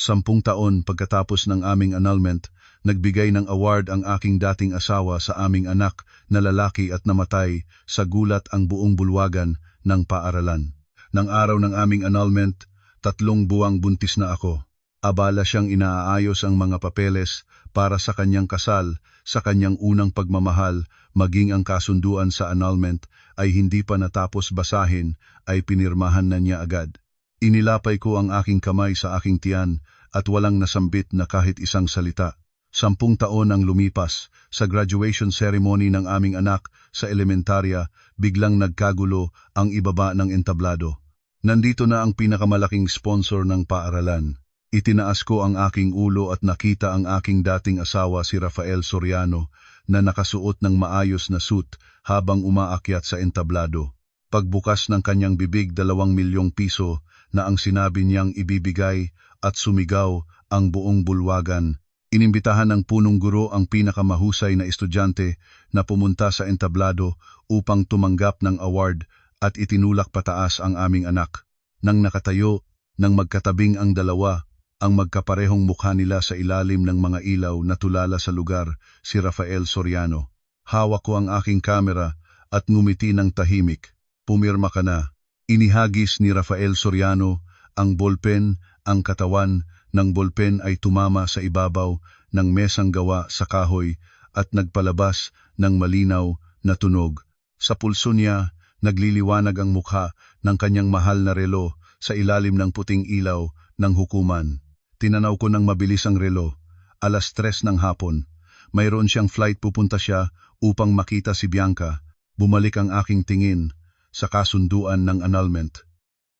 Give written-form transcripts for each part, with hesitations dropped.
10 taon pagkatapos ng aming annulment, nagbigay ng award ang aking dating asawa sa aming anak na lalaki at namatay sa gulat ang buong bulwagan ng paaralan. Nang araw ng aming annulment, 3 buwang buntis na ako. Abala siyang inaayos ang mga papeles para sa kanyang kasal, sa kanyang unang pagmamahal, maging ang kasunduan sa annulment ay hindi pa natapos basahin ay pinirmahan na niya agad. Inilapay ko ang aking kamay sa aking tiyan at walang nasambit na kahit isang salita. 10 taon ang lumipas, sa graduation ceremony ng aming anak sa elementarya, biglang nagkagulo ang ibaba ng entablado. Nandito na ang pinakamalaking sponsor ng paaralan. Itinaas ko ang aking ulo at nakita ang aking dating asawa si Rafael Soriano na nakasuot ng maayos na suit habang umaakyat sa entablado. Pagbukas ng kanyang bibig, 2 milyong piso na ang sinabi niyang ibibigay at sumigaw ang buong bulwagan. Inimbitahan ng punong guro ang pinakamahusay na estudyante na pumunta sa entablado upang tumanggap ng award at itinulak pataas ang aming anak. Nang nakatayo, nang magkatabing ang dalawa, ang magkaparehong mukha nila sa ilalim ng mga ilaw na tulala sa lugar, si Rafael Soriano. Hawak ko ang aking kamera at ngumiti ng tahimik. Pumirma ka na. Inihagis ni Rafael Soriano ang ballpen, ang katawan ng ballpen ay tumama sa ibabaw ng mesang gawa sa kahoy at nagpalabas ng malinaw na tunog. Sa pulso niya, nagliliwanag ang mukha ng kanyang mahal na relo sa ilalim ng puting ilaw ng hukuman. Tinanaw ko ng mabilis ang relo. 3:00 ng hapon. Mayroon siyang flight, pupunta siya upang makita si Bianca. Bumalik ang aking tingin sa kasunduan ng annulment.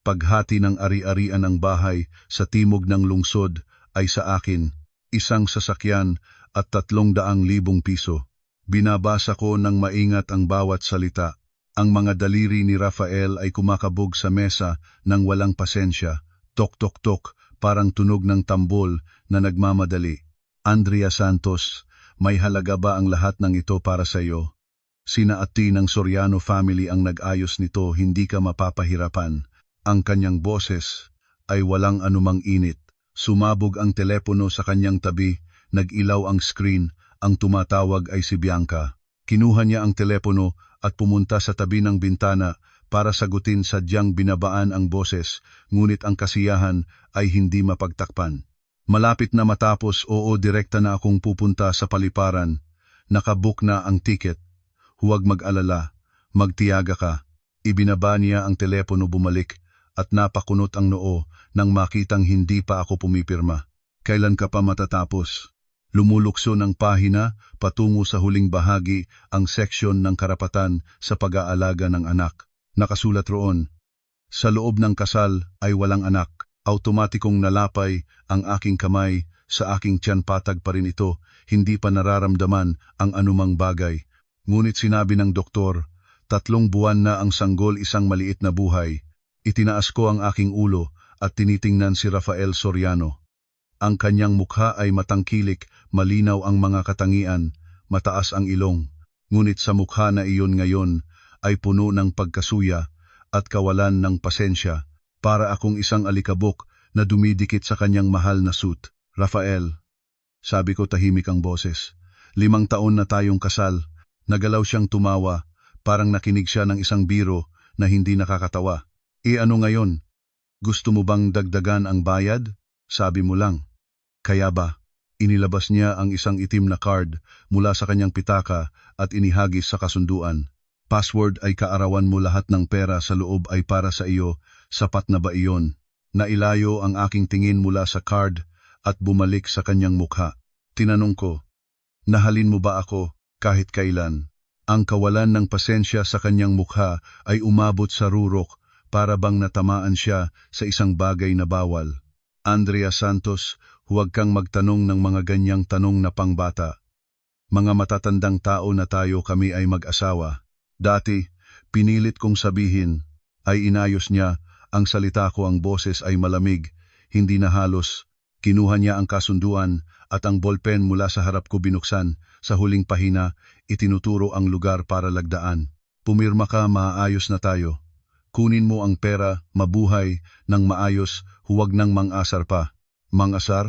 Paghati ng ari-arian ng bahay sa timog ng lungsod ay sa akin, 1 sasakyan at 300,000 piso. Binabasa ko ng maingat ang bawat salita. Ang mga daliri ni Rafael ay kumakabog sa mesa ng walang pasensya. Tok tok tok, parang tunog ng tambol na nagmamadali. Andrea Santos, may halaga ba ang lahat ng ito para sa iyo? Sina Ati ng Soriano family ang nag-ayos nito, hindi ka mapapahirapan. Ang kanyang boses ay walang anumang init. Sumabog ang telepono sa kanyang tabi, nag-ilaw ang screen, ang tumatawag ay si Bianca. Kinuha niya ang telepono at pumunta sa tabi ng bintana para sagutin, sadyang binabaan ang boses, ngunit ang kasiyahan ay hindi mapagtakpan. Malapit na matapos, oo, direkta na akong pupunta sa paliparan. Nakabook na ang ticket. Huwag mag-alala, magtiyaga ka. Ibinaba niya ang telepono, bumalik, at napakunot ang noo nang makitang hindi pa ako pumipirma. Kailan ka pa matatapos? Lumulukso ng pahina patungo sa huling bahagi, ang seksyon ng karapatan sa pag-aalaga ng anak. Nakasulat roon, sa loob ng kasal ay walang anak. Automatikong nalapay ang aking kamay sa aking tiyan, patag pa rin ito, hindi pa nararamdaman ang anumang bagay. Ngunit sinabi ng doktor, 3 buwan na ang sanggol, isang maliit na buhay. Itinaas ko ang aking ulo at tinitingnan si Rafael Soriano. Ang kanyang mukha ay matangkilik, malinaw ang mga katangian, mataas ang ilong. Ngunit sa mukha na iyon ngayon ay puno ng pagkasuya at kawalan ng pasensya, para akong isang alikabok na dumidikit sa kanyang mahal na suit. Rafael, sabi ko, tahimik ang boses. 5 taon na tayong kasal. Nagalaw siyang tumawa, parang nakinig siya ng isang biro na hindi nakakatawa. Ano ngayon? Gusto mo bang dagdagan ang bayad? Sabi mo lang. Kaya ba? Inilabas niya ang isang itim na card mula sa kanyang pitaka at inihagis sa kasunduan. Password ay kaarawan mo, lahat ng pera sa loob ay para sa iyo. Sapat na ba iyon? Nailayo ang aking tingin mula sa card at bumalik sa kanyang mukha. Tinanong ko, nahalin mo ba ako kahit kailan? Ang kawalan ng pasensya sa kanyang mukha ay umabot sa rurok, para bang natamaan siya sa isang bagay na bawal. Andrea Santos, huwag kang magtanong ng mga ganyang tanong na pangbata. Mga matatandang tao na tayo, kami ay mag-asawa. Dati, pinilit kong sabihin, ay inayos niya ang salita ko, ang boses ay malamig, hindi na halos. Kinuha niya ang kasunduan at ang ballpen mula sa harap ko, binuksan. Sa huling pahina, itinuturo ang lugar para lagdaan. Pumirma ka, maayos na tayo. Kunin mo ang pera, mabuhay ng maayos, huwag nang mang-asar pa. Mang-asar?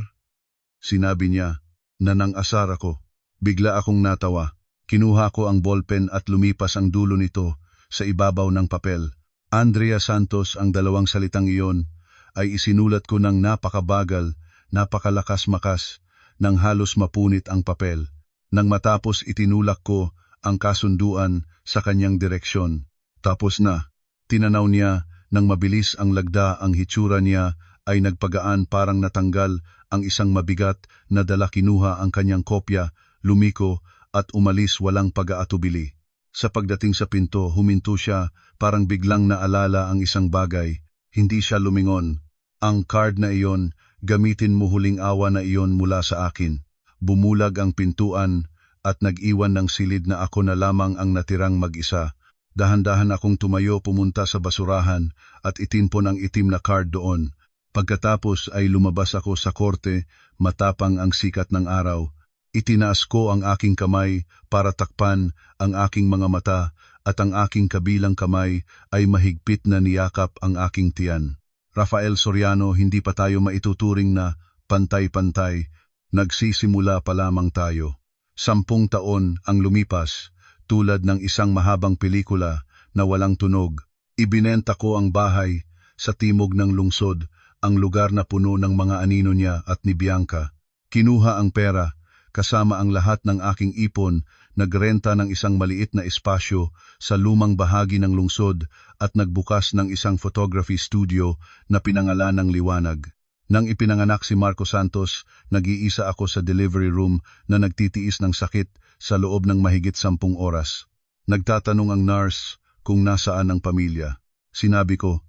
Sinabi niya, nanang-asar ako. Bigla akong natawa. Kinuha ko ang ballpen at lumipas ang dulo nito sa ibabaw ng papel. Andrea Santos, ang dalawang salitang iyon ay isinulat ko ng napakabagal, napakalakas-makas, nang halos mapunit ang papel. Nang matapos itinulak ko ang kasunduan sa kanyang direksyon. Tapos na, tinanaw niya nang mabilis ang lagda, ang hitsura niya ay nagpagaan, parang natanggal ang isang mabigat na dala. Kinuha ang kanyang kopya, lumiko at umalis walang pag-aatubili. Sa pagdating sa pinto, huminto siya, parang biglang naalala ang isang bagay. Hindi siya lumingon. Ang card na iyon, gamitin mo, huling awa na iyon mula sa akin. Bumulag ang pintuan at nag-iwan ng silid na ako na lamang ang natirang mag-isa. Dahan-dahan akong tumayo, pumunta sa basurahan at itinpon ang itim na card doon. Pagkatapos ay lumabas ako sa korte, matapang ang sikat ng araw. Itinaas ko ang aking kamay para takpan ang aking mga mata at ang aking kabilang kamay ay mahigpit na niyakap ang aking tiyan. Rafael Soriano, hindi pa tayo maituturing na pantay-pantay. Nagsisimula pa lamang tayo. 10 taon ang lumipas, tulad ng isang mahabang pelikula na walang tunog. Ibinenta ko ang bahay sa timog ng lungsod, ang lugar na puno ng mga anino niya at ni Bianca. Kinuha ang pera, kasama ang lahat ng aking ipon, nagrenta ng isang maliit na espasyo sa lumang bahagi ng lungsod at nagbukas ng isang photography studio na pinangalan ng Liwanag. Nang ipinanganak si Marco Santos, nag-iisa ako sa delivery room na nagtitiis ng sakit sa loob ng mahigit 10 oras. Nagtatanong ang nurse kung nasaan ang pamilya. Sinabi ko,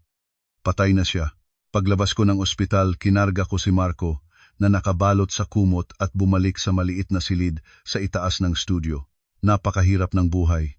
patay na siya. Paglabas ko ng ospital, kinarga ko si Marco na nakabalot sa kumot at bumalik sa maliit na silid sa itaas ng studio. Napakahirap ng buhay.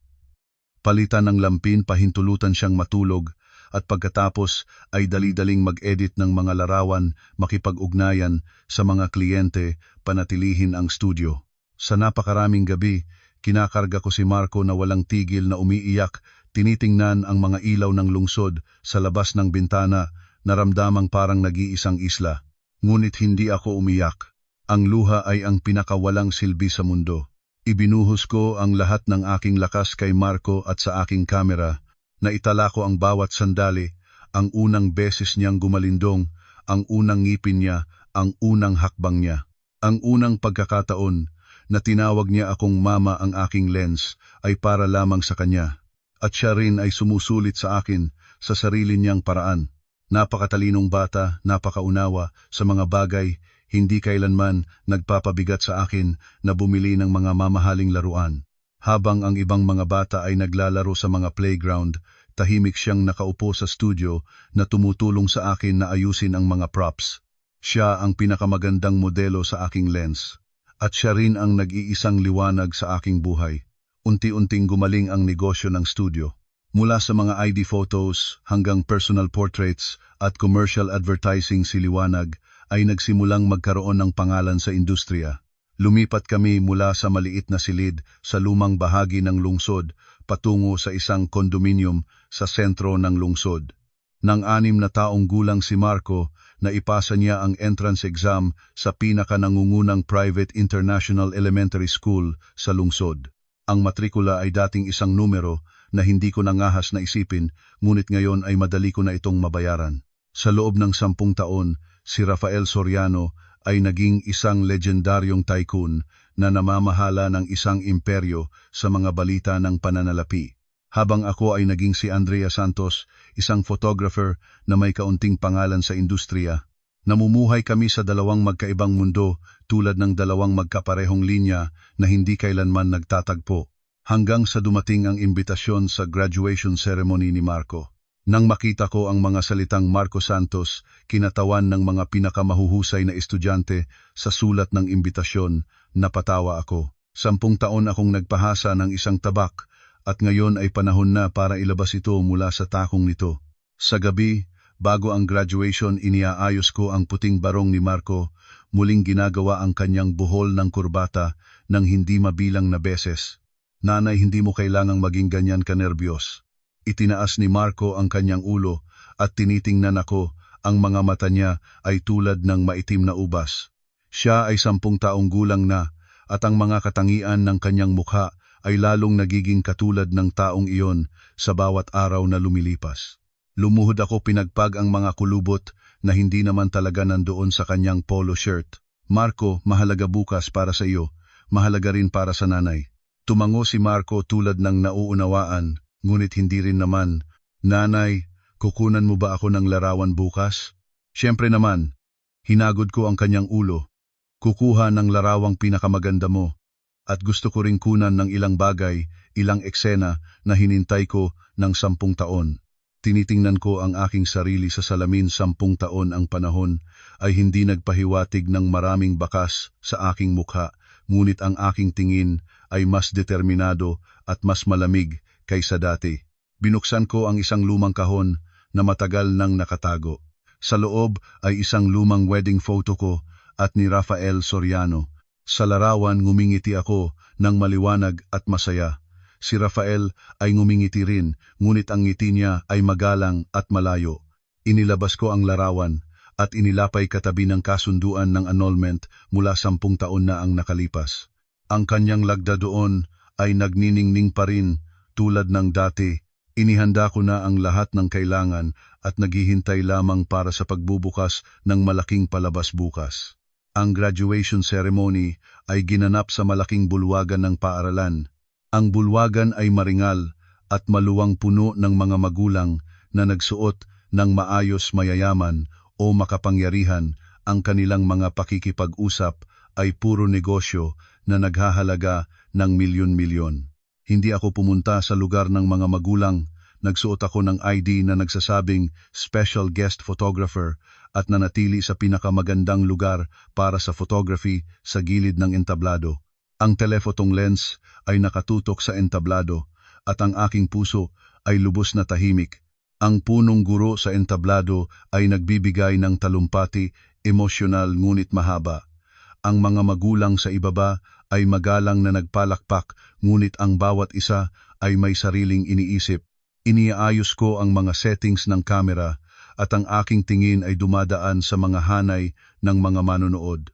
Palitan ng lampin, pahintulutan siyang matulog, at pagkatapos ay dali-daling mag-edit ng mga larawan, makipag-ugnayan sa mga kliyente, panatilihin ang studio. Sa napakaraming gabi, kinakarga ko si Marco na walang tigil na umiiyak, tinitingnan ang mga ilaw ng lungsod sa labas ng bintana, naramdamang parang nag-iisang isla. Ngunit hindi ako umiyak. Ang luha ay ang pinakawalang silbi sa mundo. Ibinuhos ko ang lahat ng aking lakas kay Marco at sa aking kamera. Naitala ko ang bawat sandali, ang unang beses niyang gumalindong, ang unang ngipin niya, ang unang hakbang niya. Ang unang pagkakataon na tinawag niya akong mama, ang aking lens ay para lamang sa kanya. At siya rin ay sumusulit sa akin sa sarili niyang paraan. Napakatalinong bata, napakaunawa sa mga bagay, hindi kailanman nagpapabigat sa akin na bumili ng mga mamahaling laruan. Habang ang ibang mga bata ay naglalaro sa mga playground, tahimik siyang nakaupo sa studio na tumutulong sa akin na ayusin ang mga props. Siya ang pinakamagandang modelo sa aking lens. At siya rin ang nag-iisang liwanag sa aking buhay. Unti-unting gumaling ang negosyo ng studio. Mula sa mga ID photos hanggang personal portraits at commercial advertising, si Liwanag ay nagsimulang magkaroon ng pangalan sa industriya. Lumipat kami mula sa maliit na silid sa lumang bahagi ng lungsod patungo sa isang kondominium sa sentro ng lungsod. Nang 6 na taong gulang si Marco, naipasa niya ang entrance exam sa pinakanangungunang private international elementary school sa lungsod. Ang matrikula ay dating isang numero na hindi ko nangahas na isipin, ngunit ngayon ay madali ko na itong mabayaran. Sa loob ng 10 taon, si Rafael Soriano ay naging isang legendaryong tycoon na namamahala ng isang imperyo sa mga balita ng pananalapi. Habang ako ay naging si Andrea Santos, isang photographer na may kaunting pangalan sa industriya. Namumuhay kami sa dalawang magkaibang mundo, tulad ng dalawang magkaparehong linya na hindi kailanman nagtatagpo. Hanggang sa dumating ang imbitasyon sa graduation ceremony ni Marco. Nang makita ko ang mga salitang Marco Santos, kinatawan ng mga pinakamahuhusay na estudyante sa sulat ng imbitasyon, napatawa ako. 10 taon akong nagpahasa ng isang tabak, at ngayon ay panahon na para ilabas ito mula sa takong nito. Sa gabi, bago ang graduation, iniaayos ko ang puting barong ni Marco, muling ginagawa ang kanyang buhol ng kurbata ng hindi mabilang na beses. Nanay, hindi mo kailangang maging ganyan ka nerbiyos. Itinaas ni Marco ang kanyang ulo at tinitingnan ako, Ang mga mata niya ay tulad ng maitim na ubas. Siya ay 10 taong gulang na, at ang mga katangian ng kanyang mukha ay lalong nagiging katulad ng taong iyon sa bawat araw na lumilipas. Lumuhod ako, pinagpag ang mga kulubot na hindi naman talaga nandoon sa kanyang polo shirt. Marco, mahalaga bukas para sa iyo, mahalaga rin para sa nanay. Tumango si Marco tulad ng nauunawaan, ngunit hindi rin naman. Nanay, kukunan mo ba ako ng larawan bukas? Siyempre naman. Hinagod ko ang kanyang ulo. Kukuha ng larawang pinakamaganda mo. At gusto ko ring kunan ng ilang bagay, ilang eksena na hinintay ko ng 10 taon. Tinitingnan ko ang aking sarili sa salamin. 10 taon ang panahon ay hindi nagpahiwatig ng maraming bakas sa aking mukha, ngunit ang aking tingin ay mas determinado at mas malamig kaysa dati. Binuksan ko ang isang lumang kahon na matagal nang nakatago. Sa loob ay isang lumang wedding photo ko at ni Rafael Soriano. Sa larawan ngumingiti ako ng maliwanag at masaya. Si Rafael ay ngumingiti rin, ngunit ang ngiti niya ay magalang at malayo. Inilabas ko ang larawan at inilapay katabi ng kasunduan ng annulment mula 10 taon na ang nakalipas. Ang kanyang lagda doon ay nagniningning pa rin tulad ng dati. Inihanda ko na ang lahat ng kailangan at naghihintay lamang para sa pagbubukas ng malaking palabas bukas. Ang graduation ceremony ay ginanap sa malaking bulwagan ng paaralan. Ang bulwagan ay maringal at maluwang puno ng mga magulang na nagsuot ng maayos, mayayaman o makapangyarihan. Ang kanilang mga pakikipag-usap ay puro negosyo na naghahalaga ng milyon-milyon. Hindi ako pumunta sa lugar ng mga magulang. Nagsuot ako ng ID na nagsasabing special guest photographer at nanatili sa pinakamagandang lugar para sa photography sa gilid ng entablado. Ang telephoto lens ay nakatutok sa entablado at ang aking puso ay lubos na tahimik. Ang punong guro sa entablado ay nagbibigay ng talumpati, emosyonal ngunit mahaba. Ang mga magulang sa ibaba ay magalang na nagpalakpak, ngunit ang bawat isa ay may sariling iniisip. Iniaayos ko ang mga settings ng kamera at ang aking tingin ay dumadaan sa mga hanay ng mga manonood.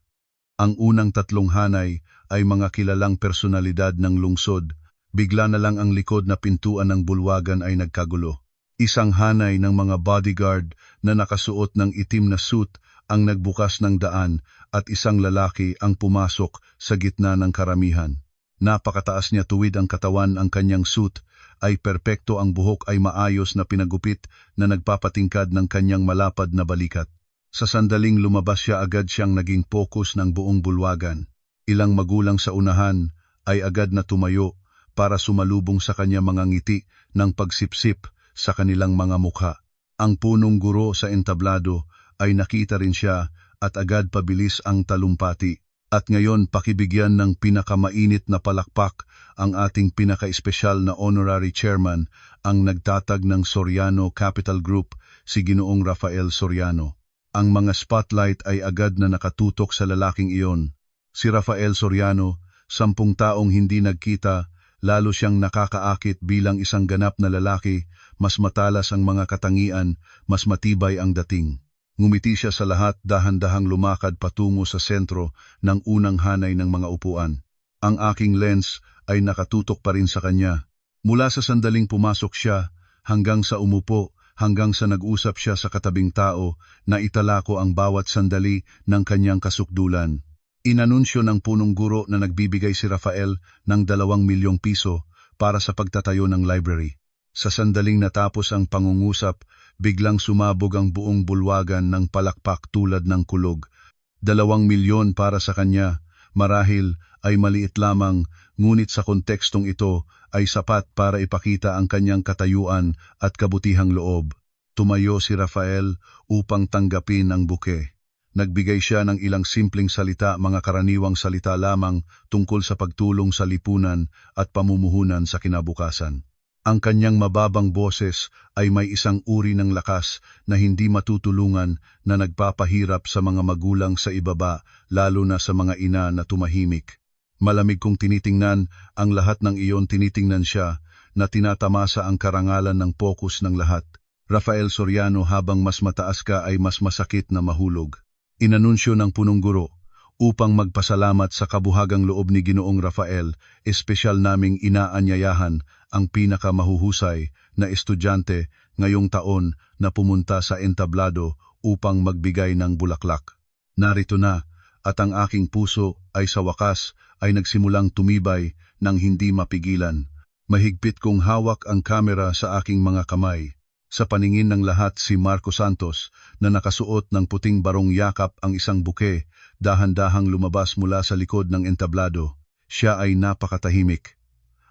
Ang unang 3 hanay ay mga kilalang personalidad ng lungsod. Bigla na lang ang likod na pintuan ng bulwagan ay nagkagulo. Isang hanay ng mga bodyguard na nakasuot ng itim na suit ang nagbukas ng daan at isang lalaki ang pumasok sa gitna ng karamihan. Napakataas niya, tuwid ang katawan, ang kanyang suit ay perpekto, ang buhok ay maayos na pinagupit na nagpapatingkad ng kanyang malapad na balikat. Sa sandaling lumabas siya, agad siyang naging focus ng buong bulwagan. Ilang magulang sa unahan ay agad na tumayo para sumalubong sa kanya, mga ngiti ng pagsipsip sa kanilang mga mukha. Ang punong guro sa entablado ay nakita rin siya at agad pabilis ang talumpati. At ngayon, pakibigyan ng pinakamainit na palakpak ang ating pinaka-espesyal na honorary chairman, ang nagtatag ng Soriano Capital Group, si Ginoong Rafael Soriano. Ang mga spotlight ay agad na nakatutok sa lalaking iyon. Si Rafael Soriano, 10 taong hindi nagkita, lalo siyang nakakaakit bilang isang ganap na lalaki. Mas matalas ang mga katangian, mas matibay ang dating. Ngumiti siya sa lahat, dahan-dahang lumakad patungo sa sentro ng unang hanay ng mga upuan. Ang aking lens ay nakatutok pa rin sa kanya. Mula sa sandaling pumasok siya, hanggang sa umupo, hanggang sa nag-usap siya sa katabing tao, na itala ko ang bawat sandali ng kanyang kasukdulan. Inanunsyo ng punong guro na nagbibigay si Rafael ng 2 milyong piso para sa pagtatayo ng library. Sa sandaling natapos ang pangungusap, biglang sumabog ang buong bulwagan ng palakpak tulad ng kulog. 2 milyon para sa kanya, marahil ay maliit lamang, ngunit sa kontekstong ito ay sapat para ipakita ang kanyang katayuan at kabutihang loob. Tumayo si Rafael upang tanggapin ang buke. Nagbigay siya ng ilang simpleng salita, mga karaniwang salita lamang tungkol sa pagtulong sa lipunan at pamumuhunan sa kinabukasan. Ang kanyang mababang boses ay may isang uri ng lakas na hindi matutulungan, na nagpapahirap sa mga magulang sa ibaba, lalo na sa mga ina na tumahimik. Malamig kong tinitingnan ang lahat ng iyon, tinitingnan siya na tinatamasa ang karangalan ng focus ng lahat. Rafael Soriano, habang mas mataas ka ay mas masakit na mahulog. Inanunsyo ng punong guro, upang magpasalamat sa kabuhagang loob ni Ginoong Rafael, espesyal naming inaanyayahan ang pinakamahuhusay na estudyante ngayong taon na pumunta sa entablado upang magbigay ng bulaklak. Narito na, at ang aking puso ay sa wakas ay nagsimulang tumibay ng hindi mapigilan. Mahigpit kong hawak ang kamera sa aking mga kamay. Sa paningin ng lahat si Marco Santos na nakasuot ng puting barong yakap ang isang buke, dahan-dahang lumabas mula sa likod ng entablado. Siya ay napakatahimik.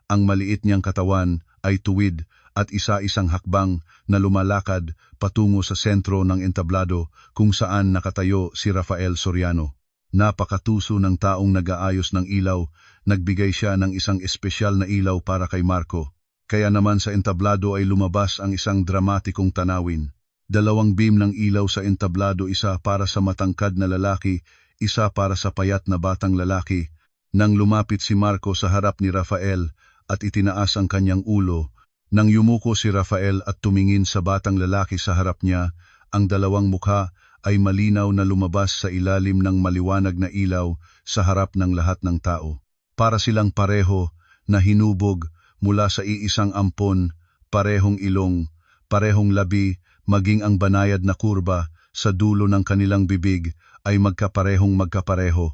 Ang maliit niyang katawan ay tuwid at isa-isang hakbang na lumalakad patungo sa sentro ng entablado kung saan nakatayo si Rafael Soriano. Napakatuso ng taong nag-aayos ng ilaw, nagbigay siya ng isang espesyal na ilaw para kay Marco. Kaya naman sa entablado ay lumabas ang isang dramatikong tanawin. 2 beam ng ilaw sa entablado, isa para sa matangkad na lalaki, isa para sa payat na batang lalaki. Nang lumapit si Marco sa harap ni Rafael at itinaas ang kanyang ulo, nang yumuko si Rafael at tumingin sa batang lalaki sa harap niya, ang dalawang mukha ay malinaw na lumabas sa ilalim ng maliwanag na ilaw sa harap ng lahat ng tao. Para silang pareho na hinubog mula sa iisang ampon, parehong ilong, parehong labi, maging ang banayad na kurba sa dulo ng kanilang bibig ay magkapareho.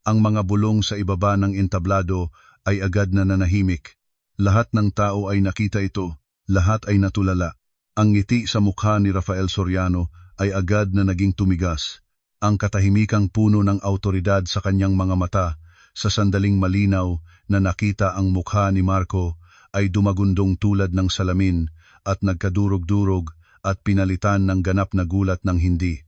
Ang mga bulong sa ibaba ng entablado ay agad na nanahimik. Lahat ng tao ay nakita ito, lahat ay natulala. Ang ngiti sa mukha ni Rafael Soriano ay agad na naging tumigas. Ang katahimikang puno ng awtoridad sa kanyang mga mata, sa sandaling malinaw na nakita ang mukha ni Marco, ay dumagundong tulad ng salamin at nagkadurog-durog at pinalitan ng ganap na gulat ng hindi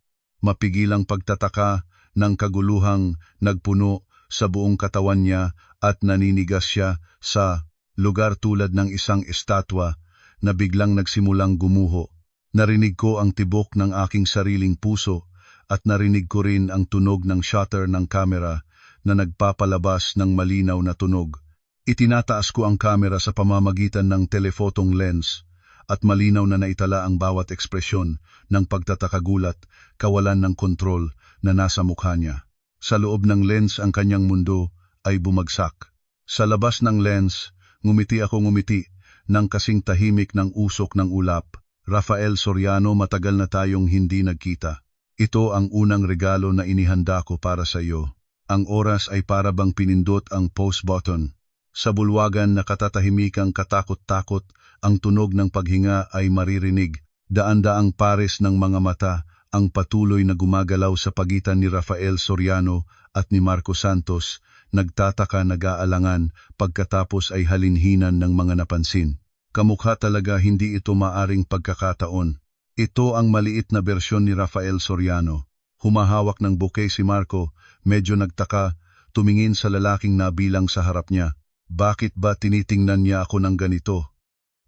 mapigilang pagtataka ng kaguluhang nagpuno sa buong katawan niya at naninigas siya sa lugar tulad ng isang estatwa na biglang nagsimulang gumuho. Narinig ko ang tibok ng aking sariling puso at narinig ko rin ang tunog ng shutter ng kamera na nagpapalabas ng malinaw na tunog. Itinataas ko ang kamera sa pamamagitan ng telepotong lens at malinaw na naitala ang bawat ekspresyon ng pagtatakagulat, kawalan ng kontrol na nasa mukha niya. Sa loob ng lens ang kanyang mundo ay bumagsak. Sa labas ng lens, ngumiti ng kasing tahimik ng usok ng ulap. Rafael Soriano, matagal na tayong hindi nagkita. Ito ang unang regalo na inihanda ko para sa iyo. Ang oras ay para bang pinindot ang pause button. Sa bulwagan na katatahimikang katakot-takot, ang tunog ng paghinga ay maririnig. Daan-daang pares ng mga mata ang patuloy na gumagalaw sa pagitan ni Rafael Soriano at ni Marco Santos, nagtataka, nag-aalangan, pagkatapos ay halinhinan ng mga napansin. Kamukha talaga, hindi ito maaring pagkakataon. Ito ang maliit na bersyon ni Rafael Soriano. Humahawak ng bouquet si Marco, medyo nagtaka, tumingin sa lalaking nabilang sa harap niya. Bakit ba tinitingnan niya ako ng ganito?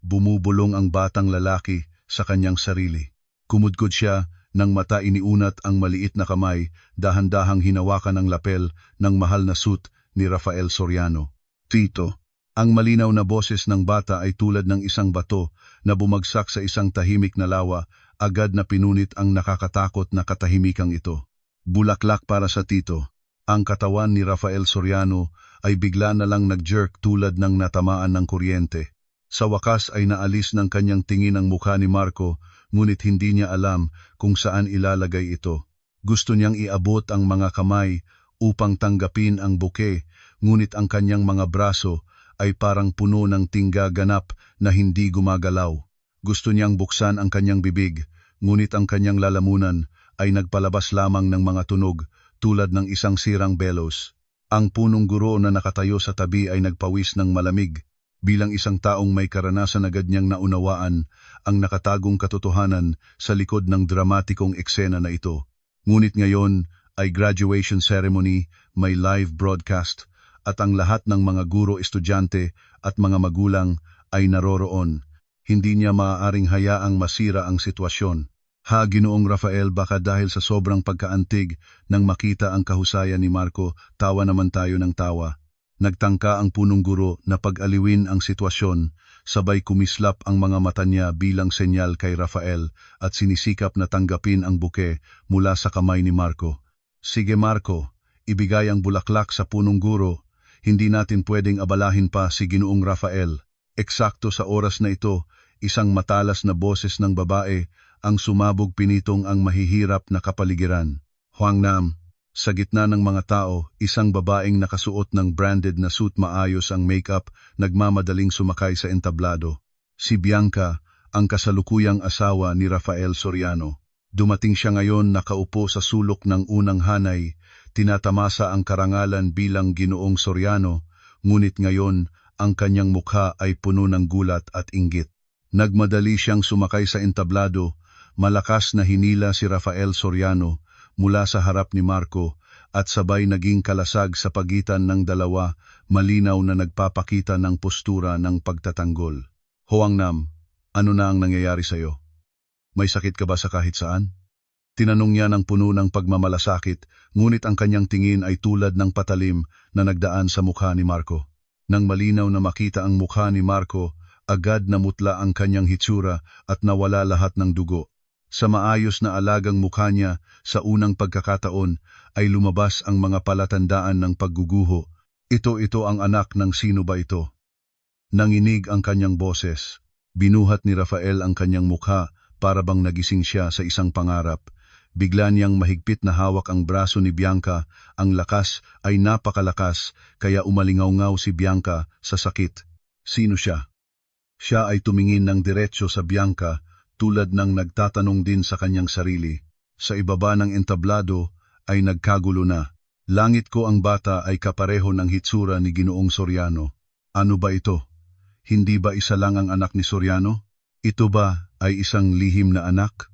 Bumubulong ang batang lalaki sa kanyang sarili. Kumudkod siya, ng mata iniunat ang maliit na kamay, dahan-dahang hinawakan ang lapel ng mahal na suit ni Rafael Soriano. Tito. Ang malinaw na boses ng bata ay tulad ng isang bato na bumagsak sa isang tahimik na lawa, agad na pinunit ang nakakatakot na katahimikang ito. Bulaklak para sa tito. Ang katawan ni Rafael Soriano ay bigla na lang nag-jerk tulad ng natamaan ng kuryente. Sa wakas ay naalis ng kanyang tingin ang mukha ni Marco, ngunit hindi niya alam kung saan ilalagay ito. Gusto niyang iabot ang mga kamay upang tanggapin ang bouquet, ngunit ang kanyang mga braso ay parang puno ng tingga ganap na hindi gumagalaw. Gusto niyang buksan ang kanyang bibig, ngunit ang kanyang lalamunan ay nagpalabas lamang ng mga tunog tulad ng isang sirang belos. Ang punong guro na nakatayo sa tabi ay nagpawis ng malamig. Bilang isang taong may karanasan, agad niyang naunawaan ang nakatagong katotohanan sa likod ng dramatikong eksena na ito. Ngunit ngayon ay graduation ceremony, may live broadcast, at ang lahat ng mga guro, estudyante at mga magulang ay naroroon. Hindi niya maaaring hayaang masira ang sitwasyon. Ginoong Rafael, baka dahil sa sobrang pagkaantig nang makita ang kahusayan ni Marco, tawa naman tayo ng tawa. Nagtangka ang punong guro na pag-aliwin ang sitwasyon, sabay kumislap ang mga mata niya bilang senyal kay Rafael at sinisikap na tanggapin ang buke mula sa kamay ni Marco. Sige Marco, ibigay ang bulaklak sa punong guro, hindi natin pwedeng abalahin pa si Ginoong Rafael. Eksakto sa oras na ito, isang matalas na boses ng babae ang sumabog pinitong ang mahihirap na kapaligiran. Huangnam. Sa gitna ng mga tao, isang babaeng nakasuot ng branded na suit maayos ang makeup nagmamadaling sumakay sa entablado. Si Bianca, ang kasalukuyang asawa ni Rafael Soriano. Dumating siya ngayon nakaupo sa sulok ng unang hanay, tinatamasa ang karangalan bilang Ginoong Soriano, ngunit ngayon ang kanyang mukha ay puno ng gulat at inggit. Nagmadali siyang sumakay sa entablado, malakas na hinila si Rafael Soriano mula sa harap ni Marco at sabay naging kalasag sa pagitan ng dalawa, malinaw na nagpapakita ng postura ng pagtatanggol. Huangnam, ano na ang nangyayari sa iyo? May sakit ka ba sa kahit saan? Tinanong niya ng puno ng pagmamalasakit, ngunit ang kanyang tingin ay tulad ng patalim na nagdaan sa mukha ni Marco. Nang malinaw na makita ang mukha ni Marco, agad namutla ang kanyang hitsura at nawala lahat ng dugo. Sa maayos na alagang mukha niya, sa unang pagkakataon, ay lumabas ang mga palatandaan ng pagguguho. Ito ang anak ng sino ba ito? Nanginig ang kanyang boses. Binuhat ni Rafael ang kanyang mukha para bang nagising siya sa isang pangarap. Bigla niyang mahigpit na hawak ang braso ni Bianca, ang lakas ay napakalakas, kaya umalingaw-ngaw si Bianca sa sakit. Sino siya? Siya ay tumingin ng diretso sa Bianca, tulad ng nagtatanong din sa kanyang sarili. Sa ibaba ng entablado ay nagkagulo na. Langit ko ang bata ay kapareho ng hitsura ni Ginoong Soriano. Ano ba ito? Hindi ba isa lang ang anak ni Soriano? Ito ba ay isang lihim na anak?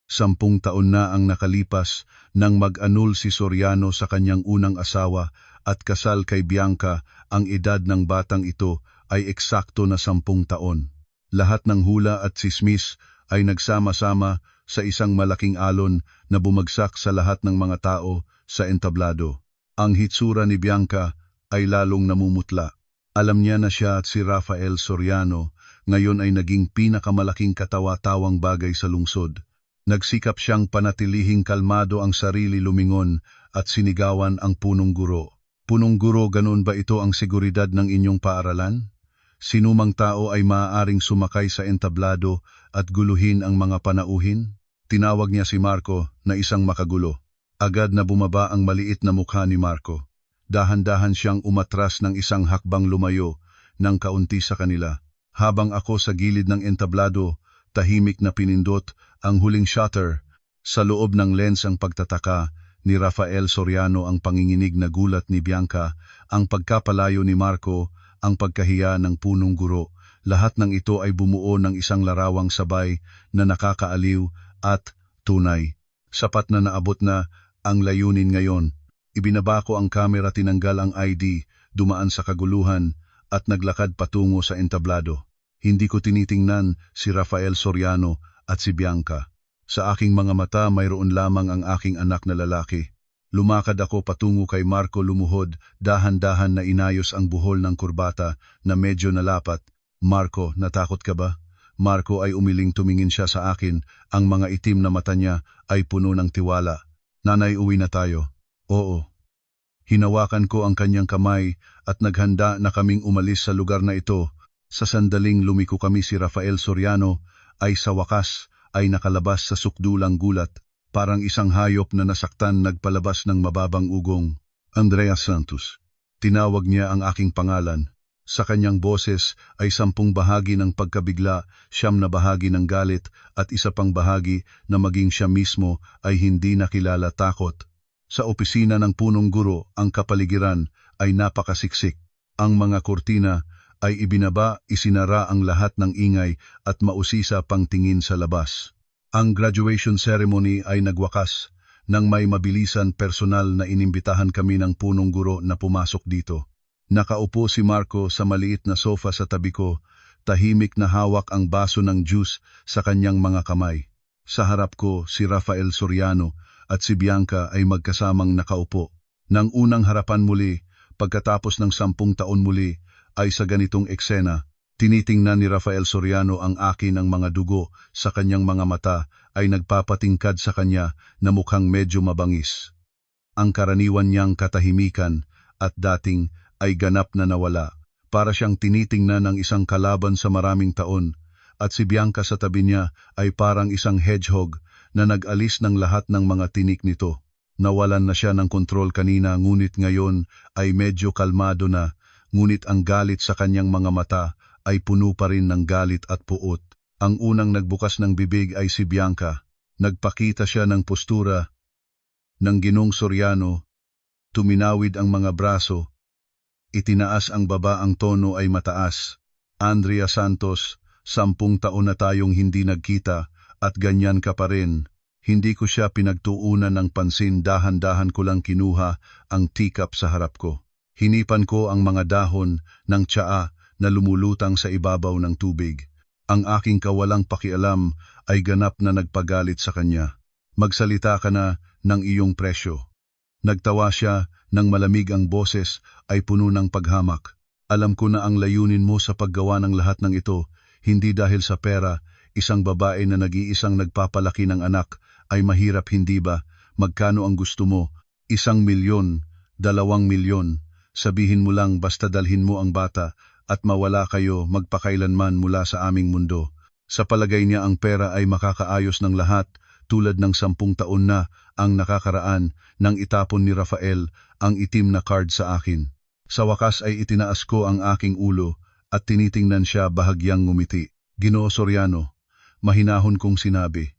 10 taon na ang nakalipas nang mag-anul si Soriano sa kanyang unang asawa at kasal kay Bianca. Ang edad ng batang ito ay eksakto na 10 taon. Lahat ng hula at sismis ay nagsama-sama sa isang malaking alon na bumagsak sa lahat ng mga tao sa entablado. Ang hitsura ni Bianca ay lalong namumutla. Alam niya na siya at si Rafael Soriano ngayon ay naging pinakamalaking katawa-tawang bagay sa lungsod. Nagsikap siyang panatilihing kalmado ang sarili, lumingon at sinigawan ang punong guro. Punong guro, ganun ba ito ang seguridad ng inyong paaralan? Sinumang tao ay maaaring sumakay sa entablado at guluhin ang mga panauhin? Tinawag niya si Marco na isang makagulo. Agad na bumaba ang maliit na mukha ni Marco. Dahan-dahan siyang umatras ng isang hakbang lumayo ng kaunti sa kanila. Habang ako sa gilid ng entablado, tahimik na pinindot ang huling shutter. Sa loob ng lens ang pagtataka ni Rafael Soriano, ang panginginig na gulat ni Bianca, ang pagkapalayo ni Marco, ang pagkahiya ng punong guro. Lahat ng ito ay bumuo ng isang larawang sabay na nakakaaliw at tunay. Sapat na naabot na ang layunin ngayon. Ibinaba ko ang kamera, tinanggal ang ID, dumaan sa kaguluhan at naglakad patungo sa entablado. Hindi ko tinitingnan si Rafael Soriano at si Bianca. Sa aking mga mata mayroon lamang ang aking anak na lalaki. Lumakad ako patungo kay Marco, lumuhod, dahan-dahan na inayos ang buhol ng kurbata na medyo nalapat. Marco, natakot ka ba? Marco ay umiling, tumingin siya sa akin, ang mga itim na mata niya ay puno ng tiwala. Nanay, uwi na tayo. Oo. Hinawakan ko ang kanyang kamay at naghanda na kaming umalis sa lugar na ito. Sa sandaling lumiko kami, si Rafael Soriano ay sa wakas ay nakalabas sa sukdulang gulat. Parang isang hayop na nasaktan, nagpalabas ng mababang ugong. Andrea Santos. Tinawag niya ang aking pangalan. Sa kanyang boses ay 10 bahagi ng pagkabigla, 9 na bahagi ng galit at isa pang bahagi na maging siya mismo ay hindi nakilala, takot. Sa opisina ng punong guro, ang kapaligiran ay napakasiksik. Ang mga kurtina ay ibinaba, isinara ang lahat ng ingay at mausisa pang tingin sa labas. Ang graduation ceremony ay nagwakas nang may mabilisan personal na inimbitahan kami ng punong guro na pumasok dito. Nakaupo si Marco sa maliit na sofa sa tabi ko, tahimik na hawak ang baso ng juice sa kanyang mga kamay. Sa harap ko, si Rafael Soriano at si Bianca ay magkasamang nakaupo. Nang unang harapan muli, Pagkatapos ng 10 taon muli, ay sa ganitong eksena, tinitingnan ni Rafael Soriano ang akin ng mga dugo sa kanyang mga mata ay nagpapatingkad sa kanya na mukhang medyo mabangis. Ang karaniwan niyang katahimikan at dating ay ganap na nawala. Para siyang tinitingnan ng isang kalaban sa maraming taon, at si Bianca sa tabi niya ay parang isang hedgehog na nag-alis ng lahat ng mga tinik nito. Nawalan na siya ng kontrol kanina ngunit ngayon ay medyo kalmado na, ngunit ang galit sa kanyang mga mata ay puno pa rin ng galit at puot. Ang unang nagbukas ng bibig ay si Bianca. Nagpakita siya ng postura ng Ginong Soriano, tuminawid ang mga braso, itinaas ang baba, ang tono ay mataas. Andrea Santos, 10 taon na tayong hindi nagkita at ganyan ka pa rin. Hindi ko siya pinagtuunan ng pansin, dahan-dahan ko lang kinuha ang teacup sa harap ko. Hinipan ko ang mga dahon ng tsaa na lumulutang sa ibabaw ng tubig. Ang aking kawalang pakialam ay ganap na nagpagalit sa kanya. Magsalita ka na ng iyong presyo. Nagtawa siya, nang malamig ang boses ay puno ng paghamak. Alam ko na ang layunin mo sa paggawa ng lahat ng ito, hindi dahil sa pera. Isang babae na nag-iisang nagpapalaki ng anak ay mahirap, hindi ba? Magkano ang gusto mo? 1 milyon, 2 milyon. Sabihin mo lang basta dalhin mo ang bata at mawala kayo magpakailanman mula sa aming mundo. Sa palagay niya ang pera ay makakaayos ng lahat, tulad ng 10 taon na ang nakakaraan nang itapon ni Rafael ang itim na card sa akin. Sa wakas ay itinaas ko ang aking ulo at tinitingnan siya, bahagyang ngumiti. Ginoo Soriano, mahinahon kong sinabi.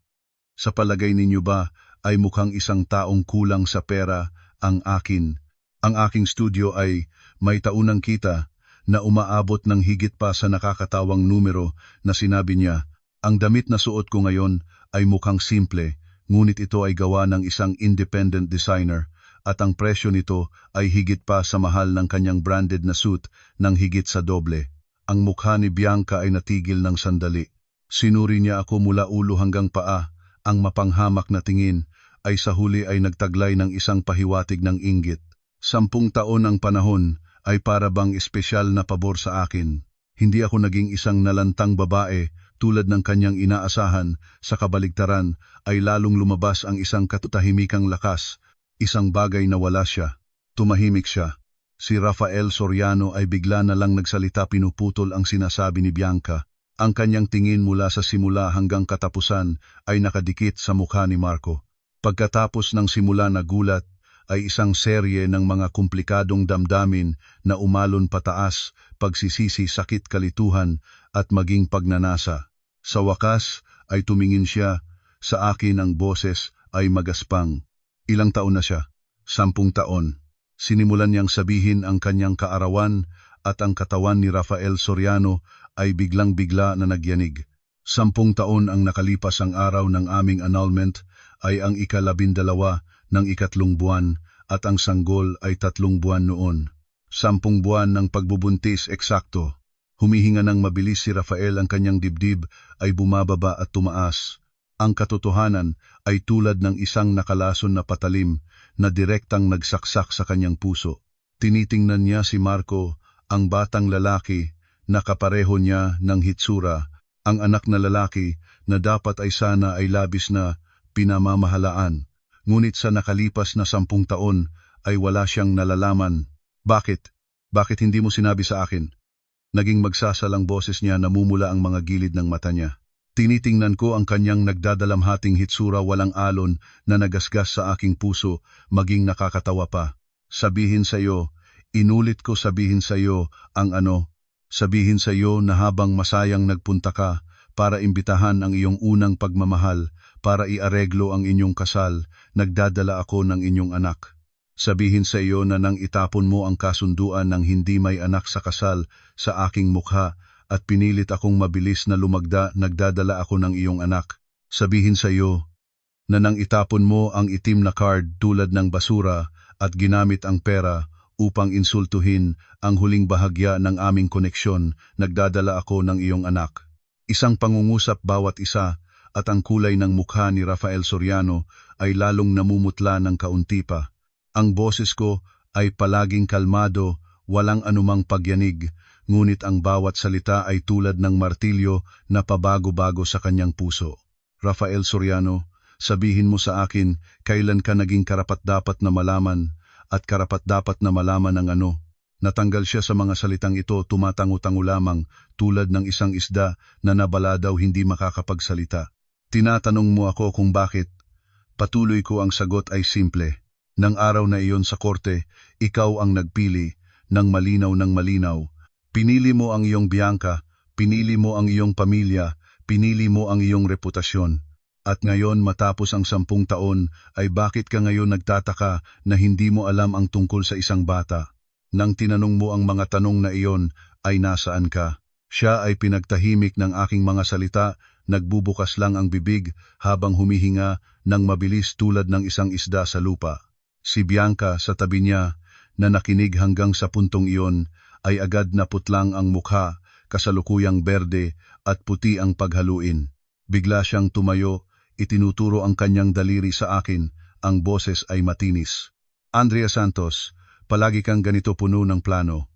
Sa palagay ninyo ba ay mukhang isang taong kulang sa pera ang akin? Ang aking studio ay may taunang kita na umaabot ng higit pa sa nakakatawang numero na sinabi niya. Ang damit na suot ko ngayon ay mukhang simple, ngunit ito ay gawa ng isang independent designer at ang presyo nito ay higit pa sa mahal ng kanyang branded na suit ng higit sa doble. Ang mukha ni Bianca ay natigil ng sandali. Sinuri niya ako mula ulo hanggang paa. Ang mapanghamak na tingin ay sa huli ay nagtaglay ng isang pahiwatig ng inggit. 10 taon ang panahon ay para bang espesyal na pabor sa akin. Hindi ako naging isang nalantang babae tulad ng kanyang inaasahan. Sa kabaligtaran ay lalong lumabas ang isang katahimikang lakas, isang bagay na wala siya. Tumahimik siya. Si Rafael Soriano ay bigla na lang nagsalita, pinuputol ang sinasabi ni Bianca. Ang kanyang tingin mula sa simula hanggang katapusan ay nakadikit sa mukha ni Marco. Pagkatapos ng simula na gulat, ay isang serye ng mga komplikadong damdamin na umalon pataas, pagsisisi, sakit, kalituhan, at maging pagnanasa. Sa wakas ay tumingin siya sa akin, ang boses ay magaspang. Ilang taon na siya? 10 taon. Sinimulan niyang sabihin ang kanyang kaarawan at ang katawan ni Rafael Soriano ay biglang-bigla na nagyanig. 10 taon ang nakalipas. Ang araw ng aming annulment ay ang 12 ng 3 buwan at ang sanggol ay 3 buwan noon. 10 buwan ng pagbubuntis eksakto. Humihinga ng mabilis si Rafael, ang kanyang dibdib ay bumababa at tumaas. Ang katotohanan ay tulad ng isang nakalason na patalim na direktang nagsaksak sa kanyang puso. Tinitingnan niya si Marco, ang batang lalaki na kapareho niya ng hitsura, ang anak na lalaki na dapat ay sana ay labis na pinamamahalaan. Ngunit sa nakalipas na 10 taon ay wala siyang nalalaman. Bakit? Bakit hindi mo sinabi sa akin? Naging magsasalang boses niya, namumula ang mga gilid ng mata niya. Tinitingnan ko ang kanyang nagdadalamhating hitsura, walang alon na nagasgas sa aking puso, maging nakakatawa pa. Sabihin sa iyo, inulit ko, sabihin sa iyo ang ano, sabihin sa iyo na habang masayang nagpunta ka para imbitahan ang iyong unang pagmamahal, para iareglo ang inyong kasal, nagdadala ako ng inyong anak. Sabihin sa iyo na nang itapon mo ang kasunduan ng hindi may anak sa kasal sa aking mukha, at pinilit akong mabilis na lumagda, nagdadala ako ng iyong anak. Sabihin sa iyo na nang itapon mo ang itim na card tulad ng basura at ginamit ang pera upang insultuhin ang huling bahagya ng aming koneksyon, nagdadala ako ng iyong anak. Isang pangungusap bawat isa, at ang kulay ng mukha ni Rafael Soriano ay lalong namumutla ng kaunti pa. Ang boses ko ay palaging kalmado, walang anumang pagyanig, ngunit ang bawat salita ay tulad ng martilyo na pabago-bago sa kanyang puso. Rafael Soriano, sabihin mo sa akin, kailan ka naging karapat-dapat na malaman at karapat-dapat na malaman ang ano? Natanggal siya sa mga salitang ito, tumatango-tango lamang tulad ng isang isda na nabala daw hindi makakapagsalita. Tinatanong mo ako kung bakit? Patuloy ko, ang sagot ay simple. Nang araw na iyon sa korte, ikaw ang nagpili ng malinaw. Pinili mo ang iyong Bianca, pinili mo ang iyong pamilya, pinili mo ang iyong reputasyon. At ngayon matapos ang 10 taon ay bakit ka ngayon nagtataka na hindi mo alam ang tungkol sa isang bata? Nang tinanong mo ang mga tanong na iyon, ay nasaan ka? Siya ay pinagtahimik ng aking mga salita, nagbubukas lang ang bibig habang humihinga ng mabilis tulad ng isang isda sa lupa. Si Bianca sa tabi niya, na nakinig hanggang sa puntong iyon, ay agad naputlang ang mukha, kasalukuyang berde at puti ang paghaluin. Bigla siyang tumayo, itinuturo ang kanyang daliri sa akin, ang boses ay matinis. Andrea Santos, palagi kang ganito puno ng plano.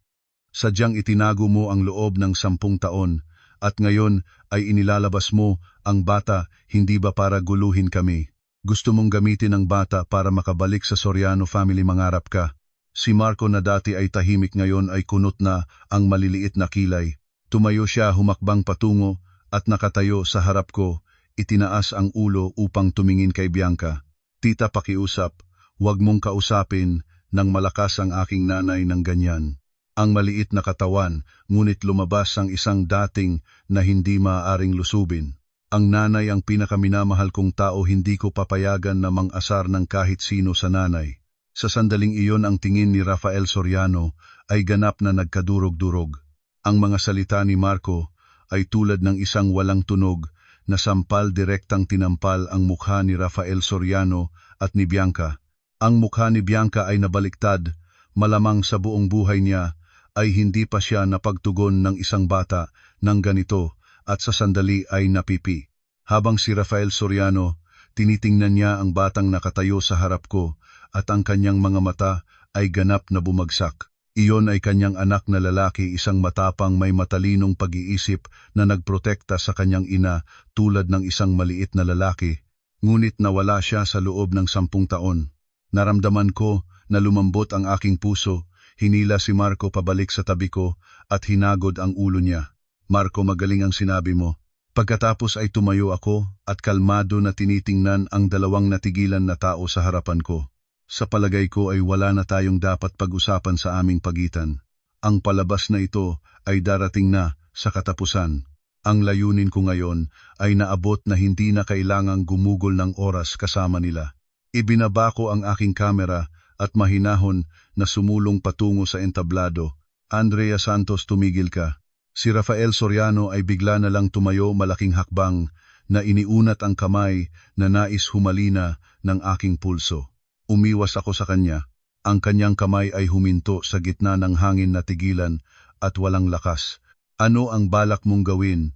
Sadyang itinago mo ang loob ng 10 taon, at ngayon ay inilalabas mo ang bata hindi ba para guluhin kami. Gusto mong gamitin ang bata para makabalik sa Soriano family, mangarap ka. Si Marco na dati ay tahimik ngayon ay kunot na ang maliliit na kilay. Tumayo siya, humakbang patungo at nakatayo sa harap ko, itinaas ang ulo upang tumingin kay Bianca. Tita, pakiusap, huwag mong kausapin ng malakas ang aking nanay ng ganyan. Ang maliit na katawan, ngunit lumabas ang isang dating na hindi maaaring lusubin. Ang nanay ang pinakaminamahal kong tao, hindi ko papayagan na mang-asar ng kahit sino sa nanay. Sa sandaling iyon ang tingin ni Rafael Soriano ay ganap na nagkadurog-durog. Ang mga salita ni Marco ay tulad ng isang walang tunog na sampal, direktang tinampal ang mukha ni Rafael Soriano at ni Bianca. Ang mukha ni Bianca ay nabaliktad, malamang sa buong buhay niya ay hindi pa siya napagtugon ng isang bata ng ganito at sa sandali ay napipi. Habang si Rafael Soriano, tinitingnan niya ang batang nakatayo sa harap ko at ang kanyang mga mata ay ganap na bumagsak. Iyon ay kanyang anak na lalaki, isang matapang, may matalinong pag-iisip na nagprotekta sa kanyang ina tulad ng isang maliit na lalaki. Ngunit nawala siya sa loob ng 10 taon. Naramdaman ko na lumambot ang aking puso, hinila si Marco pabalik sa tabi ko at hinagod ang ulo niya. Marco, magaling ang sinabi mo. Pagkatapos ay tumayo ako at kalmado na tinitingnan ang dalawang natigilan na tao sa harapan ko. Sa palagay ko ay wala na tayong dapat pag-usapan sa aming pagitan. Ang palabas na ito ay darating na sa katapusan. Ang layunin ko ngayon ay naabot na hindi na kailangang gumugol ng oras kasama nila. Ibinaba ko ang aking kamera at mahinahon na sumulong patungo sa entablado. Andrea Santos, tumigil ka. Si Rafael Soriano ay bigla na lang tumayo, malaking hakbang na iniunat ang kamay na nais humalina ng aking pulso. Umiwas ako sa kanya. Ang kanyang kamay ay huminto sa gitna ng hangin na tigilan at walang lakas. Ano ang balak mong gawin?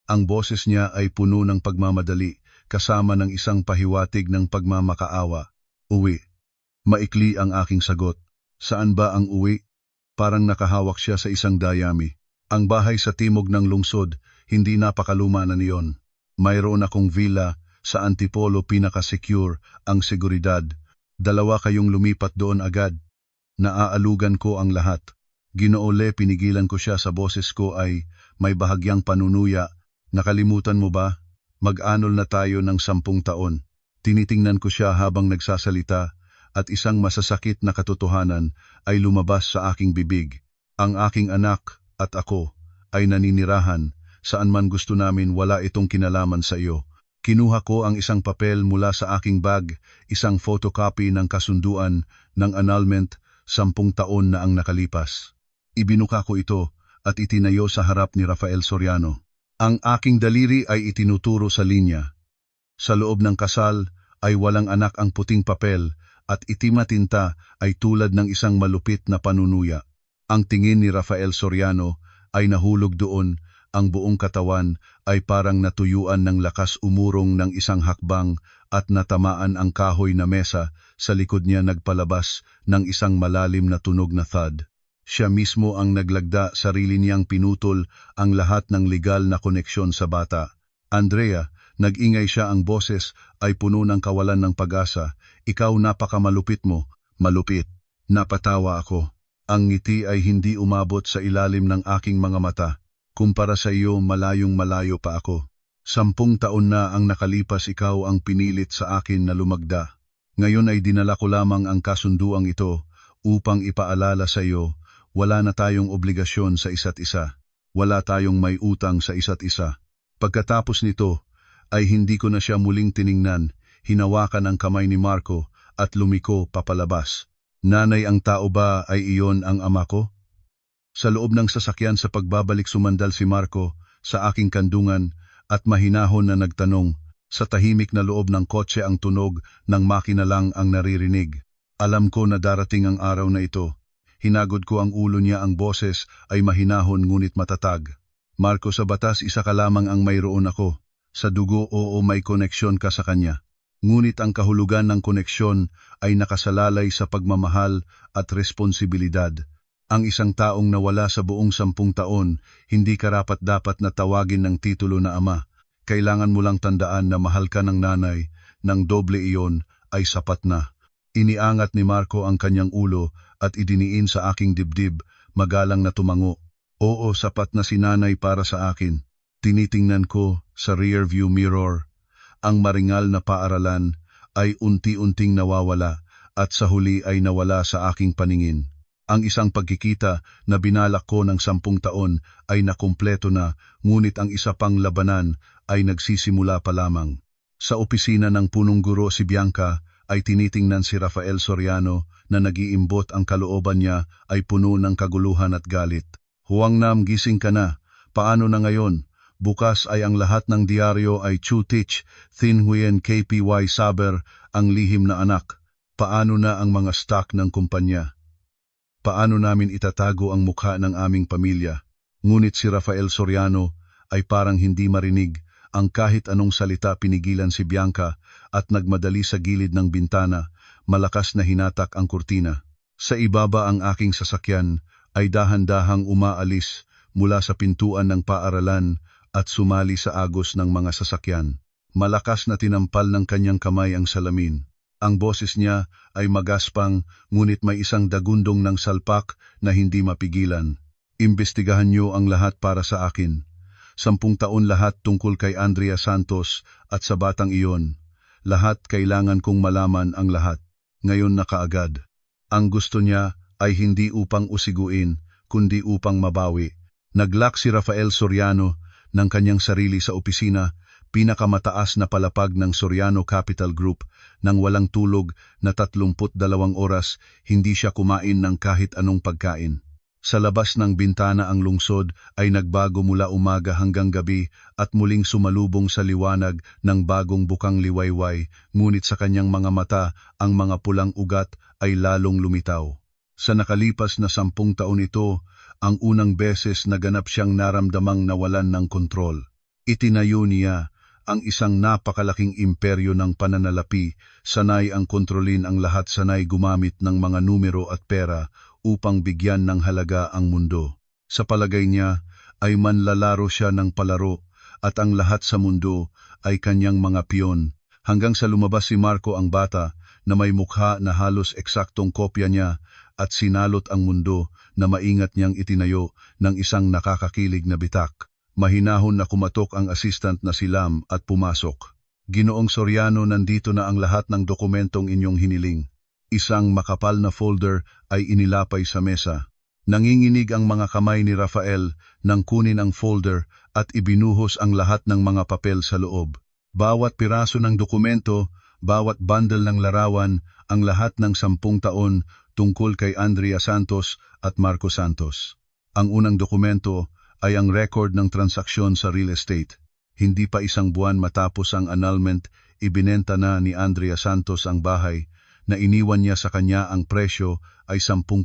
Ang boses niya ay puno ng pagmamadali, kasama ng isang pahiwatig ng pagmamakaawa. Uwi. Maikli ang aking sagot. Saan ba ang uwi? Parang nakahawak siya sa isang dayami. Ang bahay sa timog ng lungsod, hindi napakaluma na niyon. Mayroon akong villa sa Antipolo, pinaka-secure ang seguridad. 2 kayong lumipat doon agad. Naaalugan ko ang lahat. Ginoole, pinigilan ko siya, sa boses ko ay may bahagyang panunuya. Nakalimutan mo ba? Mag-anol na tayo ng 10 taon. Tinitingnan ko siya habang nagsasalita at isang masasakit na katotohanan ay lumabas sa aking bibig. Ang aking anak at ako ay naninirahan saan man gusto namin, wala itong kinalaman sa iyo. Kinuha ko ang isang papel mula sa aking bag, isang photocopy ng kasunduan ng annulment, 10 taon na ang nakalipas. Ibinuka ko ito at itinayo sa harap ni Rafael Soriano. Ang aking daliri ay itinuturo sa linya. Sa loob ng kasal ay walang anak, ang puting papel at itim na tinta ay tulad ng isang malupit na panunuya. Ang tingin ni Rafael Soriano ay nahulog doon, ang buong katawan ay parang natuyuan ng lakas, umurong ng isang hakbang at natamaan ang kahoy na mesa sa likod niya nagpalabas ng isang malalim na tunog na thud. Siya mismo ang naglagda, sarili niyang pinutol ang lahat ng legal na koneksyon sa bata. Andrea, nag-ingay siya, ang boses ay puno ng kawalan ng pag-asa. Ikaw, napakamalupit mo. Malupit. Napatawa ako. Ang ngiti ay hindi umabot sa ilalim ng aking mga mata. Kumpara sa iyo, malayong malayo pa ako. 10 taon na ang nakalipas, ikaw ang pinilit sa akin na lumagda. Ngayon ay dinala ko lamang ang kasunduang ito upang ipaalala sa iyo, wala na tayong obligasyon sa isa't isa. Wala tayong may utang sa isa't isa. Pagkatapos nito, ay hindi ko na siya muling tiningnan. Hinawakan ang kamay ni Marco at lumiko papalabas. Nanay, ang tao ba ay iyon ang ama ko? Sa loob ng sasakyan sa pagbabalik, sumandal si Marco sa aking kandungan at mahinahon na nagtanong. Sa tahimik na loob ng kotse, ang tunog ng makina lang ang naririnig. Alam ko na darating ang araw na ito. Hinagod ko ang ulo niya, ang boses ay mahinahon ngunit matatag. Marco, sa batas isa ka lamang ang mayroon ako. Sa dugo, oo, may koneksyon ka sa kanya. Ngunit ang kahulugan ng koneksyon ay nakasalalay sa pagmamahal at responsibilidad. Ang isang taong nawala sa buong 10 taon, hindi karapat-dapat na tawagin ng titulo na ama. Kailangan mo lang tandaan na mahal ka ng nanay, ng doble iyon ay sapat na. Iniangat ni Marco ang kanyang ulo at idiniin sa aking dibdib, magalang na tumango. Oo, sapat na si nanay para sa akin. Tinitingnan ko sa rearview mirror. Ang maringal na paaralan ay unti-unting nawawala at sa huli ay nawala sa aking paningin. Ang isang pagkikita na binalak ko ng 10 taon ay nakumpleto na, ngunit ang isa pang labanan ay nagsisimula pa lamang. Sa opisina ng punong guro si Bianca ay tinitingnan si Rafael Soriano na nag-iimbot, ang kalooban niya ay puno ng kaguluhan at galit. Huwag Nam, gising ka na. Paano na ngayon? Bukas ay ang lahat ng diaryo ay Chutich, Thin Nguyen, KPY Saber, ang lihim na anak. Paano na ang mga stock ng kumpanya? Paano namin itatago ang mukha ng aming pamilya? Ngunit si Rafael Soriano ay parang hindi marinig ang kahit anong salita. Pinigilan si Bianca at nagmadali sa gilid ng bintana. Malakas na hinatak ang kurtina. Sa ibaba, ang aking sasakyan ay dahan-dahang umaalis mula sa pintuan ng paaralan at sumali sa agos ng mga sasakyan. Malakas na tinampal ng kanyang kamay ang salamin. Ang boses niya ay magaspang, ngunit may isang dagundong ng salpak na hindi mapigilan. Imbestigahan niyo ang lahat para sa akin. 10 taon lahat tungkol kay Andrea Santos at sa batang iyon. Lahat, kailangan kong malaman ang lahat. Ngayon na kaagad. Ang gusto niya ay hindi upang usiguin, kundi upang mabawi. Naglock si Rafael Soriano ng kanyang sarili sa opisina, pinakamataas na palapag ng Soriano Capital Group, nang walang tulog na 32 oras. Hindi siya kumain ng kahit anong pagkain. Sa labas ng bintana, ang lungsod ay nagbago mula umaga hanggang gabi at muling sumalubong sa liwanag ng bagong bukang liwayway, ngunit sa kanyang mga mata ang mga pulang ugat ay lalong lumitaw. Sa nakalipas na 10 taon ito, ang unang beses na ganap siyang naramdamang nawalan ng kontrol. Itinayo niya ang isang napakalaking imperyo ng pananalapi, sanay ang kontrolin ang lahat, sanay gumamit ng mga numero at pera upang bigyan ng halaga ang mundo. Sa palagay niya ay manlalaro siya ng palaro at ang lahat sa mundo ay kanyang mga piyon, hanggang sa lumabas si Marco, ang bata na may mukha na halos eksaktong kopya niya, at sinalot ang mundo na maingat niyang itinayo ng isang nakakakilig na bitak. Mahinahon na kumatok ang assistant na si Lam at pumasok. Ginoong Soriano, nandito na ang lahat ng dokumentong inyong hiniling. Isang makapal na folder ay inilapay sa mesa. Nanginginig ang mga kamay ni Rafael nang kunin ang folder at ibinuhos ang lahat ng mga papel sa loob. Bawat piraso ng dokumento, bawat bundle ng larawan, ang lahat ng 10 taon tungkol kay Andrea Santos at Marco Santos. Ang unang dokumento ay ang record ng transaksyon sa real estate. Hindi pa 1 buwan matapos ang annulment, ibinenta na ni Andrea Santos ang bahay na iniwan niya sa kanya. Ang presyo ay 10%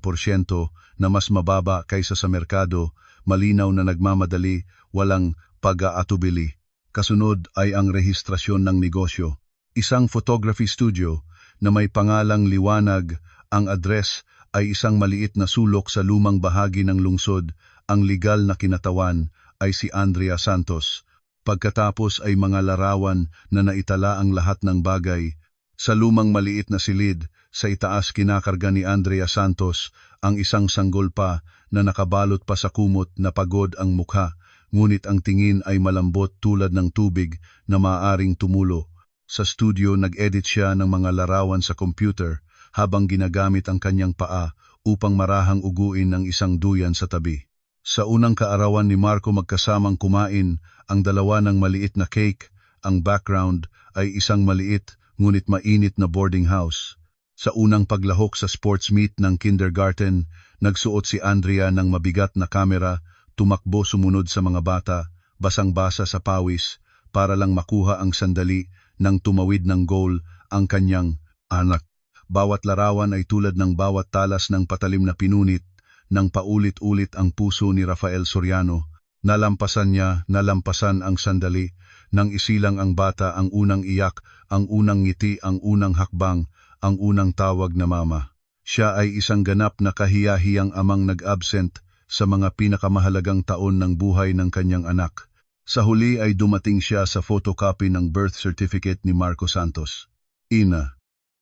na mas mababa kaysa sa merkado, malinaw na nagmamadali, walang pag-aatubili. Kasunod ay ang rehistrasyon ng negosyo. Isang photography studio na may pangalang Liwanag. Ang address ay isang maliit na sulok sa lumang bahagi ng lungsod. Ang legal na kinatawan ay si Andrea Santos. Pagkatapos ay mga larawan na naitala ang lahat ng bagay. Sa lumang maliit na silid, sa itaas kinakarga ni Andrea Santos ang isang sanggol pa na nakabalot pa sa kumot na pagod ang mukha, ngunit ang tingin ay malambot tulad ng tubig na maaaring tumulo. Sa studio nag-edit siya ng mga larawan sa computer habang ginagamit ang kanyang paa upang marahang uguin ng isang duyan sa tabi. Sa unang kaarawan ni Marco magkasamang kumain, ang dalawa ng maliit na cake, ang background ay isang maliit ngunit mainit na boarding house. Sa unang paglahok sa sports meet ng kindergarten, nagsuot si Andrea ng mabigat na kamera, tumakbo sumunod sa mga bata, basang-basa sa pawis, para lang makuha ang sandali nang tumawid ng goal ang kanyang anak. Bawat larawan ay tulad ng bawat talas ng patalim na pinunit, nang paulit-ulit ang puso ni Rafael Soriano. Nalampasan ang sandali, nang isilang ang bata, ang unang iyak, ang unang ngiti, ang unang hakbang, ang unang tawag na mama. Siya ay isang ganap na kahiya-hiyang amang nag-absent sa mga pinakamahalagang taon ng buhay ng kanyang anak. Sa huli ay dumating siya sa photocopy ng birth certificate ni Marco Santos. Ina,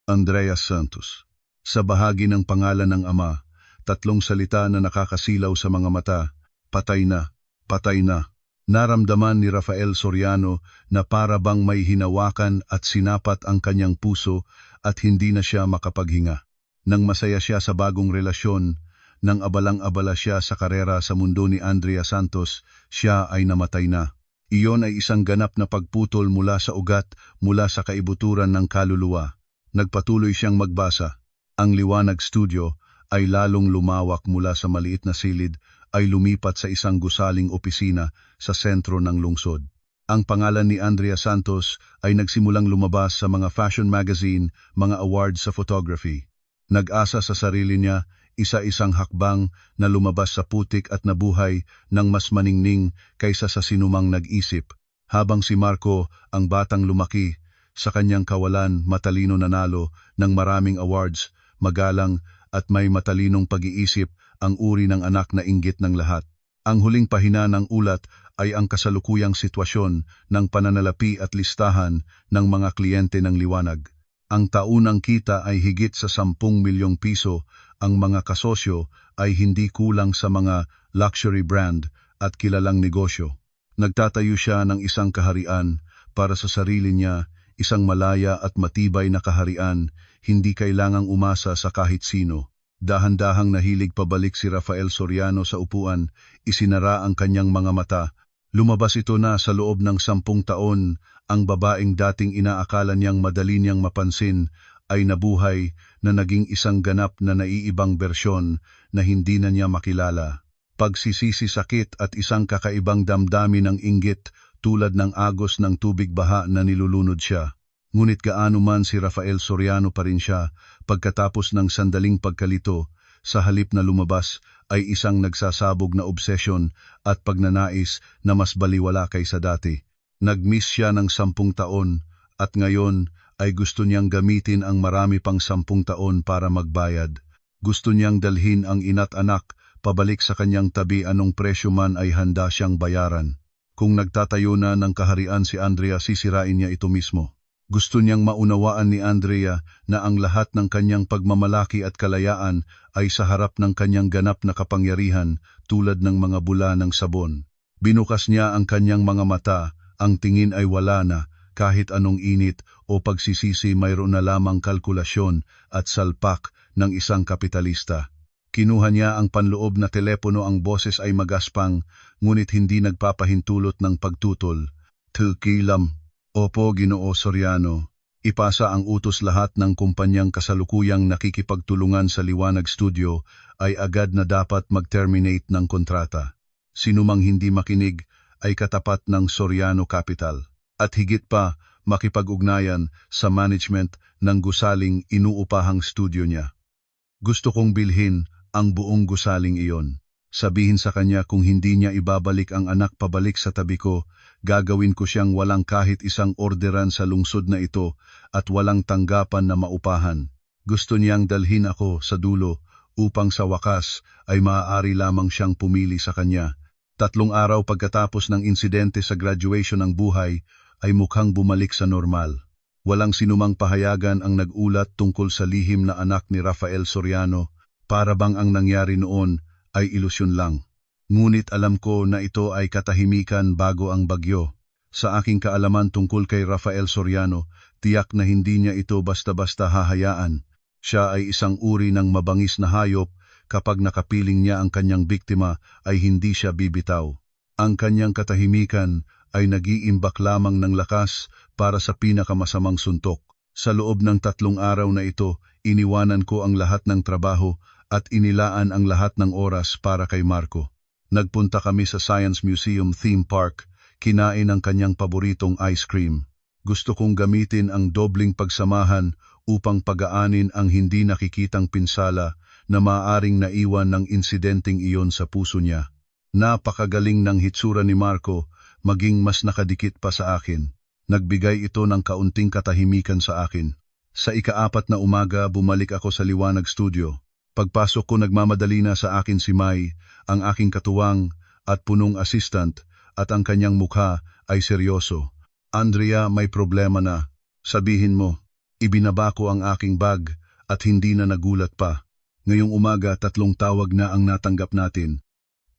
Andrea Santos. Sa bahagi ng pangalan ng ama, 3 salita na nakakasilaw sa mga mata: patay na, patay na. Naramdaman ni Rafael Soriano na para bang may hinawakan at sinapat ang kanyang puso at hindi na siya makapaghinga. Nang masaya siya sa bagong relasyon, nang abalang-abala siya sa karera sa mundo ni Andrea Santos, siya ay namatay na. Iyon ay isang ganap na pagputol mula sa ugat, mula sa kaibuturan ng kaluluwa. Nagpatuloy siyang magbasa. Ang Liwanag Studio ay lalong lumawak mula sa maliit na silid, ay lumipat sa isang gusaling opisina sa sentro ng lungsod. Ang pangalan ni Andrea Santos ay nagsimulang lumabas sa mga fashion magazine, mga awards sa photography. Nag-asa sa sarili niya, isa-isang hakbang na lumabas sa putik at nabuhay ng mas maningning kaysa sa sinumang nag-isip. Habang si Marco, ang batang lumaki, sa kanyang kawalan, matalino nanalo ng maraming awards, magalang at may matalinong pag-iisip, ang uri ng anak na inggit ng lahat. Ang huling pahina ng ulat ay ang kasalukuyang sitwasyon ng pananalapi at listahan ng mga kliyente ng Liwanag. Ang taunang kita ay higit sa 10 milyong piso, ang mga kasosyo ay hindi kulang sa mga luxury brand at kilalang negosyo. Nagtatayo siya ng isang kaharian para sa sarili niya, isang malaya at matibay na kaharian, hindi kailangang umasa sa kahit sino. Dahan-dahang nahilig pabalik si Rafael Soriano sa upuan, isinara ang kanyang mga mata. Lumabas ito na sa loob ng 10 taon, ang babaeng dating inaakala niyang madali niyang mapansin, ay nabuhay na naging isang ganap na naiibang bersyon na hindi na niya makilala. Pagsisisi, sakit at isang kakaibang damdamin ng inggit tulad ng agos ng tubig baha na nilulunod siya. Ngunit gaano man si Rafael Soriano pa rin siya, pagkatapos ng sandaling pagkalito, sa halip na lumabas ay isang nagsasabog na obsesyon at pagnanais na mas baliwala kaysa dati. Nag-miss siya ng 10 taon at ngayon ay gusto niyang gamitin ang marami pang 10 taon para magbayad. Gusto niyang dalhin ang ina't anak pabalik sa kanyang tabi, anong presyo man ay handa siyang bayaran. Kung nagtatayo na ng kaharian si Andrea, sisirain niya ito mismo. Gusto niyang maunawaan ni Andrea na ang lahat ng kanyang pagmamalaki at kalayaan ay sa harap ng kanyang ganap na kapangyarihan tulad ng mga bula ng sabon. Binukas niya ang kanyang mga mata, ang tingin ay wala na, kahit anong init o pagsisisi mayroon na lamang kalkulasyon at salpak ng isang kapitalista. Kinuha niya ang panloob na telepono, ang boses ay magaspang, ngunit hindi nagpapahintulot ng pagtutol. Tukilam. Opo, Ginoo Soriano. Ipasa ang utos, lahat ng kumpanyang kasalukuyang nakikipagtulungan sa Liwanag Studio ay agad na dapat mag-terminate ng kontrata. Sinumang hindi makinig ay katapat ng Soriano Capital. At higit pa, makipag-ugnayan sa management ng gusaling inuupahang studio niya. Gusto kong bilhin ang buong gusaling iyon. Sabihin sa kanya kung hindi niya ibabalik ang anak pabalik sa tabi ko, gagawin ko siyang walang kahit isang orderan sa lungsod na ito at walang tanggapan na maupahan. Gusto niyang dalhin ako sa dulo upang sa wakas ay maaari lamang siyang pumili sa kanya. 3 araw pagkatapos ng insidente sa graduation ng buhay ay mukhang bumalik sa normal. Walang sinumang pahayagan ang nag-ulat tungkol sa lihim na anak ni Rafael Soriano, para bang ang nangyari noon ay ilusyon lang. Ngunit alam ko na ito ay katahimikan bago ang bagyo. Sa aking kaalaman tungkol kay Rafael Soriano, tiyak na hindi niya ito basta-basta hahayaan. Siya ay isang uri ng mabangis na hayop. Kapag nakapiling niya ang kanyang biktima ay hindi siya bibitaw. Ang kanyang katahimikan ay nag-iimbak lamang ng lakas para sa pinakamasamang suntok. Sa loob ng 3 araw na ito, iniwanan ko ang lahat ng trabaho at inilaan ang lahat ng oras para kay Marco. Nagpunta kami sa Science Museum Theme Park, kinain ang kanyang paboritong ice cream. Gusto kong gamitin ang dobling pagsamahan upang pagaanin ang hindi nakikitang pinsala na maaaring naiwan ng insidenteng iyon sa puso niya. Napakagaling ng hitsura ni Marco, maging mas nakadikit pa sa akin. Nagbigay ito ng kaunting katahimikan sa akin. Sa ika-4 na umaga, bumalik ako sa Liwanag Studio. Pagpasok ko, nagmamadali na sa akin si Mai, ang aking katuwang at punong assistant, at ang kanyang mukha ay seryoso. Andrea, may problema na. Sabihin mo. Ibinaba ko ang aking bag at hindi na nagulat pa. Ngayong umaga, 3 tawag na ang natanggap natin.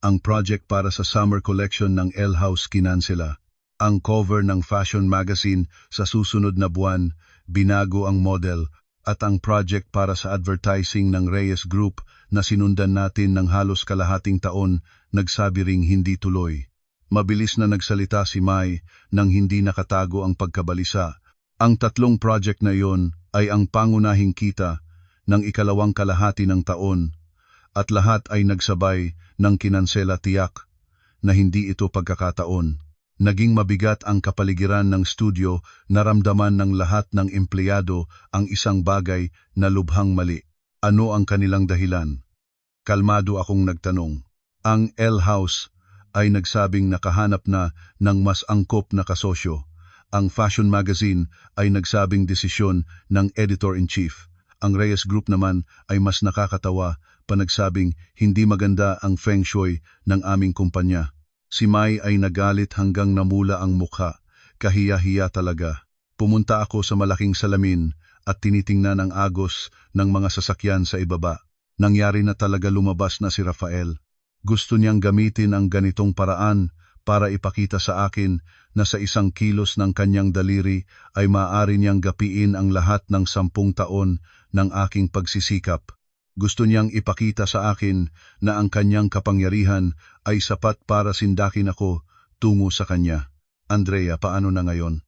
Ang project para sa summer collection ng L House kinansela. Ang cover ng fashion magazine sa susunod na buwan, binago ang model, at ang project para sa advertising ng Reyes Group na sinundan natin ng halos kalahating taon, nagsabi ring hindi tuloy. Mabilis na nagsalita si Mai nang hindi nakatago ang pagkabalisa. Ang 3 project na iyon ay ang pangunahing kita ng ikalawang kalahati ng taon, at lahat ay nagsabay ng kinansela. Tiyak na hindi ito pagkakataon. Naging mabigat ang kapaligiran ng studio, naramdaman ng lahat ng empleyado ang isang bagay na lubhang mali. Ano ang kanilang dahilan? Kalmado akong nagtanong. Ang L House ay nagsabing nakahanap na ng mas angkop na kasosyo. Ang fashion magazine ay nagsabing desisyon ng editor-in-chief. Ang Reyes Group naman ay mas nakakatawa, panagsabing hindi maganda ang feng shui ng aming kumpanya. Si Mai ay nagalit hanggang namula ang mukha, kahiya-hiya talaga. Pumunta ako sa malaking salamin at tinitingnan ang agos ng mga sasakyan sa ibaba. Nangyari na talaga, lumabas na si Rafael. Gusto niyang gamitin ang ganitong paraan para ipakita sa akin na sa 1 kilos ng kanyang daliri ay maaari niyang gapiin ang lahat ng 10 taon ng aking pagsisikap. Gusto niyang ipakita sa akin na ang kanyang kapangyarihan ay sapat para sindakin ako tungo sa kanya. Andrea, paano na ngayon?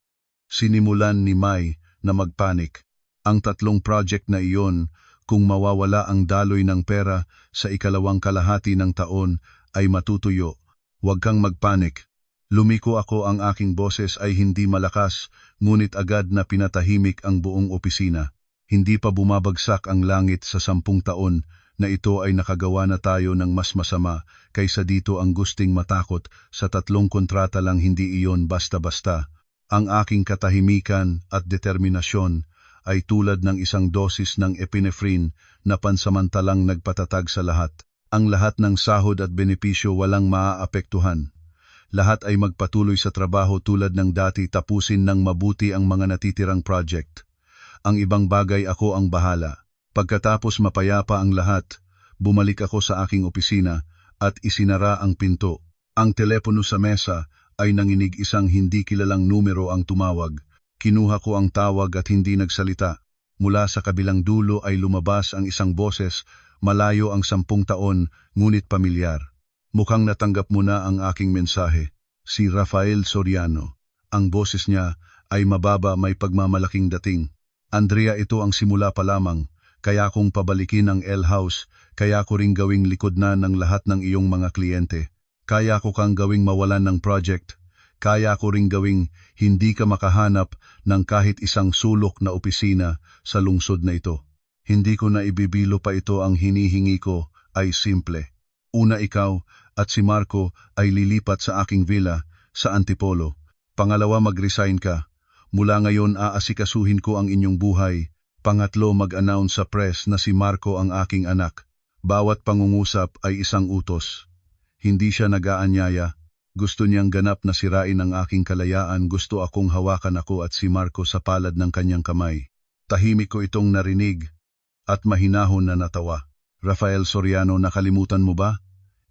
Sinimulan ni Mai na magpanik. Ang 3 project na iyon, kung mawawala ang daloy ng pera sa ikalawang kalahati ng taon, ay matutuyo. Huwag kang magpanik. Lumiko ako, ang aking boses ay hindi malakas, ngunit agad na pinatahimik ang buong opisina. Hindi pa bumabagsak ang langit sa 10 taon na ito ay nakagawa na tayo ng mas masama kaysa dito. Ang gusting matakot sa 3 kontrata lang, hindi iyon basta-basta. Ang aking katahimikan at determinasyon ay tulad ng isang dosis ng epinephrine na pansamantalang nagpatatag sa lahat. Ang lahat ng sahod at benepisyo walang maaapektuhan. Lahat ay magpatuloy sa trabaho tulad ng dati, tapusin ng mabuti ang mga natitirang project. Ang ibang bagay ako ang bahala. Pagkatapos mapayapa ang lahat, bumalik ako sa aking opisina at isinara ang pinto. Ang telepono sa mesa ay nanginig, isang hindi kilalang numero ang tumawag. Kinuha ko ang tawag at hindi nagsalita. Mula sa kabilang dulo ay lumabas ang isang boses, malayo ang 10 taon, ngunit pamilyar. Mukhang natanggap mo na ang aking mensahe. Si Rafael Soriano. Ang boses niya ay mababa, may pagmamalaking dating. Andrea, ito ang simula pa lamang. Kaya kong pabalikin ang L House, kaya ko ring gawing likod na ng lahat ng iyong mga kliyente. Kaya ko kang gawing mawalan ng project. Kaya ko ring gawing hindi ka makahanap ng kahit isang sulok na opisina sa lungsod na ito. Hindi ko na ibibilo pa ito, ang hinihingi ko ay simple. Una, ikaw at si Marco ay lilipat sa aking villa sa Antipolo. Pangalawa, mag-resign ka. Mula ngayon aasikasuhin ko ang inyong buhay. Pangatlo, mag-announce sa press na si Marco ang aking anak. Bawat pangungusap ay isang utos. Hindi siya nag-aanyaya. Gusto niyang ganap na sirain ang aking kalayaan. Gusto akong hawakan ako at si Marco sa palad ng kanyang kamay. Tahimik ko itong narinig at mahinahon na natawa. Rafael Soriano, nakalimutan mo ba?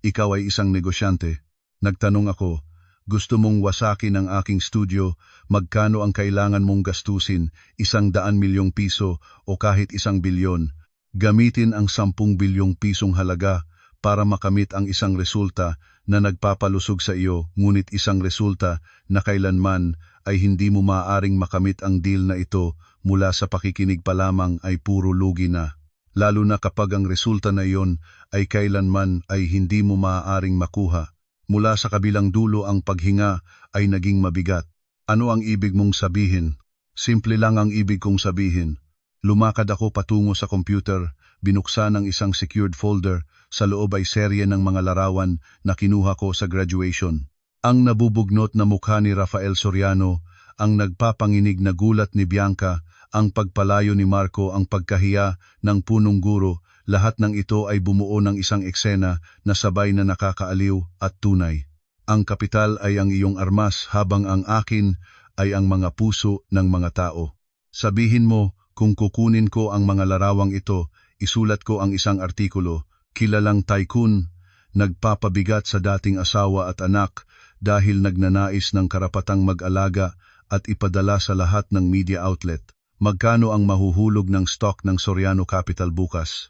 Ikaw ay isang negosyante. Nagtanong ako, gusto mong wasakin ang aking studio, magkano ang kailangan mong gastusin, 100 milyong piso o kahit 1 bilyon. Gamitin ang 10 bilyong pisong halaga para makamit ang isang resulta na nagpapalusog sa iyo, ngunit isang resulta na kailanman ay hindi mo maaaring makamit. Ang deal na ito mula sa pakikinig pa lamang ay puro lugi na. Lalo na kapag ang resulta na iyon ay kailanman ay hindi mo maaaring makuha. Mula sa kabilang dulo ang paghinga ay naging mabigat. Ano ang ibig mong sabihin? Simple lang ang ibig kong sabihin. Lumakad ako patungo sa computer, binuksan ang isang secured folder, sa loob ay serye ng mga larawan na kinuha ko sa graduation. Ang nabubugnot na mukha ni Rafael Soriano, ang nagpapanginig na gulat ni Bianca, ang pagpalayo ni Marco, ang pagkahiya ng punong guro, lahat ng ito ay bumuo ng isang eksena na sabay na nakakaaliw at tunay. Ang kapital ay ang iyong armas habang ang akin ay ang mga puso ng mga tao. Sabihin mo, kung kukunin ko ang mga larawang ito, isulat ko ang isang artikulo, kilalang tycoon, nagpapabigat sa dating asawa at anak dahil nagnanais ng karapatang mag-alaga at ipadala sa lahat ng media outlet. Magkano ang mahuhulog ng stock ng Soriano Capital bukas?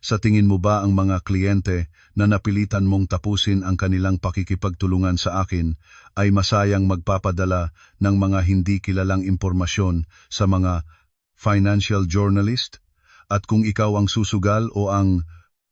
Sa tingin mo ba ang mga kliyente na napilitan mong tapusin ang kanilang pakikipagtulungan sa akin ay masayang magpapadala ng mga hindi kilalang impormasyon sa mga financial journalist? At kung ikaw ang susugal o ang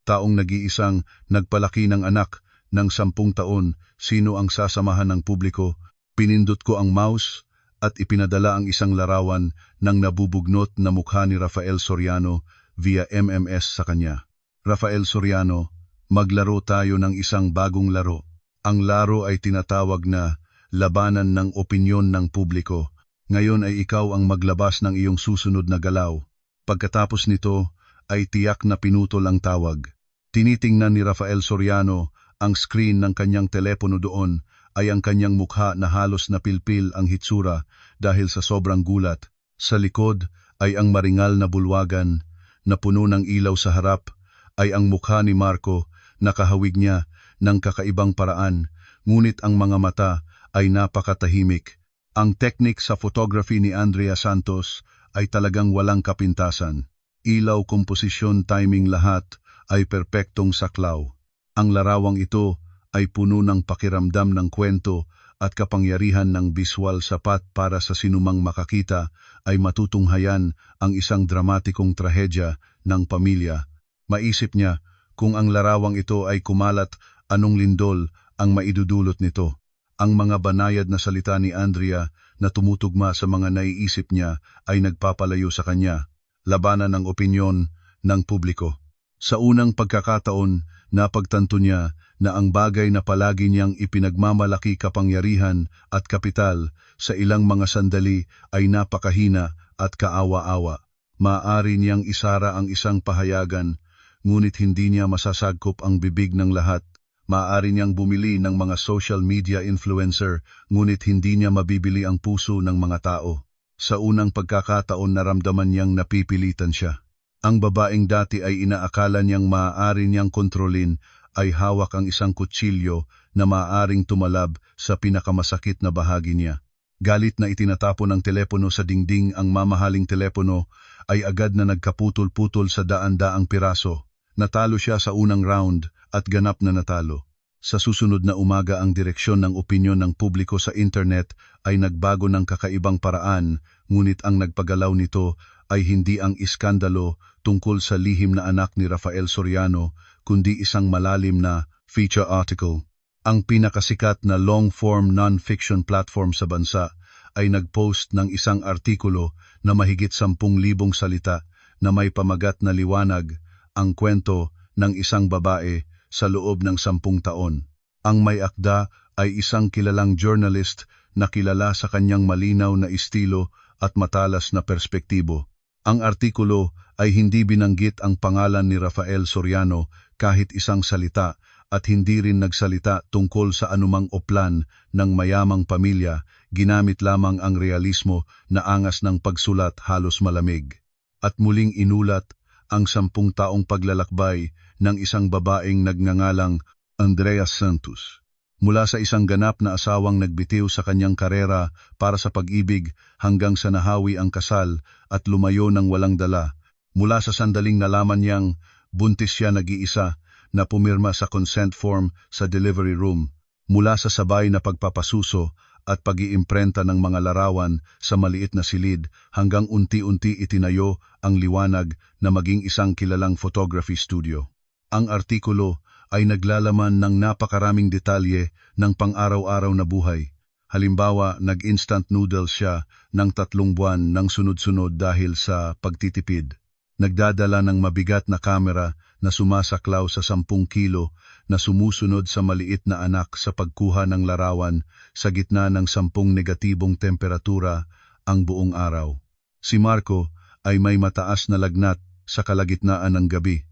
taong nag-iisang nagpalaki ng anak ng 10 taon, sino ang sasamahan ng publiko? Pinindot ko ang mouse at ipinadala ang isang larawan ng nabubugnot na mukha ni Rafael Soriano via MMS sa kanya. Rafael Soriano, maglaro tayo ng isang bagong laro. Ang laro ay tinatawag na labanan ng opinyon ng publiko. Ngayon ay ikaw ang maglabas ng iyong susunod na galaw. Pagkatapos nito ay tiyak na pinutol ang tawag. Tinitingnan ni Rafael Soriano ang screen ng kanyang telepono. Doon ay ang kanyang mukha na halos napilpil ang hitsura dahil sa sobrang gulat. Sa likod ay ang maringal na bulwagan na puno ng ilaw. Sa harap ay ang mukha ni Marco, nakahawig niya ng kakaibang paraan, ngunit ang mga mata ay napakatahimik. Ang teknik sa photography ni Andrea Santos ay talagang walang kapintasan. Ilaw, komposisyon, timing, lahat ay perpektong saklaw. Ang larawang ito ay puno ng pakiramdam ng kwento at kapangyarihan ng biswal, sapat para sa sinumang makakita ay matutunghayan ang isang dramatikong trahedya ng pamilya. Maisip niya, kung ang larawang ito ay kumalat, anong lindol ang maidudulot nito? Ang mga banayad na salita ni Andrea na tumutugma sa mga naiisip niya ay nagpapalayo sa kanya. Labanan ng opinyon ng publiko. Sa unang pagkakataon, napagtanto niya na ang bagay na palagi niyang ipinagmamalaki, kapangyarihan at kapital, sa ilang mga sandali ay napakahina at kaawa-awa. Maaari niyang isara ang isang pahayagan, ngunit hindi niya masasagkop ang bibig ng lahat. Maaari niyang bumili ng mga social media influencer, ngunit hindi niya mabibili ang puso ng mga tao. Sa unang pagkakataon naramdaman niyang napipilitan siya. Ang babaeng dati ay inaakala niyang maaari niyang kontrolin ay hawak ang isang kutsilyo na maaaring tumalab sa pinakamasakit na bahagi niya. Galit na itinatapon ang telepono sa dingding. Ang mamahaling telepono ay agad na nagkaputol-putol sa daan-daang piraso. Natalo siya sa unang round at ganap na natalo. Sa susunod na umaga ang direksyon ng opinyon ng publiko sa internet ay nagbago ng kakaibang paraan, ngunit ang nagpagalaw nito ay hindi ang iskandalo tungkol sa lihim na anak ni Rafael Soriano, kundi isang malalim na feature article. Ang pinakasikat na long-form non-fiction platform sa bansa ay nagpost ng isang artikulo na mahigit 10,000 salita na may pamagat na liwanag, ang kwento ng isang babae sa loob ng 10 taon. Ang may akda ay isang kilalang journalist na kilala sa kanyang malinaw na estilo at matalas na perspektibo. Ang artikulo ay hindi binanggit ang pangalan ni Rafael Soriano kahit isang salita at hindi rin nagsalita tungkol sa anumang oplan ng mayamang pamilya, ginamit lamang ang realismo na angas ng pagsulat halos malamig. At muling inulat ang 10 taong paglalakbay ng isang babaeng nagngangalang Andrea Santos. Mula sa isang ganap na asawang nagbitiw sa kanyang karera para sa pag-ibig hanggang sa nahawi ang kasal at lumayo ng walang dala. Mula sa sandaling nalaman niyang buntis siya nag-iisa na pumirma sa consent form sa delivery room. Mula sa sabay na pagpapasuso at pag-iimprenta ng mga larawan sa maliit na silid hanggang unti-unti itinayo ang liwanag na maging isang kilalang photography studio. Ang artikulo ay naglalaman ng napakaraming detalye ng pang-araw-araw na buhay. Halimbawa, nag-instant noodles siya ng 3 buwan ng sunod-sunod dahil sa pagtitipid. Nagdadala ng mabigat na kamera na sumasaklaw sa 10 kilo na sumusunod sa maliit na anak sa pagkuha ng larawan sa gitna ng 10 negatibong temperatura ang buong araw. Si Marco ay may mataas na lagnat sa kalagitnaan ng gabi.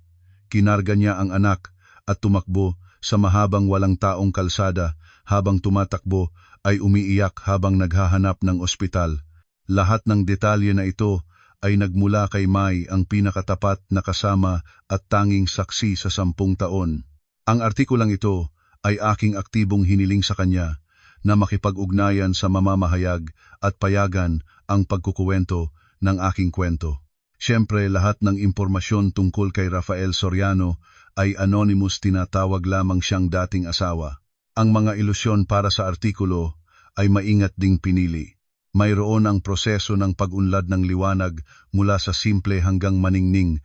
Kinarga niya ang anak at tumakbo sa mahabang walang taong kalsada habang tumatakbo ay umiiyak habang naghahanap ng ospital. Lahat ng detalye na ito ay nagmula kay Mai, ang pinakatapat na kasama at tanging saksi sa 10 taon. Ang artikulang ito ay aking aktibong hiniling sa kanya na makipag-ugnayan sa mamamahayag at payagan ang pagkukuwento ng aking kwento. Siyempre, lahat ng impormasyon tungkol kay Rafael Soriano ay anonymous, tinatawag lamang siyang dating asawa. Ang mga ilusyon para sa artikulo ay maingat ding pinili. Mayroon ang proseso ng pag-unlad ng liwanag mula sa simple hanggang maningning.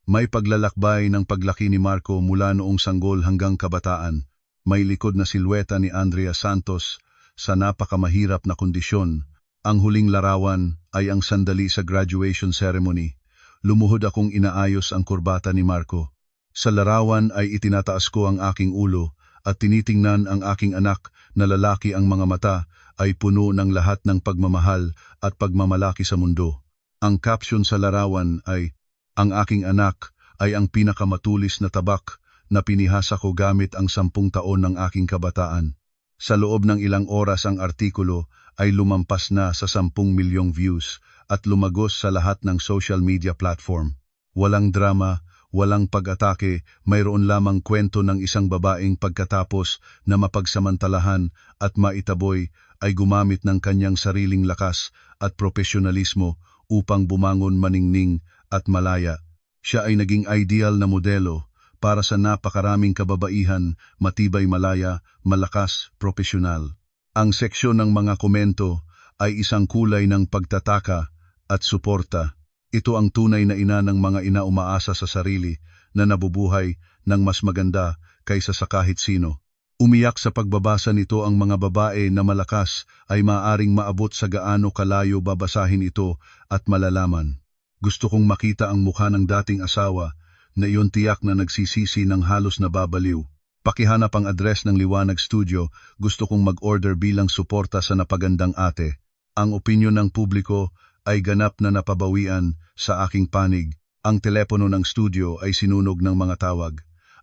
May paglalakbay ng paglaki ni Marco mula noong sanggol hanggang kabataan. May likod na silweta ni Andrea Santos sa napakamahirap na kondisyon. Ang huling larawan ay ang sandali sa graduation ceremony. Lumuhod akong inaayos ang kurbata ni Marco. Sa larawan ay itinataas ko ang aking ulo at tinitingnan ang aking anak na lalaki. Ang mga mata ay puno ng lahat ng pagmamahal at pagmamalaki sa mundo. Ang caption sa larawan ay, "Ang aking anak ay ang pinakamatulis na tabak na pinihasa ko gamit ang 10 taon ng aking kabataan." Sa loob ng ilang oras ang artikulo ay lumampas na sa 10 milyong views at lumagos sa lahat ng social media platform. Walang drama, walang pag-atake, mayroon lamang kwento ng isang babaeng pagkatapos na mapagsamantalahan at maitaboy ay gumamit ng kanyang sariling lakas at profesionalismo upang bumangon maningning at malaya. Siya ay naging ideal na modelo para sa napakaraming kababaihan, matibay, malaya, malakas, profesional. Ang seksyon ng mga komento ay isang kulay ng pagtataka at suporta. Ito ang tunay na ina ng mga ina, umaasa sa sarili na nabubuhay ng mas maganda kaysa sa kahit sino. Umiyak sa pagbabasa nito ang mga babae na malakas ay maaaring maabot sa gaano kalayo. Babasahin ito at malalaman. Gusto kong makita ang mukha ng dating asawa na iyon, tiyak na nagsisisi ng halos nababaliw. Pakihanap ang address ng Liwanag Studio. Gusto kong mag-order bilang suporta sa napagandang ate. Ang opinyon ng publiko ay ganap na napabawian sa aking panig. Ang telepono ng studio ay sinunog ng mga tawag.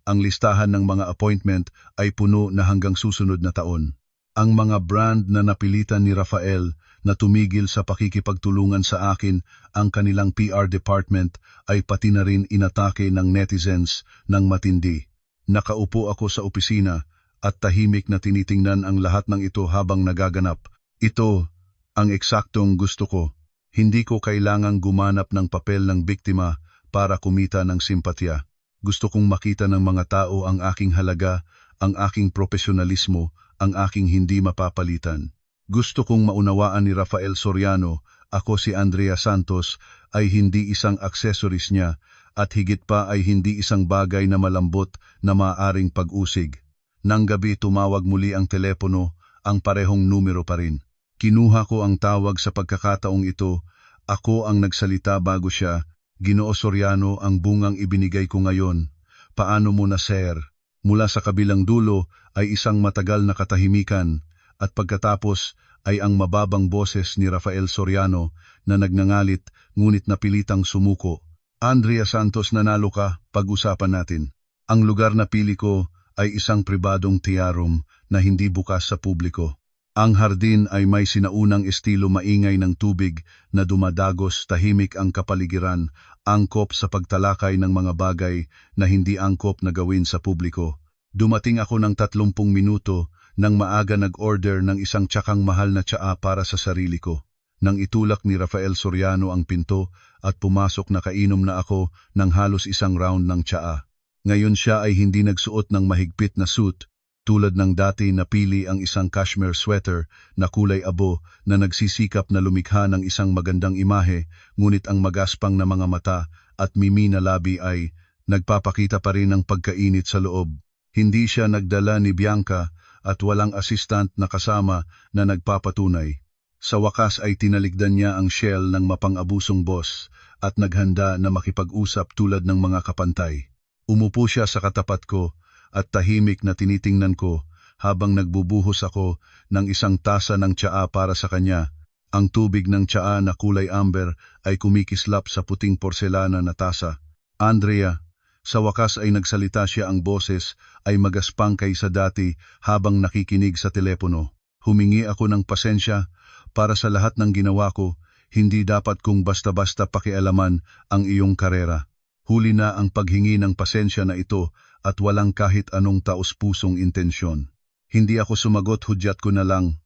Ang listahan ng mga appointment ay puno na hanggang susunod na taon. Ang mga brand na napilitan ni Rafael na tumigil sa pakikipagtulungan sa akin, ang kanilang PR department ay pati na rin inatake ng netizens ng matindi. Nakaupo ako sa opisina at tahimik na tinitingnan ang lahat ng ito habang nagaganap. Ito ang eksaktong gusto ko. Hindi ko kailangang gumanap ng papel ng biktima para kumita ng simpatya. Gusto kong makita ng mga tao ang aking halaga, ang aking profesionalismo, ang aking hindi mapapalitan. Gusto kong maunawaan ni Rafael Soriano, ako si Andrea Santos, ay hindi isang accessories niya at higit pa ay hindi isang bagay na malambot na maaaring pag-usig. Nang gabi tumawag muli ang telepono, ang parehong numero pa rin. Kinuha ko ang tawag sa pagkakataong ito. Ako ang nagsalita bago siya. "Ginoo Soriano, ang bungang ibinigay ko ngayon." "Paano mo na, sir?" Mula sa kabilang dulo ay isang matagal na katahimikan at pagkatapos ay ang mababang boses ni Rafael Soriano na nagngangalit ngunit napilitang sumuko. Andrea Santos, nanalo ka, pag-usapan natin. Ang lugar na pili ko ay isang pribadong tiyarum na hindi bukas sa publiko. Ang hardin ay may sinaunang estilo, maingay ng tubig na dumadagos, tahimik ang kapaligiran, angkop sa pagtalakay ng mga bagay na hindi angkop na gawin sa publiko. Dumating ako ng 30 minuto nang maaga nag-order ng isang tsakang mahal na tsaa para sa sarili ko. Nang itulak ni Rafael Soriano ang pinto at pumasok, nakainom na ako ng halos isang round ng tsaa. Ngayon siya ay hindi nagsuot ng mahigpit na suit. Tulad ng dati, napili ang isang cashmere sweater na kulay abo na nagsisikap na lumikha ng isang magandang imahe, ngunit ang magaspang na mga mata at mimi na labi ay nagpapakita pa rin ng pagkainit sa loob. Hindi siya nagdala ni Bianca at walang assistant na kasama na nagpapatunay. Sa wakas ay tinalikdan niya ang shell ng mapang-abusong boss at naghanda na makipag-usap tulad ng mga kapantay. Umupo siya sa katapat ko at tahimik na tinitingnan ko habang nagbubuhos ako ng isang tasa ng tsaa para sa kanya. Ang tubig ng tsaa na kulay amber ay kumikislap sa puting porselana na tasa. Andrea, sa wakas ay nagsalita siya, ang boses ay magaspang kaysa dati habang nakikinig sa telepono. Humingi ako ng pasensya para sa lahat ng ginawa ko, hindi dapat kong basta-basta pakialaman ang iyong karera. Huli na ang paghingi ng pasensya na ito at walang kahit anong taos-pusong intensyon. Hindi ako sumagot, hudyat ko na lang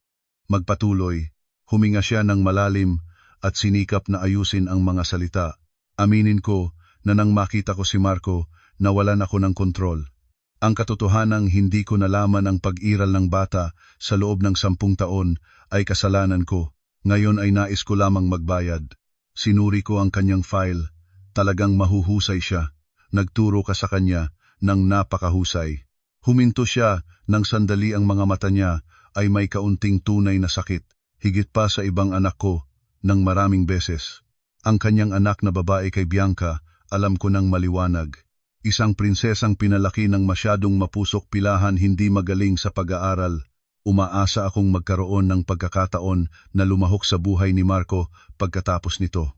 magpatuloy. Huminga siya ng malalim at sinikap na ayusin ang mga salita. Aminin ko na nang makita ko si Marco, nawalan ako ng kontrol. Ang katotohanang hindi ko nalaman ang pag-iral ng bata sa loob ng 10 taon ay kasalanan ko. Ngayon ay nais ko lamang magbayad. Sinuri ko ang kanyang file. Talagang mahuhusay siya. Nagturo ka sa kanya ng napakahusay. Huminto siya ng sandali, ang mga mata niya ay may kaunting tunay na sakit. Higit pa sa ibang anak ko ng maraming beses. Ang kanyang anak na babae kay Bianca, alam ko ng maliwanag. Isang prinsesang pinalaki ng masyadong mapusok, pilahan, hindi magaling sa pag-aaral. Umaasa akong magkaroon ng pagkakataon na lumahok sa buhay ni Marco pagkatapos nito.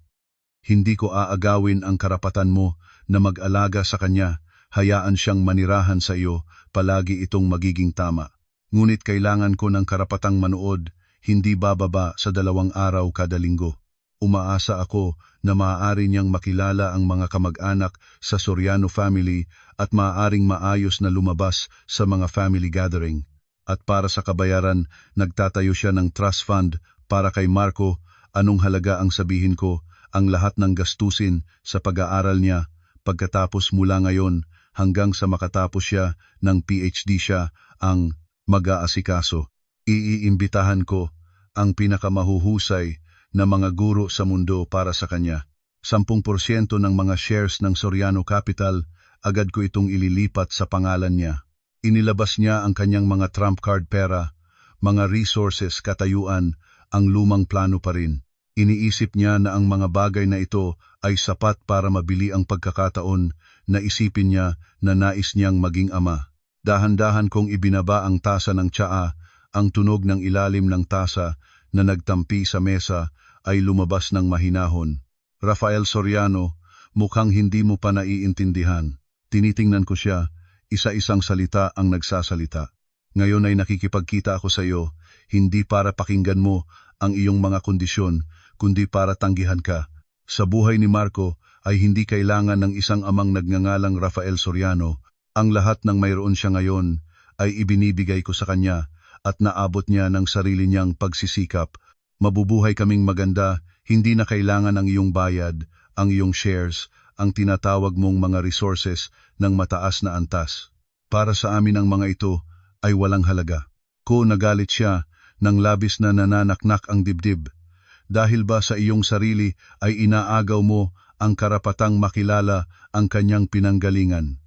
Hindi ko aagawin ang karapatan mo na mag-alaga sa kanya. Hayaan siyang manirahan sa iyo, palagi itong magiging tama. Ngunit kailangan ko ng karapatang manood, hindi bababa sa 2 araw kada linggo. Umaasa ako na maaari niyang makilala ang mga kamag-anak sa Soriano family at maaaring maayos na lumabas sa mga family gathering. At para sa kabayaran, nagtatayo siya ng trust fund para kay Marco. Anong halaga ang sabihin ko? Ang lahat ng gastusin sa pag-aaral niya. Pagkatapos, mula ngayon hanggang sa makatapos siya ng PhD, siya ang mag-aasikaso. Iiimbitahan ko ang pinakamahuhusay na mga guro sa mundo para sa kanya. 10% ng mga shares ng Soriano Capital, agad ko itong ililipat sa pangalan niya. Inilabas niya ang kanyang mga trump card, pera, mga resources, katayuan, ang lumang plano pa rin. Iniisip niya na ang mga bagay na ito ay sapat para mabili ang pagkakataon na isipin niya na nais niyang maging ama. Dahan-dahan kong ibinaba ang tasa ng tsaa, ang tunog ng ilalim ng tasa na nagtampi sa mesa ay lumabas ng mahinahon. Rafael Soriano, mukhang hindi mo pa naiintindihan. Tinitingnan ko siya, isa-isang salita ang nagsasalita. Ngayon ay nakikipagkita ako sa iyo, hindi para pakinggan mo ang iyong mga kondisyon, kundi para tanggihan ka. Sa buhay ni Marco ay hindi kailangan ng isang amang nagngangalang Rafael Soriano. Ang lahat ng mayroon siya ngayon ay ibinibigay ko sa kanya at naabot niya ng sarili niyang pagsisikap. Mabubuhay kaming maganda, hindi na kailangan ang iyong bayad, ang iyong shares, ang tinatawag mong mga resources ng mataas na antas. Para sa amin ang mga ito ay walang halaga. Nagalit siya nang labis na nananaknak ang dibdib. Dahil ba sa iyong sarili ay inaagaw mo ang karapatang makilala ang kanyang pinanggalingan?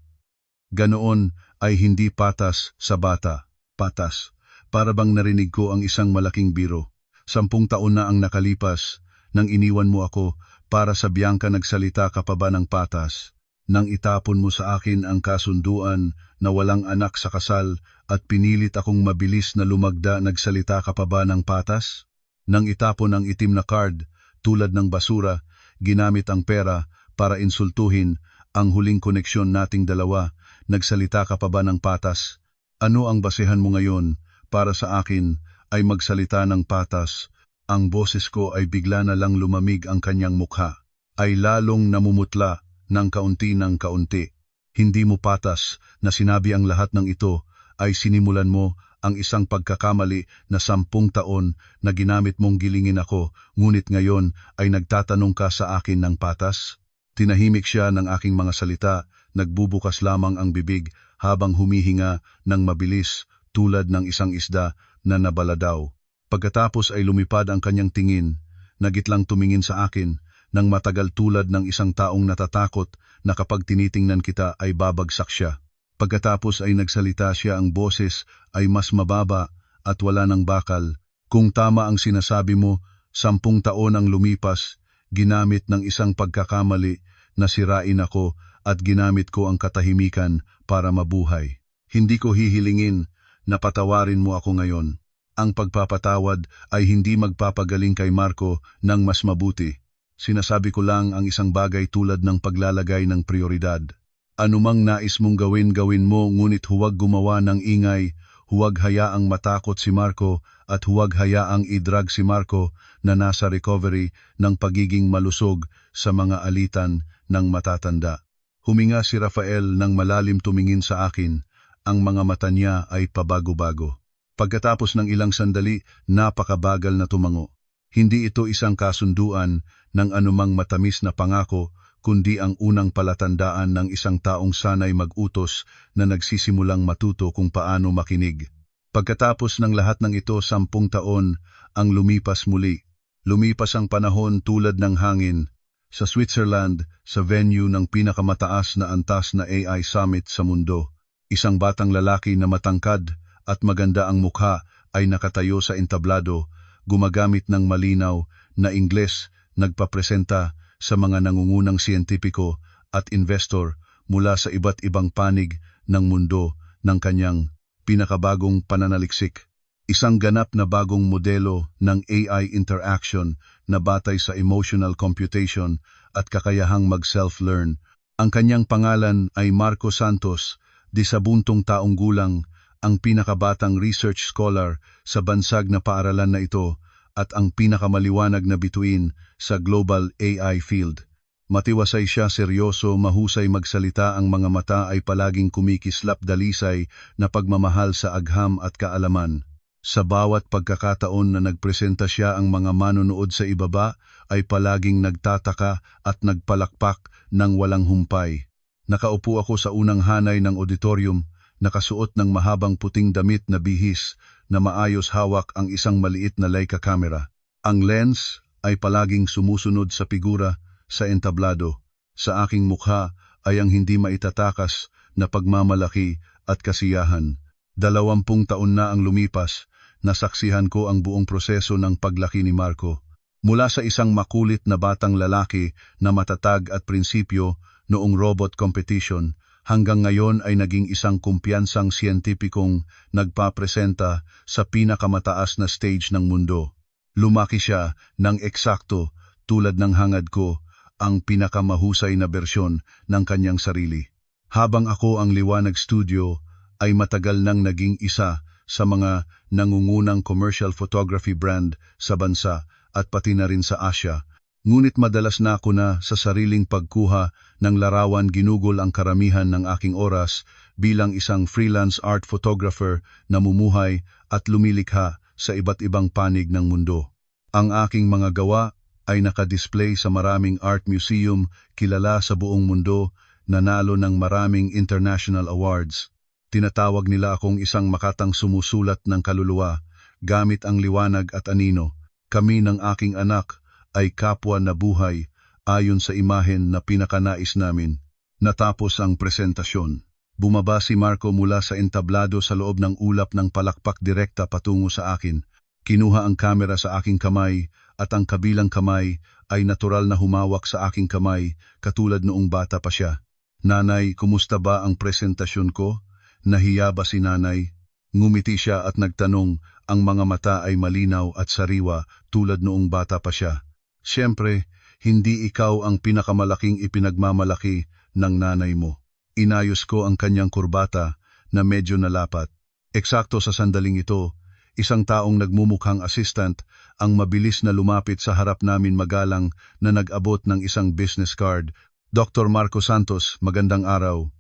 Ganoon ay hindi patas sa bata. Patas. Para bang narinig ko ang isang malaking biro. 10 taon na ang nakalipas nang iniwan mo ako para sa Bianca, nagsalita ka pa ba ng patas? nang itapon mo sa akin ang kasunduan na walang anak sa kasal at pinilit akong mabilis na lumagda, nagsalita ka pa ba ng patas? Nang itapon ang itim na card, tulad ng basura, ginamit ang pera para insultuhin ang huling koneksyon nating dalawa, nagsalita ka pa ba ng patas? Ano ang basehan mo ngayon para sa akin ay magsalita ng patas? Ang boses ko ay bigla na lang lumamig, ang kanyang mukha ay lalong namumutla ng kaunti. Hindi mo patas na sinabi ang lahat ng ito, ay sinimulan mo ang isang pagkakamali na 10 taon na ginamit mong gilingin ako, ngunit ngayon ay nagtatanong ka sa akin ng patas? Tinahimik siya ng aking mga salita, nagbubukas lamang ang bibig habang humihinga ng mabilis tulad ng isang isda na nabaladaw. Pagkatapos ay lumipad ang kanyang tingin, nagitlang tumingin sa akin ng matagal tulad ng isang taong natatakot na kapag tinitingnan kita ay babagsak siya. Pagkatapos ay nagsalita siya, ang boses ay mas mababa at wala ng bakal. Kung tama ang sinasabi mo, 10 taon ang lumipas, ginamit ng isang pagkakamali na sirain ako at ginamit ko ang katahimikan para mabuhay. Hindi ko hihilingin na patawarin mo ako ngayon. Ang pagpapatawad ay hindi magpapagaling kay Marco ng mas mabuti. Sinasabi ko lang ang isang bagay tulad ng paglalagay ng prioridad. Anumang nais mong gawin mo, ngunit huwag gumawa ng ingay, huwag hayaang matakot si Marco at huwag hayaang i-drag si Marco na nasa recovery ng pagiging malusog sa mga alitan ng matatanda. Huminga si Rafael ng malalim, tumingin sa akin, ang mga mata niya ay pabago-bago. Pagkatapos ng ilang sandali, napakabagal na tumango. Hindi ito isang kasunduan ng anumang matamis na pangako, kundi ang unang palatandaan ng isang taong sanay mag-utos na nagsisimulang matuto kung paano makinig. Pagkatapos ng lahat ng ito, 10 taon ang lumipas muli. Lumipas ang panahon tulad ng hangin. Sa Switzerland, sa venue ng pinakamataas na antas na AI Summit sa mundo, isang batang lalaki na matangkad at maganda ang mukha ay nakatayo sa entablado, gumagamit ng malinaw na Ingles, nagpapresenta sa mga nangungunang siyentipiko at investor mula sa iba't ibang panig ng mundo ng kanyang pinakabagong pananaliksik. Isang ganap na bagong modelo ng AI interaction na batay sa emotional computation at kakayahang mag-self-learn. Ang kanyang pangalan ay Marco Santos, 12 taong gulang, ang pinakabatang research scholar sa bansag na paaralan na ito at ang pinakamaliwanag na bituin sa global AI field. Matiwasay siya, seryoso, mahusay magsalita, ang mga mata ay palaging kumikislap, dalisay na pagmamahal sa agham at kaalaman. Sa bawat pagkakataon na nagpresenta siya, ang mga manonood sa ibaba ay palaging nagtataka at nagpalakpak ng walang humpay. Nakaupo ako sa unang hanay ng auditorium, nakasuot ng mahabang puting damit na bihis na maayos hawak ang isang maliit na Leica camera. Ang lens ay palaging sumusunod sa figura sa entablado. Sa aking mukha ay ang hindi maitatakas na pagmamalaki at kasiyahan. 20 taon na ang lumipas, nasaksihan ko ang buong proseso ng paglaki ni Marco. Mula sa isang makulit na batang lalaki na matatag at prinsipyo noong robot competition, hanggang ngayon ay naging isang kumpiyansang siyentipikong nagpapresenta sa pinakamataas na stage ng mundo. Lumaki siya ng eksakto tulad ng hangad ko, ang pinakamahusay na bersyon ng kanyang sarili. Habang ako ang Liwanag Studio ay matagal nang naging isa sa mga nangungunang commercial photography brand sa bansa at pati na rin sa Asia. Ngunit madalas na ako na sa sariling pagkuha ng larawan, ginugol ang karamihan ng aking oras bilang isang freelance art photographer na mumuhay at lumilikha sa iba't ibang panig ng mundo. Ang aking mga gawa ay nakadisplay sa maraming art museum kilala sa buong mundo, nanalo ng maraming international awards. Tinatawag nila akong isang makatang sumusulat ng kaluluwa gamit ang liwanag at anino. Kami ng aking anak ay kapwa na buhay ayon sa imahen na pinakanais namin. Natapos ang presentasyon. Bumaba si Marco mula sa entablado sa loob ng ulap ng palakpak direkta patungo sa akin. Kinuha ang kamera sa aking kamay at ang kabilang kamay ay natural na humawak sa aking kamay katulad noong bata pa siya. Nanay, kumusta ba ang presentasyon ko? Nahiya ba si nanay? Ngumiti siya at nagtanong, ang mga mata ay malinaw at sariwa tulad noong bata pa siya. Siyempre, hindi ikaw ang pinakamalaking ipinagmamalaki ng nanay mo. Inayos ko ang kanyang kurbata na medyo nalapat. Eksakto sa sandaling ito, isang taong nagmumukhang assistant ang mabilis na lumapit sa harap namin magalang na nag-abot ng isang business card. Dr. Marco Santos, magandang araw.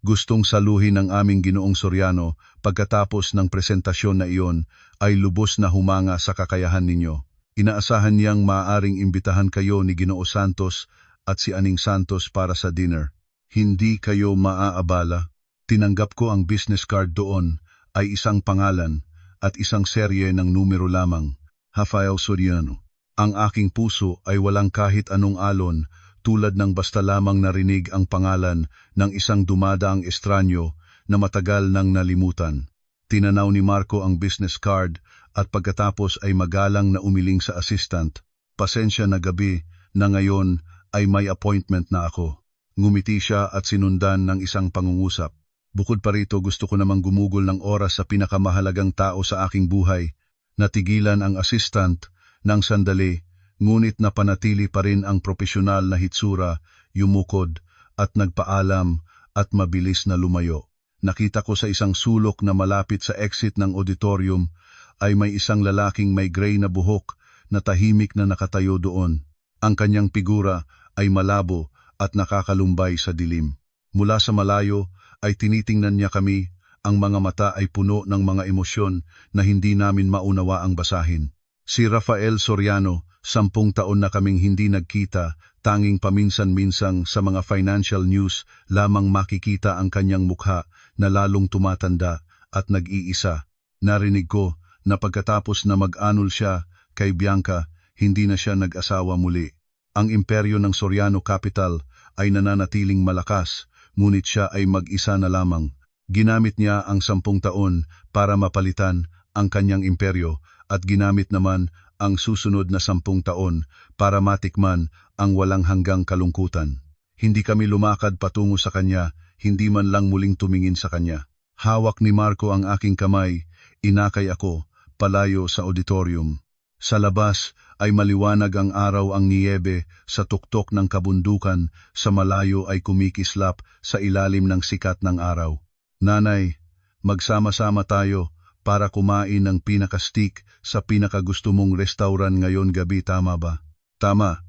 Gustong saluhin ng aming Ginoong Soriano pagkatapos ng presentasyon na iyon ay lubos na humanga sa kakayahan ninyo. Inaasahan niyang maaaring imbitahan kayo ni Ginoo Santos at si Aning Santos para sa dinner. Hindi kayo maaabala. Tinanggap ko ang business card doon ay isang pangalan at isang serye ng numero lamang. Rafael Soriano. Ang aking puso ay walang kahit anong alon tulad ng basta lamang narinig ang pangalan ng isang dumadaang estranyo na matagal nang nalimutan. Tinanaw ni Marco ang business card at pagkatapos ay magalang na umiling sa assistant. Pasensya na gabi na ngayon ay may appointment na ako. Ngumiti siya at sinundan ng isang pangungusap. Bukod pa rito, gusto ko namang gumugol ng oras sa pinakamahalagang tao sa aking buhay. Natigilan ang assistant ng sandali, ngunit napanatili pa rin ang propesyonal na hitsura, yumukod at nagpaalam at mabilis na lumayo. Nakita ko sa isang sulok na malapit sa exit ng auditorium ay may isang lalaking may gray na buhok na tahimik na nakatayo doon. Ang kanyang figura ay malabo at nakakalumbay sa dilim. Mula sa malayo ay tinitingnan niya kami, ang mga mata ay puno ng mga emosyon na hindi namin maunawa ang basahin. Si Rafael Soriano, 10 taon na kaming hindi nagkita, tanging paminsan-minsang sa mga financial news lamang makikita ang kanyang mukha na lalong tumatanda at nag-iisa. Narinig ko na pagkatapos na mag-anol siya kay Bianca, hindi na siya nag-asawa muli. Ang imperyo ng Soriano Capital ay nananatiling malakas, ngunit siya ay mag-isa na lamang. Ginamit niya ang 10 taon para mapalitan ang kanyang imperyo at ginamit naman ang susunod na 10 taon para matikman ang walang hanggang kalungkutan. Hindi kami lumakad patungo sa kanya, hindi man lang muling tumingin sa kanya. Hawak ni Marco ang aking kamay, inakay ako, palayo sa auditorium. Sa labas ay maliwanag ang araw, ang niyebe sa tuktok ng kabundukan, sa malayo ay kumikislap sa ilalim ng sikat ng araw. Nanay, magsama-sama tayo para kumain ng pinaka-steak sa pinakagusto mong restaurant ngayon gabi, tama ba? Tama,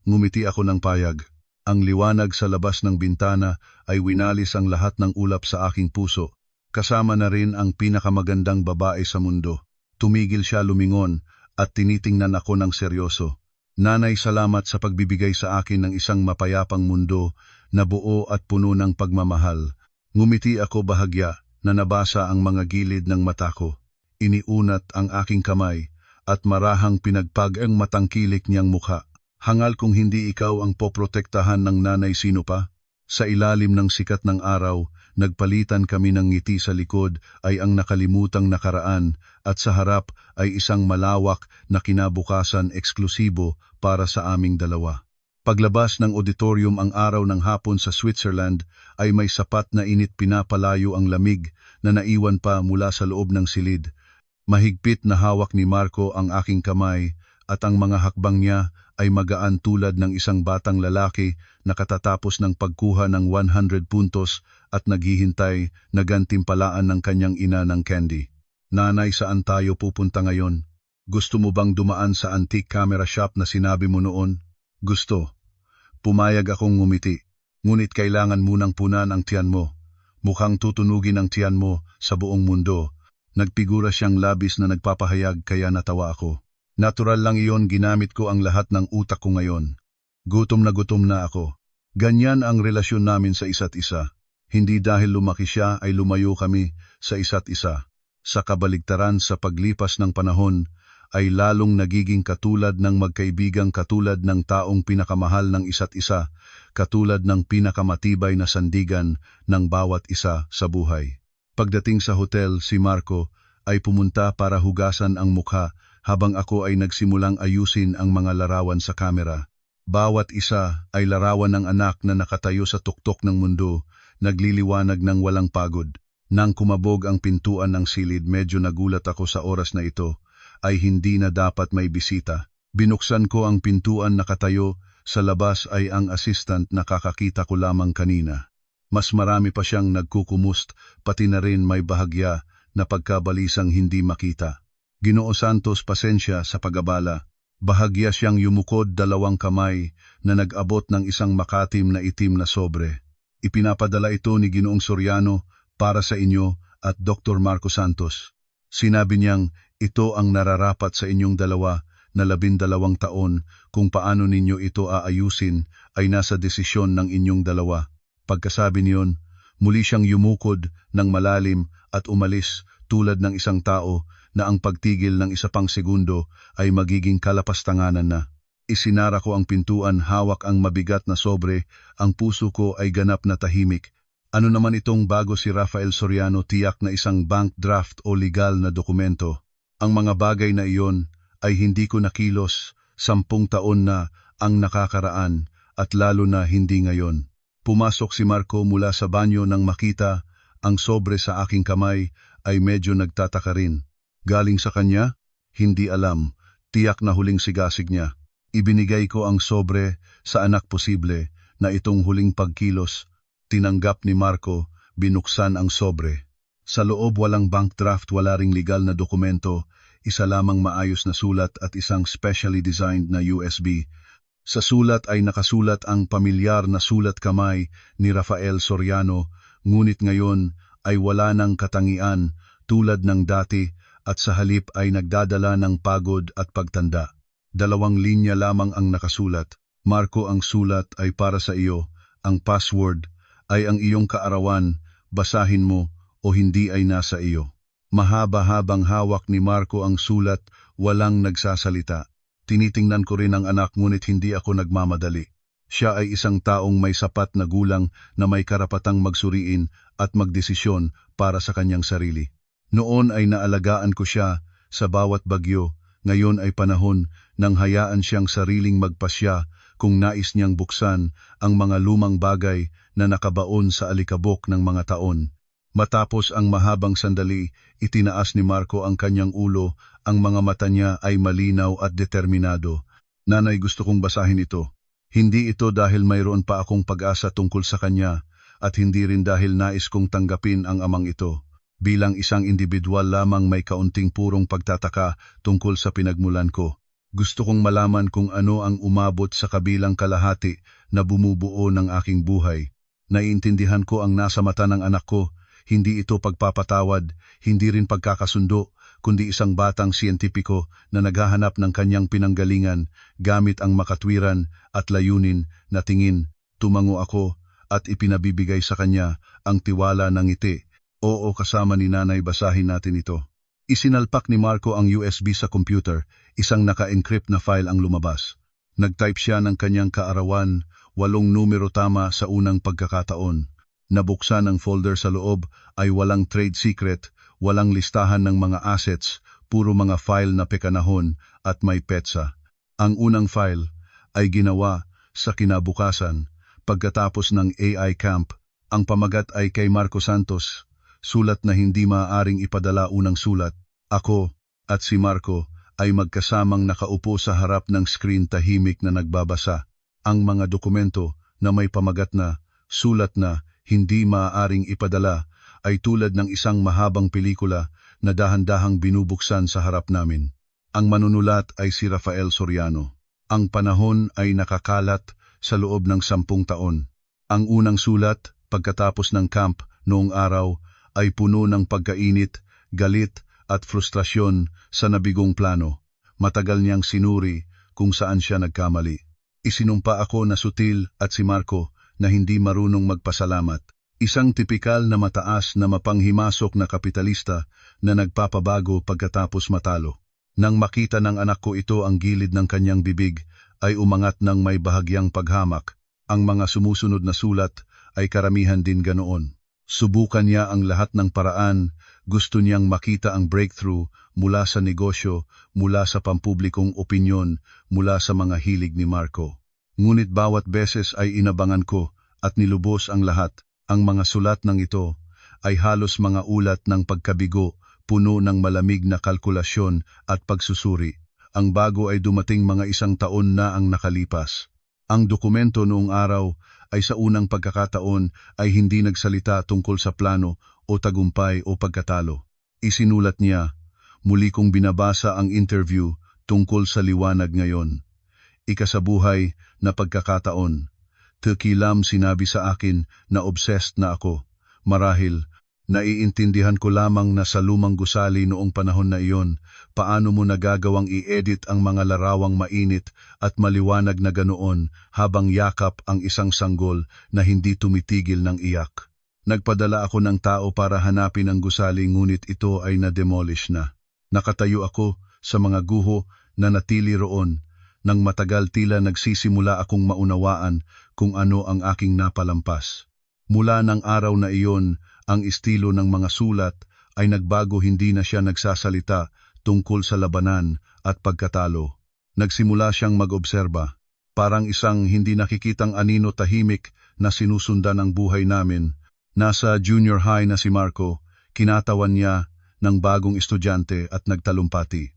ngumiti ako ng payag. Ang liwanag sa labas ng bintana ay winalis ang lahat ng ulap sa aking puso. Kasama na rin ang pinakamagandang babae sa mundo. Tumigil siya, lumingon, at tinitingnan ako ng seryoso. Nanay, salamat sa pagbibigay sa akin ng isang mapayapang mundo na buo at puno ng pagmamahal. Ngumiti ako bahagya na nabasa ang mga gilid ng mata ko. Iniunat ang aking kamay at marahang pinagpag ang matangkilik niyang mukha. Hangal kung hindi ikaw ang poprotektahan ng nanay, sino pa? Sa ilalim ng sikat ng araw, nagpalitan kami ng ngiti. Sa likod ay ang nakalimutang nakaraan at sa harap ay isang malawak na kinabukasan, eksklusibo para sa aming dalawa. Paglabas ng auditorium, ang araw ng hapon sa Switzerland ay may sapat na init, pinapalayo ang lamig na naiwan pa mula sa loob ng silid. Mahigpit na hawak ni Marco ang aking kamay at ang mga hakbang niya ay magaan tulad ng isang batang lalaki na katatapos ng pagkuha ng 100 puntos at naghihintay na gantimpalaan ng kanyang ina ng candy. Nanay, saan tayo pupunta ngayon? Gusto mo bang dumaan sa antique camera shop na sinabi mo noon? Gusto. Pumayag akong ngumiti. Ngunit kailangan munang punan ang tiyan mo. Mukhang tutunugin ang tiyan mo sa buong mundo. Nagpigura siyang labis na nagpapahayag, kaya natawa ako. Natural lang iyon, ginamit ko ang lahat ng utak ko ngayon. Gutom na ako. Ganyan ang relasyon namin sa isa't isa. Hindi dahil lumaki siya ay lumayo kami sa isa't isa. Sa kabaligtaran, sa paglipas ng panahon, ay lalong nagiging katulad ng magkaibigang, katulad ng taong pinakamahal ng isa't isa, katulad ng pinakamatibay na sandigan ng bawat isa sa buhay. Pagdating sa hotel, si Marco ay pumunta para hugasan ang mukha habang ako ay nagsimulang ayusin ang mga larawan sa kamera. Bawat isa ay larawan ng anak na nakatayo sa tuktok ng mundo, nagliliwanag ng walang pagod. Nang kumabog ang pintuan ng silid, medyo nagulat ako sa oras na ito, ay hindi na dapat may bisita. Binuksan ko ang pintuan, nakatayo, sa labas ay ang assistant na kakakita ko lamang kanina. Mas marami pa siyang nagkukumust, pati na rin may bahagya na pagkabalisang hindi makita. Ginoo Santos, pasensya sa pag-abala. Bahagya siyang yumukod, dalawang kamay na nag-abot ng isang makatim na itim na sobre. Ipinapadala ito ni Ginoong Soriano para sa inyo at Dr. Marco Santos. Sinabi niyang ito ang nararapat sa inyong dalawa na 12 taon, kung paano ninyo ito aayusin ay nasa desisyon ng inyong dalawa. Pagkasabi niyon, muli siyang yumukod ng malalim at umalis tulad ng isang tao na ang pagtigil ng isa pang segundo ay magiging kalapastanganan na. Isinara ko ang pintuan, hawak ang mabigat na sobre, ang puso ko ay ganap na tahimik. Ano naman itong bago si Rafael Soriano, tiyak na isang bank draft o legal na dokumento. Ang mga bagay na iyon ay hindi ko nakilos, 10 taon na ang nakakaraan at lalo na hindi ngayon. Pumasok si Marco mula sa banyo nang makita ang sobre sa aking kamay ay medyo nagtataka rin. Galing sa kanya? Hindi alam. Tiyak na huling sigasig niya. Ibinigay ko ang sobre sa anak, posible na itong huling pagkilos. Tinanggap ni Marco, binuksan ang sobre. Sa loob walang bank draft, wala ring legal na dokumento, isa lamang maayos na sulat at isang specially designed na USB. Sa sulat ay nakasulat ang pamilyar na sulat kamay ni Rafael Soriano, ngunit ngayon ay wala ng katangian tulad ng dati at sa halip ay nagdadala ng pagod at pagtanda. 2 linya lamang ang nakasulat. Marco, ang sulat ay para sa iyo, ang password ay ang iyong kaarawan, basahin mo o hindi ay nasa iyo. Mahaba-habang hawak ni Marco ang sulat, walang nagsasalita. Tinitingnan ko rin ang anak, ngunit hindi ako nagmamadali. Siya ay isang taong may sapat na gulang na may karapatang magsuriin at magdesisyon para sa kanyang sarili. Noon ay naalagaan ko siya sa bawat bagyo, ngayon ay panahon nang hayaan siyang sariling magpasya kung nais niyang buksan ang mga lumang bagay na nakabaon sa alikabok ng mga taon. Matapos ang mahabang sandali, itinaas ni Marco ang kanyang ulo, ang mga mata niya ay malinaw at determinado. Nanay, gusto kong basahin ito. Hindi ito dahil mayroon pa akong pag-asa tungkol sa kanya, at hindi rin dahil nais kong tanggapin ang amang ito. Bilang isang individual lamang may kaunting purong pagtataka tungkol sa pinagmulan ko. Gusto kong malaman kung ano ang umabot sa kabilang kalahati na bumubuo ng aking buhay. Naiintindihan ko ang nasa mata ng anak ko, hindi ito pagpapatawad, hindi rin pagkakasundo, kundi isang batang siyentipiko na naghahanap ng kanyang pinanggalingan gamit ang makatwiran at layunin na tingin. Tumango ako at ipinabibigay sa kanya ang tiwala ng ngiti. Oo, kasama ni nanay, basahin natin ito. Isinalpak ni Marco ang USB sa computer, isang naka-encrypt na file ang lumabas. Nag-type siya ng kanyang kaarawan, 8 numero tama sa unang pagkakataon. Nabuksan ang folder, sa loob ay walang trade secret, walang listahan ng mga assets, puro mga file na pekanahon at may petsa. Ang unang file ay ginawa sa kinabukasan, pagkatapos ng AI camp. Ang pamagat ay kay Marco Santos. Sulat na hindi maaaring ipadala. Unang sulat, ako at si Marco ay magkasamang nakaupo sa harap ng screen, tahimik na nagbabasa. Ang mga dokumento na may pamagat na sulat na hindi maaaring ipadala ay tulad ng isang mahabang pelikula na dahan-dahang binubuksan sa harap namin. Ang manunulat ay si Rafael Soriano. Ang panahon ay nakakalat sa loob ng 10 taon. Ang unang sulat, pagkatapos ng camp noong araw, ay puno ng pagkainit, galit at frustrasyon sa nabigong plano. Matagal niyang sinuri kung saan siya nagkamali. Isinumpa ako na sutil at si Marco na hindi marunong magpasalamat. Isang tipikal na mataas na mapanghimasok na kapitalista na nagpapabago pagkatapos matalo. Nang makita ng anak ko ito, ang gilid ng kanyang bibig ay umangat ng may bahagyang paghamak. Ang mga sumusunod na sulat ay karamihan din ganoon. Subukan niya ang lahat ng paraan, gusto niyang makita ang breakthrough mula sa negosyo, mula sa pampublikong opinyon, mula sa mga hilig ni Marco. Ngunit bawat beses ay inabangan ko at nilubos ang lahat. Ang mga sulat ng ito ay halos mga ulat ng pagkabigo, puno ng malamig na kalkulasyon at pagsusuri. Ang bago ay dumating mga 1 taon na ang nakalipas. Ang dokumento noong araw ay sa unang pagkakataon ay hindi nagsalita tungkol sa plano o tagumpay o pagkatalo. Isinulat niya, muli kong binabasa ang interview tungkol sa liwanag ngayon. Ikasabuhay na pagkakataon. Tekilam sinabi sa akin na obsessed na ako. Marahil, naiintindihan ko lamang na sa lumang gusali noong panahon na iyon, paano mo nagagawang i-edit ang mga larawang mainit at maliwanag na ganoon habang yakap ang isang sanggol na hindi tumitigil ng iyak. Nagpadala ako ng tao para hanapin ang gusali ngunit ito ay na-demolish na. Nakatayo ako sa mga guho na natili roon. Nang matagal tila nagsisimula akong maunawaan kung ano ang aking napalampas. Mula ng araw na iyon, ang estilo ng mga sulat ay nagbago, hindi na siya nagsasalita tungkol sa labanan at pagkatalo. Nagsimula siyang mag-obserba, parang isang hindi nakikitang anino tahimik na sinusundan ang buhay namin. Nasa junior high na si Marco, kinatawan niya ng bagong estudyante at nagtalumpati.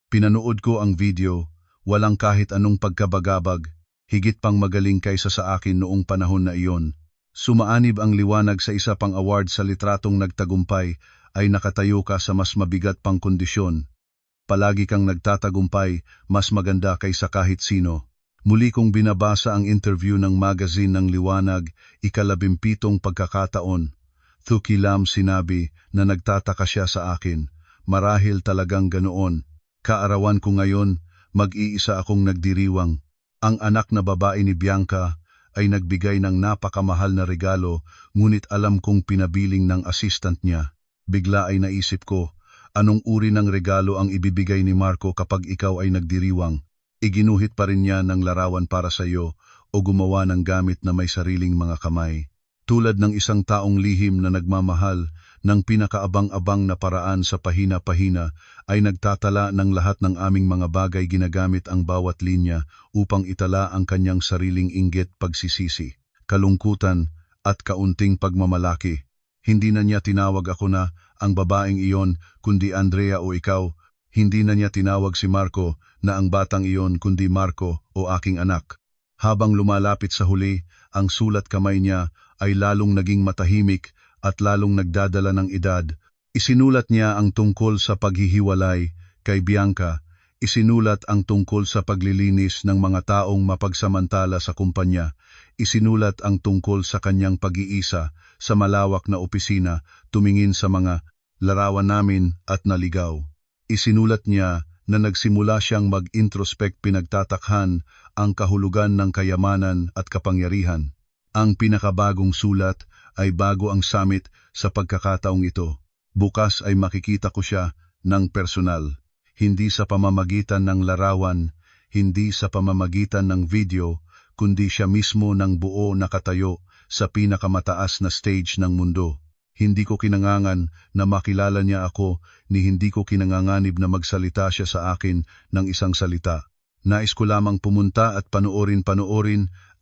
Pinanood ko ang video, walang kahit anong pagkabagabag, higit pang magaling kaysa sa akin noong panahon na iyon. Sumaanib ang liwanag sa isa pang award sa litratong nagtagumpay ay nakatayo ka sa mas mabigat pang kondisyon. Palagi kang nagtatagumpay, mas maganda kaysa kahit sino. Muli kong binabasa ang interview ng magazine ng Liwanag, 17 pagkakataon. Tekilam sinabi na nagtataka siya sa akin. Marahil talagang ganoon. Kaarawan ko ngayon, mag-iisa akong nagdiriwang. Ang anak na babae ni Bianca ay nagbigay ng napakamahal na regalo, ngunit alam kong pinabiling ng assistant niya. Bigla ay naisip ko, anong uri ng regalo ang ibibigay ni Marco kapag ikaw ay nagdiriwang? Iginuhit pa rin niya ng larawan para sa iyo o gumawa ng gamit na may sariling mga kamay. Tulad ng isang taong lihim na nagmamahal, ng pinakaabang-abang na paraan sa pahina-pahina ay nagtatala ng lahat ng aming mga bagay, ginagamit ang bawat linya upang itala ang kanyang sariling inggit, pagsisisi, kalungkutan at kaunting pagmamalaki. Hindi na niya tinawag ako na ang babaeng iyon kundi Andrea o ikaw. Hindi na niya tinawag si Marco na ang batang iyon kundi Marco o aking anak. Habang lumalapit sa huli, ang sulat kamay niya ay lalong naging matahimik at lalong nagdadala ng edad. Isinulat niya ang tungkol sa paghihiwalay kay Bianca, isinulat ang tungkol sa paglilinis ng mga taong mapagsamantala sa kumpanya, isinulat ang tungkol sa kanyang pag-iisa sa malawak na opisina, tumingin sa mga larawan namin at naligaw. Isinulat niya na nagsimula siyang mag-introspect, pinagtatakhan ang kahulugan ng kayamanan at kapangyarihan. Ang pinakabagong sulat ay bago ang summit sa pagkakataong ito. Bukas ay makikita ko siya ng personal, hindi sa pamamagitan ng larawan, hindi sa pamamagitan ng video, kundi siya mismo ng buo nakatayo sa pinakamataas na stage ng mundo. Hindi ko kinangangan na makilala niya ako, ni hindi ko kinanganganib na magsalita siya sa akin ng isang salita. Nais ko lamang pumunta at panoorin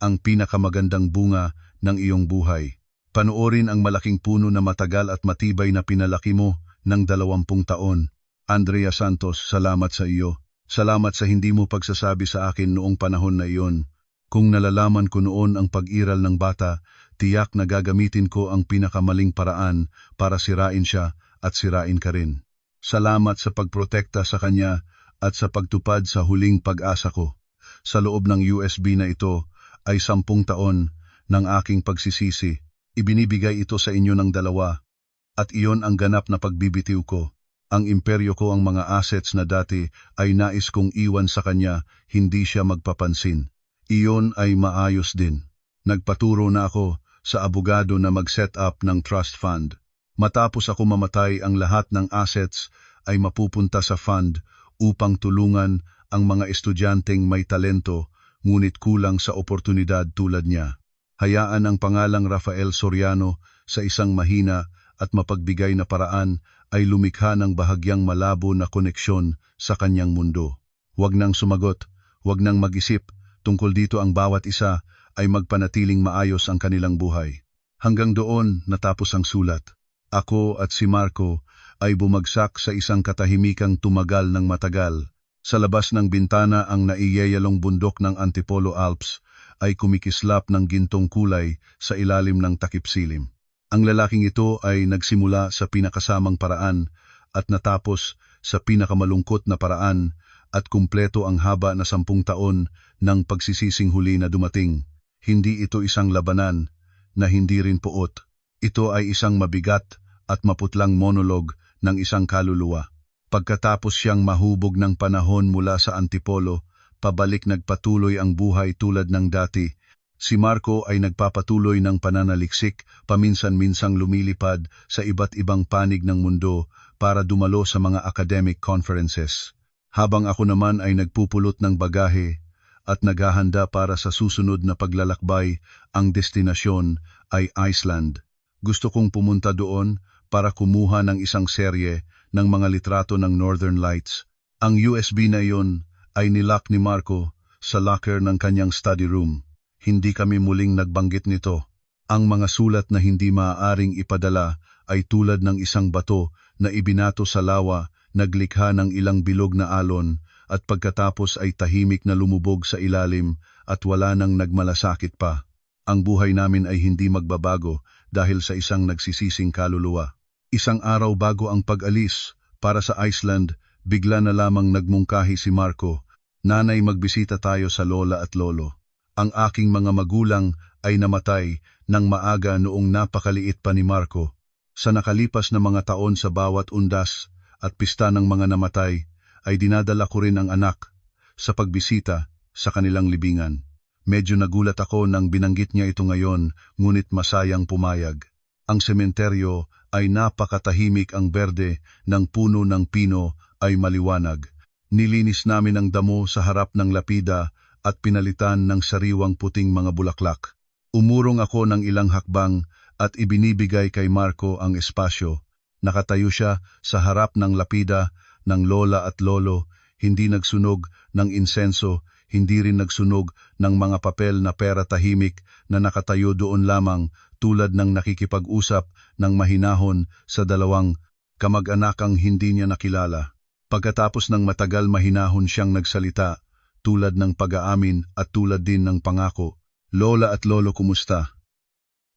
ang pinakamagandang bunga ng iyong buhay. Panoorin ang malaking puno na matagal at matibay na pinalaki mo ng 20 taon. Andrea Santos, salamat sa iyo. Salamat sa hindi mo pagsasabi sa akin noong panahon na iyon. Kung nalalaman ko noon ang pag-iral ng bata, tiyak na gagamitin ko ang pinakamaling paraan para sirain siya at sirain ka rin. Salamat sa pagprotekta sa kanya at sa pagtupad sa huling pag-asa ko. Sa loob ng USB na ito ay 10 taon ng aking pagsisisi. Ibinibigay ito sa inyo ng 2, at iyon ang ganap na pagbibitiw ko. Ang imperyo ko, ang mga assets na dati ay nais kong iwan sa kanya, hindi siya magpapansin. Iyon ay maayos din. Nagpaturo na ako sa abogado na mag-set up ng trust fund. Matapos ako mamatay, ang lahat ng assets ay mapupunta sa fund upang tulungan ang mga estudyanteng may talento ngunit kulang sa oportunidad tulad niya. Hayaan ang pangalang Rafael Soriano sa isang mahina at mapagbigay na paraan ay lumikha ng bahagyang malabo na koneksyon sa kanyang mundo. Huwag nang sumagot, huwag nang mag-isip, Tungkol dito ang bawat isa ay magpanatiling maayos ang kanilang buhay. Hanggang doon natapos ang sulat. Ako at si Marco ay bumagsak sa isang katahimikang tumagal ng matagal. Sa labas ng bintana ang naiyayalong bundok ng Antipolo Alps ay kumikislap ng gintong kulay sa ilalim ng takip silim. Ang lalaking ito ay nagsimula sa pinakasamang paraan at natapos sa pinakamalungkot na paraan at kumpleto ang haba na 10 taon ng pagsisising huli na dumating. Hindi ito isang labanan na hindi rin puot. Ito ay isang mabigat at maputlang monolog ng isang kaluluwa. Pagkatapos siyang mahubog ng panahon mula sa Antipolo, pabalik nagpatuloy ang buhay tulad ng dati. Si Marco ay nagpapatuloy ng pananaliksik, paminsan-minsang lumilipad sa iba't ibang panig ng mundo para dumalo sa mga academic conferences. Habang ako naman ay nagpupulot ng bagahe at naghahanda para sa susunod na paglalakbay, ang destinasyon ay Iceland. Gusto kong pumunta doon para kumuha ng isang serye ng mga litrato ng Northern Lights. Ang USB na iyon ay nilock ni Marco sa locker ng kanyang study room. Hindi kami muling nagbanggit nito. Ang mga sulat na hindi maaaring ipadala ay tulad ng isang bato na ibinato sa lawa, naglikha ng ilang bilog na alon at pagkatapos ay tahimik na lumubog sa ilalim at wala nang nagmalasakit pa. Ang buhay namin ay hindi magbabago dahil sa isang nagsisising kaluluwa. Isang araw bago ang pag-alis para sa Iceland, bigla na lamang nagmungkahi si Marco. Nanay, magbisita tayo sa lola at lolo. Ang aking mga magulang ay namatay nang maaga noong napakaliit pa ni Marco. Sa nakalipas na mga taon sa bawat undas at pista ng mga namatay, ay dinadala ko rin ang anak sa pagbisita sa kanilang libingan. Medyo nagulat ako nang binanggit niya ito ngayon, ngunit masayang pumayag. Ang sementeryo ay napakatahimik, ang berde ng puno ng pino ay maliwanag. Nilinis namin ang damo sa harap ng lapida at pinalitan ng sariwang puting mga bulaklak. Umurong ako ng ilang hakbang at ibinibigay kay Marco ang espasyo. Nakatayo siya sa harap ng lapida ng lola at lolo, hindi nagsunog ng insenso, hindi rin nagsunog ng mga papel na pera, tahimik na nakatayo doon lamang tulad ng nakikipag-usap ng mahinahon sa dalawang kamag-anakang hindi niya nakilala. Pagkatapos ng matagal, mahinahon siyang nagsalita, tulad ng pag-aamin at tulad din ng pangako. Lola at lolo, kumusta?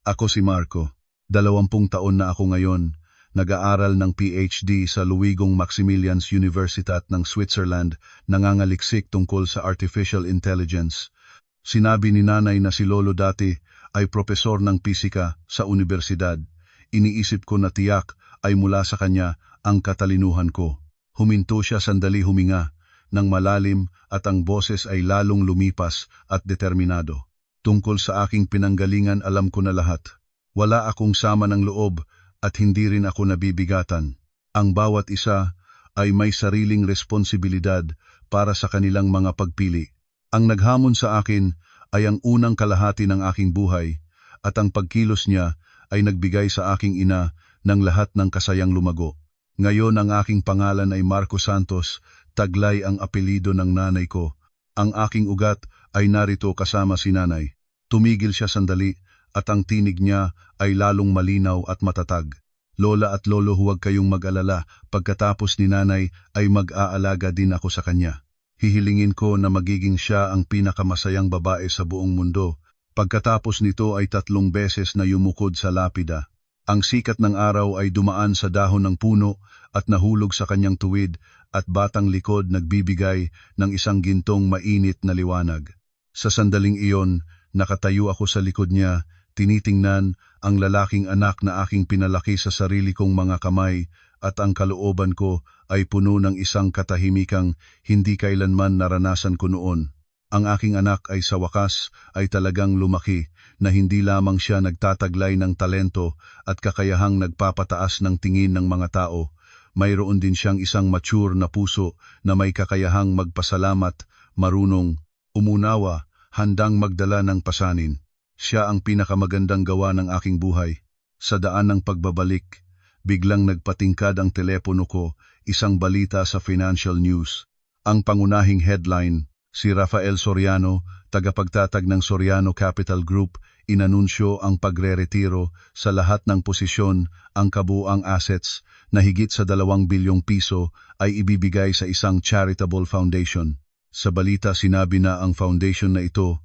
Ako si Marco. 20 taon na ako ngayon. Nag-aaral ng PhD sa Luigong Maximilians Universitat ng Switzerland, nangangaliksik tungkol sa artificial intelligence. Sinabi ni nanay na si lolo dati ay propesor ng pisika sa universidad. Iniisip ko na tiyak ay mula sa kanya ang katalinuhan ko. Huminto siya sandali, huminga ng malalim at ang boses ay lalong lumipas at determinado. Tungkol sa aking pinanggalingan, alam ko na lahat. Wala akong sama ng loob at hindi rin ako nabibigatan. Ang bawat isa ay may sariling responsibilidad para sa kanilang mga pagpili. Ang naghamon sa akin ay ang unang kalahati ng aking buhay at ang pagkilos niya ay nagbigay sa aking ina ng lahat ng kasayang lumago. Ngayon ang aking pangalan ay Marco Santos, taglay ang apelido ng nanay ko. Ang aking ugat ay narito kasama si nanay. Tumigil siya sandali at ang tinig niya ay lalong malinaw at matatag. Lola at lolo, huwag kayong mag-alala, pagkatapos ni nanay ay mag-aalaga din ako sa kanya. Hihilingin ko na magiging siya ang pinakamasayang babae sa buong mundo. Pagkatapos nito ay 3 beses na yumukod sa lapida. Ang sikat ng araw ay dumaan sa dahon ng puno at nahulog sa kanyang tuwid at batang likod nagbibigay ng isang gintong mainit na liwanag. Sa sandaling iyon, nakatayo ako sa likod niya, tinitingnan ang lalaking anak na aking pinalaki sa sarili kong mga kamay at ang kalooban ko ay puno ng isang katahimikang hindi kailanman naranasan ko noon. Ang aking anak ay sa wakas ay talagang lumaki na hindi lamang siya nagtataglay ng talento at kakayahang nagpapataas ng tingin ng mga tao. Mayroon din siyang isang mature na puso na may kakayahang magpasalamat, marunong umunawa, handang magdala ng pasanin. Siya ang pinakamagandang gawa ng aking buhay. Sa daan ng pagbabalik, biglang nagpatingkad ang telepono ko, isang balita sa financial news. Ang pangunahing headline, Si Rafael Soriano, tagapagtatag ng Soriano Capital Group, inanunsyo ang pagre-retiro sa lahat ng posisyon. Ang kabuuang assets na higit sa 2 bilyong piso ay ibibigay sa isang charitable foundation. Sa balita sinabi na ang foundation na ito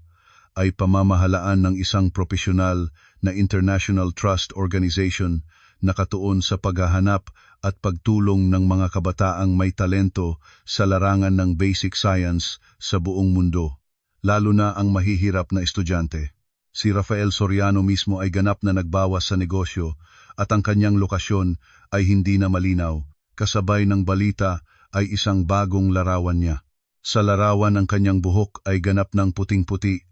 ay pamamahalaan ng isang profesional na international trust organization na katuon sa paghahanap at pagtulong ng mga kabataang may talento sa larangan ng basic science sa buong mundo, lalo na ang mahihirap na estudyante. Si Rafael Soriano mismo ay ganap na nagbawas sa negosyo at ang kanyang lokasyon ay hindi na malinaw. Kasabay ng balita ay isang bagong larawan niya. Sa larawan ng kanyang buhok ay ganap ng puting-puti.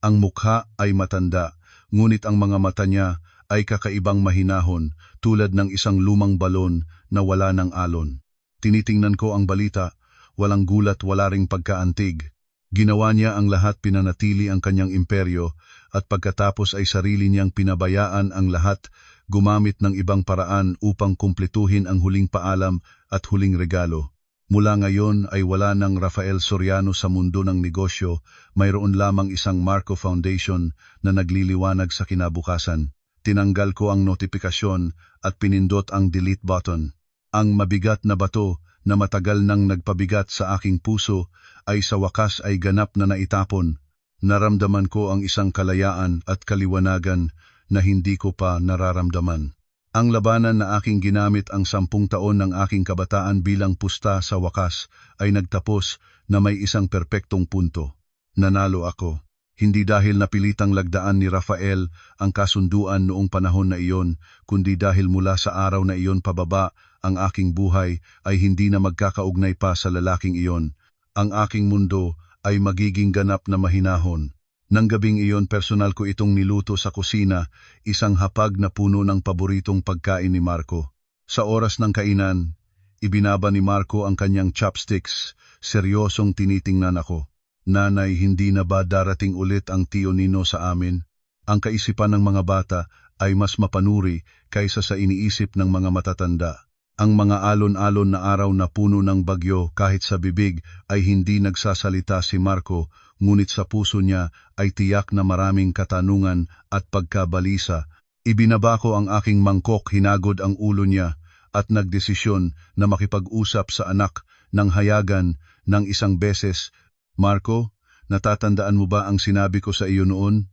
Ang mukha ay matanda, ngunit ang mga mata niya ay kakaibang mahinahon tulad ng isang lumang balon na wala ng alon. Tinitingnan ko ang balita, walang gulat, wala ring pagkaantig. Ginawa niya ang lahat, pinanatili ang kanyang imperyo at pagkatapos ay sarili niyang pinabayaan ang lahat, gumamit ng ibang paraan upang kumpletuhin ang huling paalam at huling regalo. Mula ngayon ay wala ng Rafael Soriano sa mundo ng negosyo, mayroon lamang isang Marco Foundation na nagliliwanag sa kinabukasan. Tinanggal ko ang notifikasyon at pinindot ang delete button. Ang mabigat na bato na matagal nang nagpabigat sa aking puso ay sa wakas ay ganap na naitapon. Naramdaman ko ang isang kalayaan at kaliwanagan na hindi ko pa nararamdaman. Ang labanan na aking ginamit ang 10 taon ng aking kabataan bilang pusta sa wakas ay nagtapos na may isang perpektong punto. Nanalo ako. Hindi dahil napilitang lagdaan ni Rafael ang kasunduan noong panahon na iyon, kundi dahil mula sa araw na iyon pababa, ang aking buhay ay hindi na magkakaugnay pa sa lalaking iyon. Ang aking mundo ay magiging ganap na mahinahon. Nang gabing iyon, personal ko itong niluto sa kusina, isang hapag na puno ng paboritong pagkain ni Marco. Sa oras ng kainan, ibinaba ni Marco ang kanyang chopsticks, seryosong tinitingnan ako. Nanay, hindi na ba darating ulit ang Tio Nino sa amin? Ang kaisipan ng mga bata ay mas mapanuri kaysa sa iniisip ng mga matatanda. Ang mga alon-alon na araw na puno ng bagyo, kahit sa bibig ay hindi nagsasalita si Marco, ngunit sa puso niya ay tiyak na maraming katanungan at pagkabalisa. Ibinaba ko ang aking mangkok, hinagod ang ulo niya at nagdesisyon na makipag-usap sa anak ng hayagan ng isang beses. Marco, natatandaan mo ba ang sinabi ko sa iyo noon?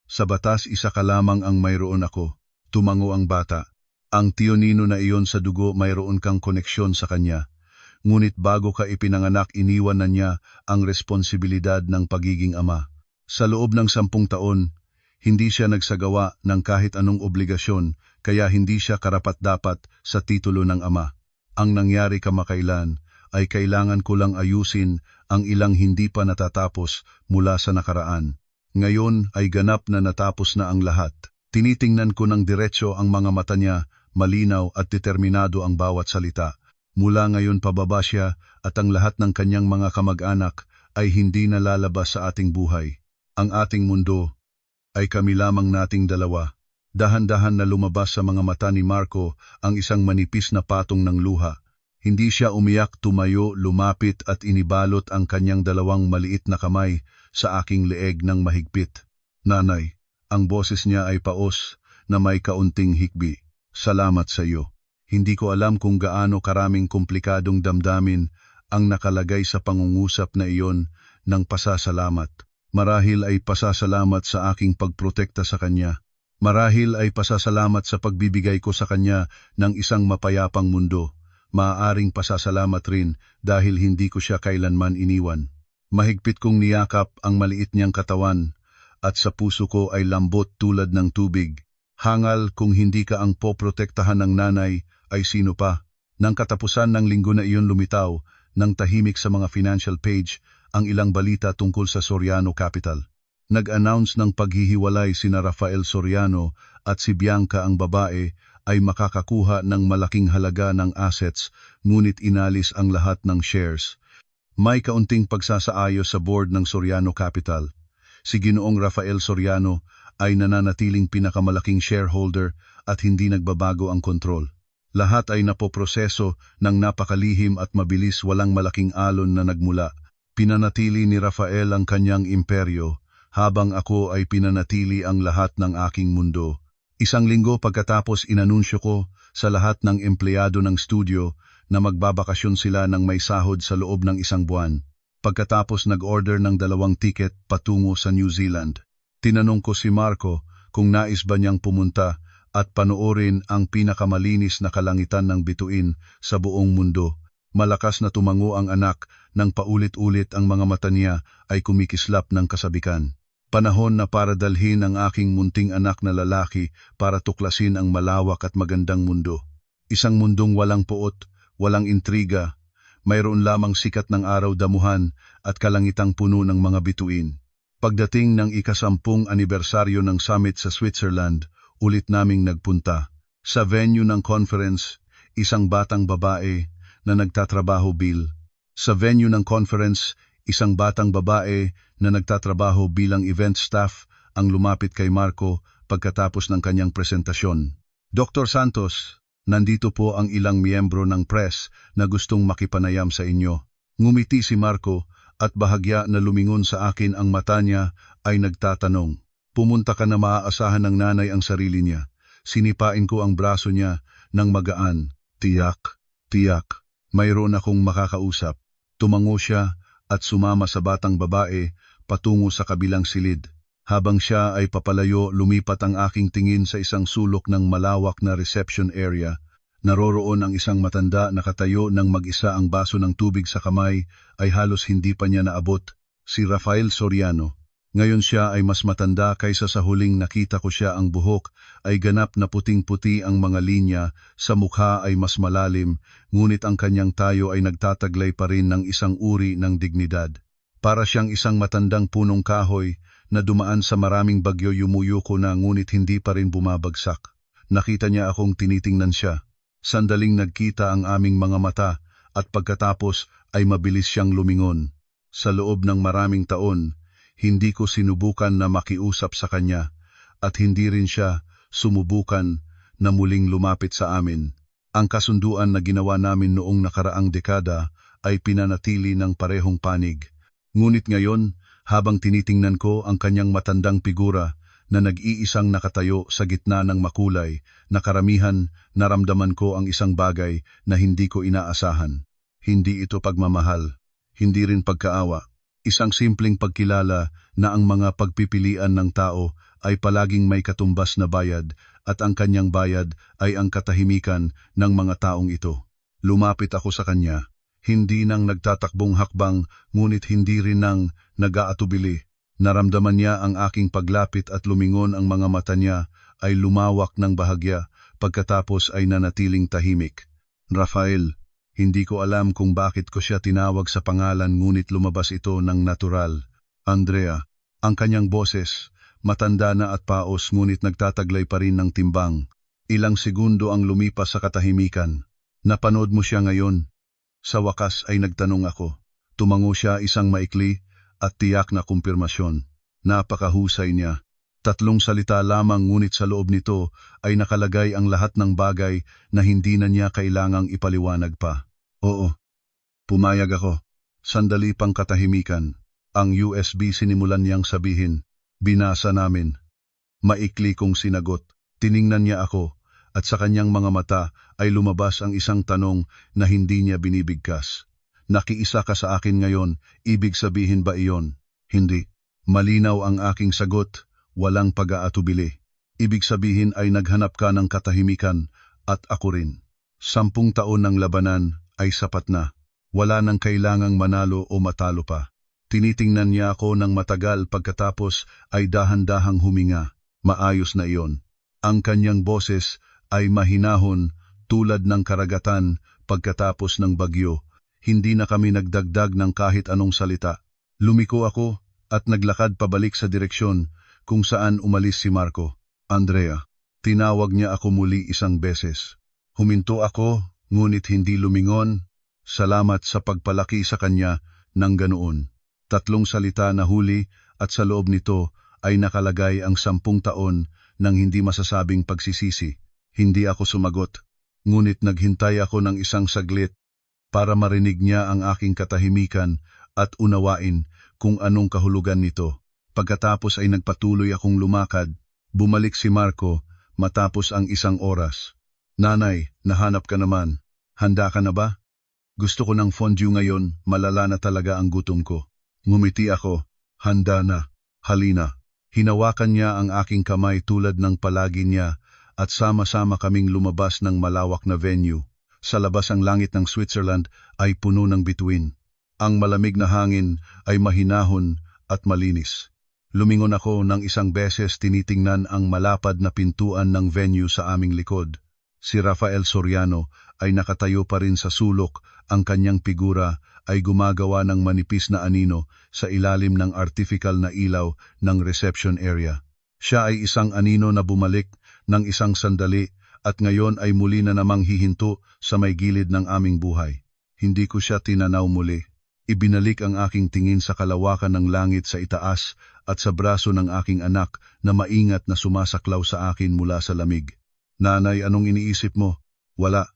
Sa batas, isa ka lamang ang mayroon ako. Tumango ang bata. Ang Tio Nino na iyon sa dugo, mayroon kang koneksyon sa kanya. Ngunit bago ka ipinanganak, iniwan na niya ang responsibilidad ng pagiging ama. Sa loob ng 10 taon, hindi siya nagsagawa ng kahit anong obligasyon, kaya hindi siya karapat-dapat sa titulo ng ama. Ang nangyari kamakailan ay kailangan ko lang ayusin ang ilang hindi pa natatapos mula sa nakaraan. Ngayon ay ganap na natapos na ang lahat. Tinitingnan ko ng diretso ang mga mata niya, malinaw at determinado ang bawat salita. Mula ngayon pababa siya at ang lahat ng kanyang mga kamag-anak ay hindi na lalabas sa ating buhay. Ang ating mundo ay kami lamang nating dalawa. Dahan-dahan na lumabas sa mga mata ni Marco ang isang manipis na patong ng luha. Hindi siya umiyak, tumayo, lumapit at inibalot ang kanyang 2 maliit na kamay sa aking leeg ng mahigpit. Nanay, ang boses niya ay paos na may kaunting hikbi. Salamat sa iyo. Hindi ko alam kung gaano karaming komplikadong damdamin ang nakalagay sa pangungusap na iyon ng pasasalamat. Marahil ay pasasalamat sa aking pagprotekta sa kanya. Marahil ay pasasalamat sa pagbibigay ko sa kanya ng isang mapayapang mundo. Maaaring pasasalamat rin dahil hindi ko siya kailanman iniwan. Mahigpit kong niyakap ang maliit niyang katawan at sa puso ko ay lambot tulad ng tubig. Hangal, kung hindi ka ang poprotektahan ng nanay, ay sino pa? Nang katapusan ng linggo na iyon, lumitaw ng tahimik sa mga financial page ang ilang balita tungkol sa Soriano Capital. Nag-announce ng paghihiwalay sina Rafael Soriano at si Bianca, ang babae, ay makakakuha ng malaking halaga ng assets, ngunit inalis ang lahat ng shares. May kaunting pagsasaayos sa board ng Soriano Capital. Si Ginoong Rafael Soriano ay nananatiling pinakamalaking shareholder at hindi nagbabago ang kontrol. Lahat ay napoproseso ng napakalihim at mabilis, walang malaking alon na nagmula. Pinanatili ni Rafael ang kanyang imperyo, habang ako ay pinanatili ang lahat ng aking mundo. Isang linggo pagkatapos inanunsyo ko sa lahat ng empleyado ng studio na magbabakasyon sila ng may sahod sa loob ng isang buwan. Pagkatapos nag-order ng 2 tiket patungo sa New Zealand. Tinanong ko si Marco kung nais ba niyang pumunta at panoorin ang pinakamalinis na kalangitan ng bituin sa buong mundo. Malakas na tumango ang anak nang paulit-ulit ang mga mata niya ay kumikislap ng kasabikan. Panahon na para dalhin ang aking munting anak na lalaki para tuklasin ang malawak at magandang mundo. Isang mundong walang poot, walang intriga, mayroon lamang sikat ng araw damuhan at kalangitang puno ng mga bituin. Pagdating ng ika-10 anibersaryo ng summit sa Switzerland, ulit naming nagpunta. Sa venue ng conference, isang batang babae na nagtatrabaho bilang event staff ang lumapit kay Marco pagkatapos ng kanyang presentasyon. Dr. Santos, nandito po ang ilang miyembro ng press na gustong makipanayam sa inyo. Ngumiti si Marco at bahagya na lumingon sa akin ang mata niya ay nagtatanong. Pumunta ka na maaasahan ng nanay ang sarili niya. Sinipain ko ang braso niya ng magaan. Tiyak. Mayroon akong makakausap. Tumango siya at sumama sa batang babae patungo sa kabilang silid. Habang siya ay papalayo, lumipat ang aking tingin sa isang sulok ng malawak na reception area. Naroroon ang isang matanda na nakatayo ng mag-isa, ang baso ng tubig sa kamay ay halos hindi pa niya naabot. Si Rafael Soriano. Ngayon siya ay mas matanda kaysa sa huling nakita ko siya. Ang buhok ay ganap na puting-puti, ang mga linya sa mukha ay mas malalim, ngunit ang kanyang tayo ay nagtataglay pa rin ng isang uri ng dignidad. Para siyang isang matandang punong kahoy na dumaan sa maraming bagyo, yumuyuko na ngunit hindi pa rin bumabagsak. Nakita niya akong tinitingnan siya. Sandaling nagkita ang aming mga mata at pagkatapos ay mabilis siyang lumingon. Sa loob ng maraming taon, hindi ko sinubukan na makiusap sa kanya at hindi rin siya sumubukan na muling lumapit sa amin. Ang kasunduan na ginawa namin noong nakaraang dekada ay pinanatili ng parehong panig. Ngunit ngayon, habang tinitingnan ko ang kanyang matandang figura na nag-iisang nakatayo sa gitna ng makulay na karamihan, naramdaman ko ang isang bagay na hindi ko inaasahan. Hindi ito pagmamahal, hindi rin pagkaawa. Isang simpleng pagkilala na ang mga pagpipilian ng tao ay palaging may katumbas na bayad at ang kanyang bayad ay ang katahimikan ng mga taong ito. Lumapit ako sa kanya, hindi nang nagtatakbong hakbang ngunit hindi rin nang nag-aatubili. Naramdaman niya ang aking paglapit at lumingon, ang mga mata niya ay lumawak ng bahagya pagkatapos ay nanatiling tahimik. Rafael. Hindi ko alam kung bakit ko siya tinawag sa pangalan ngunit lumabas ito ng natural. Andrea, ang kanyang boses, matanda na at paos ngunit nagtataglay pa rin ng timbang. Ilang segundo ang lumipas sa katahimikan. Napanood mo siya ngayon? Sa wakas ay nagtanong ako. Tumango siya, isang maikli at tiyak na kumpirmasyon. Napakahusay niya. 3 salita lamang ngunit sa loob nito ay nakalagay ang lahat ng bagay na hindi na niya kailangang ipaliwanag pa. Oo, pumayag ako. Sandali pang katahimikan. Ang USB sinimulan niyang sabihin. Binasa namin. Maikli kong sinagot. Tiningnan niya ako at sa kanyang mga mata ay lumabas ang isang tanong na hindi niya binibigkas. Nakiisa ka sa akin ngayon, ibig sabihin ba iyon? Hindi. Malinaw ang aking sagot. Walang pag-aatubili. Ibig sabihin ay naghanap ka ng katahimikan at ako rin. 10 taon ng labanan ay sapat na. Wala nang kailangang manalo o matalo pa. Tinitingnan niya ako ng matagal, pagkatapos ay dahan-dahang huminga. Maayos na iyon. Ang kanyang boses ay mahinahon tulad ng karagatan pagkatapos ng bagyo. Hindi na kami nagdagdag ng kahit anong salita. Lumiko ako at naglakad pabalik sa direksyon kung saan umalis si Marco. Andrea, tinawag niya ako muli isang beses. Huminto ako, ngunit hindi lumingon. Salamat sa pagpalaki sa kanya ng ganoon. 3 salita na huli at sa loob nito ay nakalagay ang 10 taon ng hindi masasabing pagsisisi. Hindi ako sumagot, ngunit naghintay ako ng isang saglit para marinig niya ang aking katahimikan at unawain kung anong kahulugan nito. Pagkatapos ay nagpatuloy akong lumakad, bumalik si Marco matapos ang 1 oras. Nanay, nahanap ka naman. Handa ka na ba? Gusto ko ng fondue ngayon, malala na talaga ang gutom ko. Ngumiti ako, handa na, halina. Hinawakan niya ang aking kamay tulad ng palagi niya at sama-sama kaming lumabas ng malawak na venue. Sa labas ang langit ng Switzerland ay puno ng bituin. Ang malamig na hangin ay mahinahon at malinis. Lumingon ako ng 1 beses tinitingnan ang malapad na pintuan ng venue sa aming likod. Si Rafael Soriano ay nakatayo pa rin sa sulok, ang kanyang figura ay gumagawa ng manipis na anino sa ilalim ng artificial na ilaw ng reception area. Siya ay isang anino na bumalik ng 1 sandali at ngayon ay muli na namang hihinto sa may gilid ng aming buhay. Hindi ko siya tinanaw muli. Ibinalik ang aking tingin sa kalawakan ng langit sa itaas at sa braso ng aking anak na maingat na sumasaklaw sa akin mula sa lamig. Nanay, anong iniisip mo? Wala.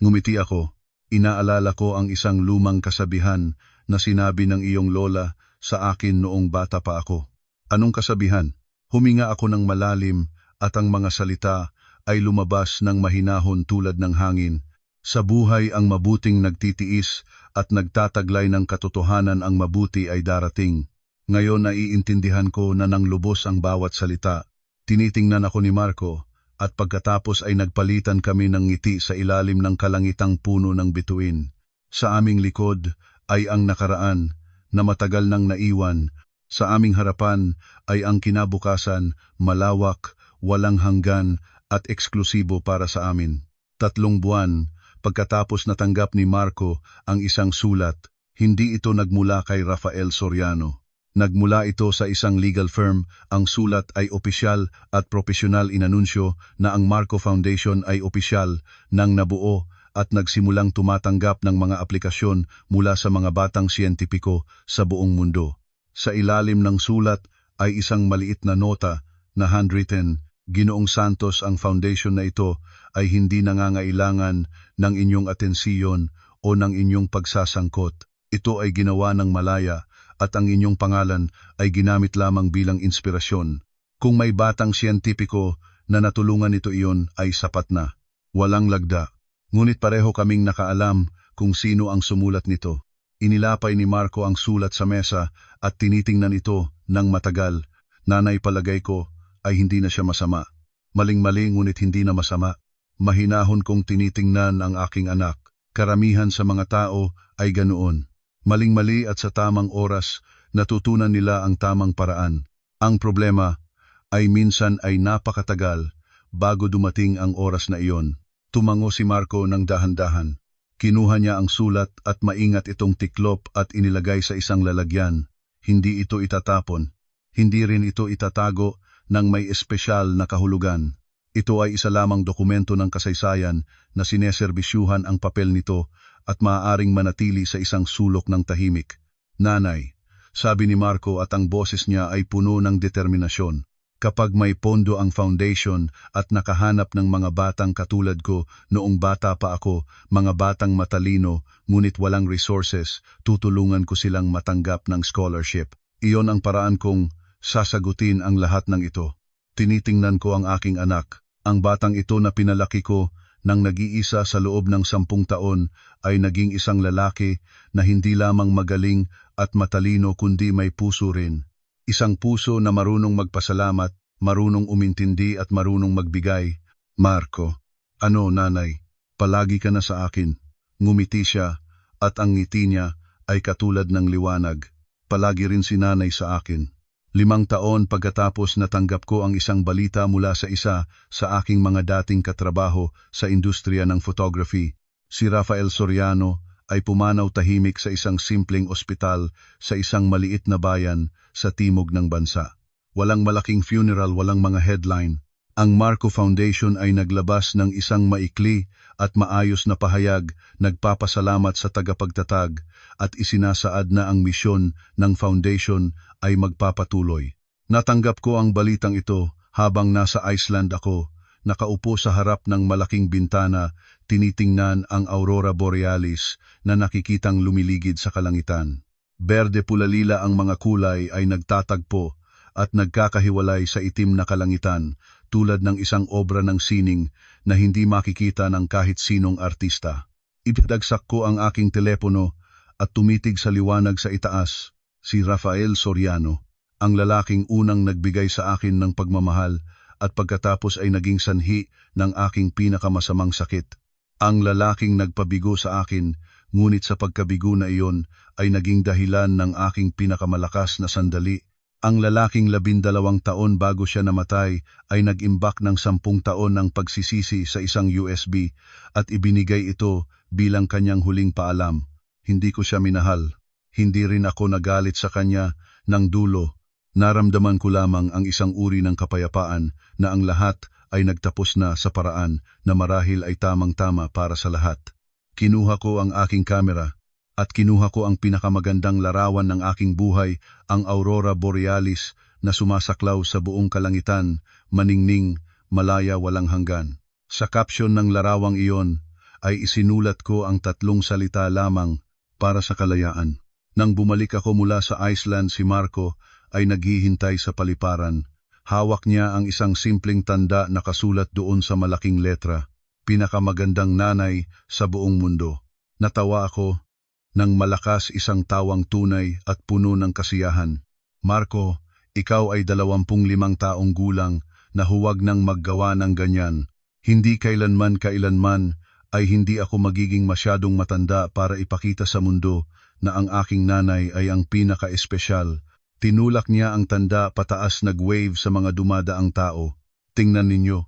Ngumiti ako. Inaalala ko ang isang lumang kasabihan na sinabi ng iyong lola sa akin noong bata pa ako. Anong kasabihan? Huminga ako ng malalim at ang mga salita ay lumabas ng mahinahon tulad ng hangin. Sa buhay ang mabuting nagtitiis at nagtataglay ng katotohanan ang mabuti ay darating. Ngayon naiintindihan ko na nang lubos ang bawat salita. Tinitingnan ako ni Marco at pagkatapos ay nagpalitan kami ng ngiti sa ilalim ng kalangitang puno ng bituin. Sa aming likod ay ang nakaraan na matagal nang naiwan. Sa aming harapan ay ang kinabukasan, malawak, walang hanggan at eksklusibo para sa amin. 3 buwan pagkatapos natanggap ni Marco ang isang sulat, hindi ito nagmula kay Rafael Soriano. Nagmula ito sa isang legal firm. Ang sulat ay opisyal at profesional inanunsyo na ang Marco Foundation ay opisyal nang nabuo at nagsimulang tumatanggap ng mga aplikasyon mula sa mga batang siyentipiko sa buong mundo. Sa ilalim ng sulat ay isang maliit na nota na handwritten, Ginoong Santos, ang foundation na ito ay hindi nangangailangan ng inyong atensiyon o ng inyong pagsasangkot. Ito ay ginawa ng malaya at ang inyong pangalan ay ginamit lamang bilang inspirasyon. Kung may batang siyentipiko na natulungan nito iyon ay sapat na. Walang lagda. Ngunit pareho kaming nakaalam kung sino ang sumulat nito. Inilapay ni Marco ang sulat sa mesa at tinitingnan ito ng matagal. Nanay, palagay ko ay hindi na siya masama. Maling-mali ngunit hindi na masama. Mahinahon kong tinitingnan ang aking anak. Karamihan sa mga tao ay ganoon. Maling-mali at sa tamang oras natutunan nila ang tamang paraan. Ang problema ay minsan ay napakatagal bago dumating ang oras na iyon. Tumango si Marco ng dahan-dahan. Kinuha niya ang sulat at maingat itong tiklop at inilagay sa isang lalagyan. Hindi ito itatapon. Hindi rin ito itatago ng may espesyal na kahulugan. Ito ay isa lamang dokumento ng kasaysayan na sineserbisyuhan ang papel nito at maaaring manatili sa isang sulok ng tahimik. Nanay, sabi ni Marco at ang boses niya ay puno ng determinasyon. Kapag may pondo ang foundation at nakahanap ng mga batang katulad ko noong bata pa ako, mga batang matalino ngunit walang resources, tutulungan ko silang matanggap ng scholarship. Iyon ang paraan kong sasagutin ang lahat ng ito. Tinitingnan ko ang aking anak. Ang batang ito na pinalaki ko nang nag-iisa sa loob ng 10 taon ay naging isang lalaki na hindi lamang magaling at matalino kundi may puso rin. Isang puso na marunong magpasalamat, marunong umintindi at marunong magbigay. Marco, ano nanay, palagi ka na sa akin. Ngumiti siya at ang ngiti niya ay katulad ng liwanag. Palagi rin si nanay sa akin. 5 taon pagkatapos natanggap ko ang isang balita mula sa isa sa aking mga dating katrabaho sa industriya ng photography. Si Rafael Soriano ay pumanaw tahimik sa isang simpleng ospital sa isang maliit na bayan sa timog ng bansa. Walang malaking funeral, walang mga headline. Ang Marco Foundation ay naglabas ng isang maikli at maayos na pahayag, nagpapasalamat sa tagapagtatag at isinasaad na ang misyon ng foundation ay magpapatuloy. Natanggap ko ang balitang ito habang nasa Iceland ako, nakaupo sa harap ng malaking bintana, tinitingnan ang Aurora Borealis na nakikitang lumiligid sa kalangitan. Berde-pulalila ang mga kulay ay nagtatagpo at nagkakahiwalay sa itim na kalangitan tulad ng isang obra ng sining na hindi makikita ng kahit sinong artista. Ipinagsak ko ang aking telepono at tumitig sa liwanag sa itaas, si Rafael Soriano, ang lalaking unang nagbigay sa akin ng pagmamahal at pagkatapos ay naging sanhi ng aking pinakamasamang sakit. Ang lalaking nagpabigo sa akin, ngunit sa pagkabigo na iyon ay naging dahilan ng aking pinakamalakas na sandali. Ang lalaking 12 taon bago siya namatay ay nag-imbak ng 10 taon ng pagsisisi sa isang USB at ibinigay ito bilang kanyang huling paalam. Hindi ko siya minahal. Hindi rin ako nagalit sa kanya ng dulo. Naramdaman ko lamang ang isang uri ng kapayapaan na ang lahat ay nagtapos na sa paraan na marahil ay tamang-tama para sa lahat. Kinuha ko ang aking kamera at kinuha ko ang pinakamagandang larawan ng aking buhay, ang Aurora Borealis na sumasaklaw sa buong kalangitan, maningning, malaya walang hanggan. Sa caption ng larawang iyon ay isinulat ko ang 3 salita lamang, para sa kalayaan. Nang bumalik ako mula sa Iceland, si Marco ay naghihintay sa paliparan. Hawak niya ang isang simpleng tanda na nakasulat doon sa malaking letra, "Pinakamagandang nanay sa buong mundo." Natawa ako nang malakas isang tawang tunay at puno ng kasiyahan. "Marco, ikaw ay 25 taong gulang na huwag nang maggawa ng ganyan. Hindi kailanman ay hindi ako magiging masyadong matanda para ipakita sa mundo na ang aking nanay ay ang pinaka-espesyal." Tinulak niya ang tanda pataas, nag-wave sa mga dumadaang tao. "Tingnan ninyo,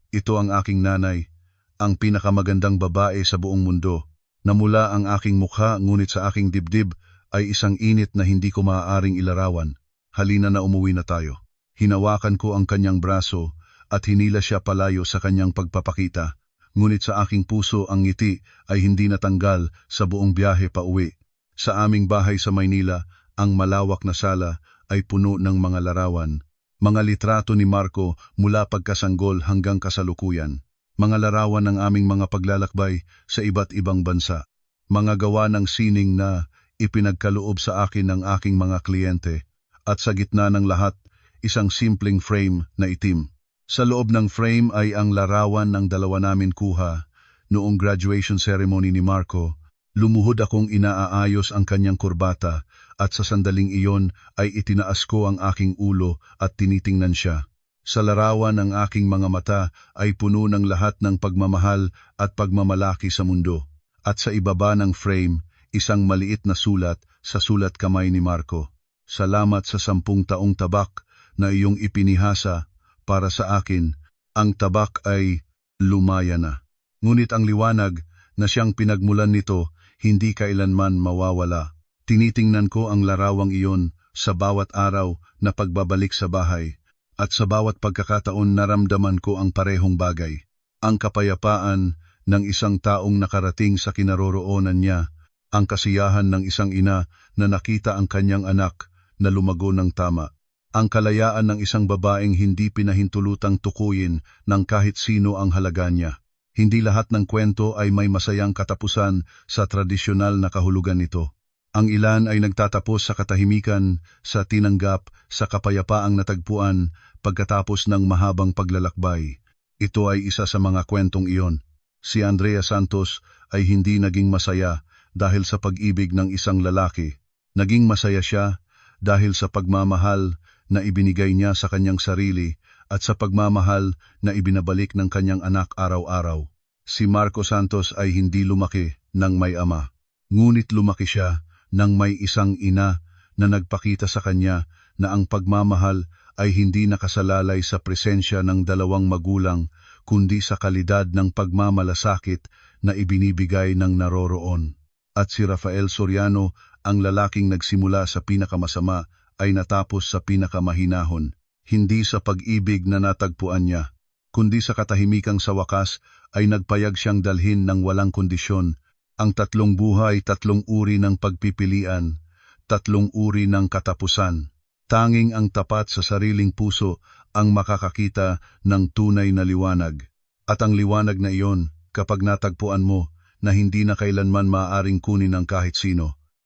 ito ang aking nanay, ang pinakamagandang babae sa buong mundo." Namula ang aking mukha, ngunit sa aking dibdib ay isang init na hindi ko maaaring ilarawan. "Halina na, umuwi na tayo." Hinawakan ko ang kanyang braso at hinila siya palayo sa kanyang pagpapakita. Ngunit sa aking puso ang ngiti ay hindi natanggal sa buong biyahe pa uwi. Sa aming bahay sa Maynila, ang malawak na sala ay puno ng mga larawan. Mga litrato ni Marco mula pagkasanggol hanggang kasalukuyan. Mga larawan ng aming mga paglalakbay sa iba't ibang bansa. Mga gawa ng sining na ipinagkaloob sa akin ng aking mga kliyente. At sa gitna ng lahat, isang simpleng frame na itim. Sa loob ng frame ay ang larawan ng dalawa namin kuha noong graduation ceremony ni Marco. Lumuhod akong inaayos ang kanyang kurbata at sa sandaling iyon ay itinaas ko ang aking ulo at tinitingnan siya. Sa larawan ang aking mga mata ay puno ng lahat ng pagmamahal at pagmamalaki sa mundo. At sa ibaba ng frame, isang maliit na sulat sa sulat kamay ni Marco. "Salamat sa 10 taong tabak na iyong ipinihasa para sa akin." Ang tabak ay lumaya na. Ngunit ang liwanag na siyang pinagmulan nito hindi kailanman mawawala. Tinitingnan ko ang larawang iyon sa bawat araw na pagbabalik sa bahay, at sa bawat pagkakataon naramdaman ko ang parehong bagay. Ang kapayapaan ng isang taong nakarating sa kinaroroonan niya, ang kasiyahan ng isang ina na nakita ang kanyang anak na lumago ng tama. Ang kalayaan ng isang babaeng hindi pinahintulutang tukuyin ng kahit sino ang halaga niya. Hindi lahat ng kwento ay may masayang katapusan sa tradisyonal na kahulugan nito. Ang ilan ay nagtatapos sa katahimikan, sa tinanggap, sa kapayapaang natagpuan pagkatapos ng mahabang paglalakbay. Ito ay isa sa mga kwentong iyon. Si Andrea Santos ay hindi naging masaya dahil sa pag-ibig ng isang lalaki. Naging masaya siya dahil sa pagmamahal na ibinigay niya sa kanyang sarili at sa pagmamahal na ibinabalik ng kanyang anak araw-araw. Si Marco Santos ay hindi lumaki ng may ama, ngunit lumaki siya ng may isang ina na nagpakita sa kanya na ang pagmamahal ay hindi nakasalalay sa presensya ng dalawang magulang, kundi sa kalidad ng pagmamalasakit na ibinibigay ng naroroon. At si Rafael Soriano, ang lalaking nagsimula sa pinakamasama, ay natapos sa pinakamahinahon. Hindi sa pag-ibig na natagpuan niya, kundi sa katahimikang sa wakas ay nagpayag siyang dalhin ng walang kondisyon. Ang 3 buhay, 3 uri ng pagpipilian, 3 uri ng katapusan. Tanging ang tapat sa sariling puso ang makakakita ng tunay na liwanag. At ang liwanag na iyon, kapag natagpuan mo, na hindi na kailanman maaaring kunin ng kahit sino,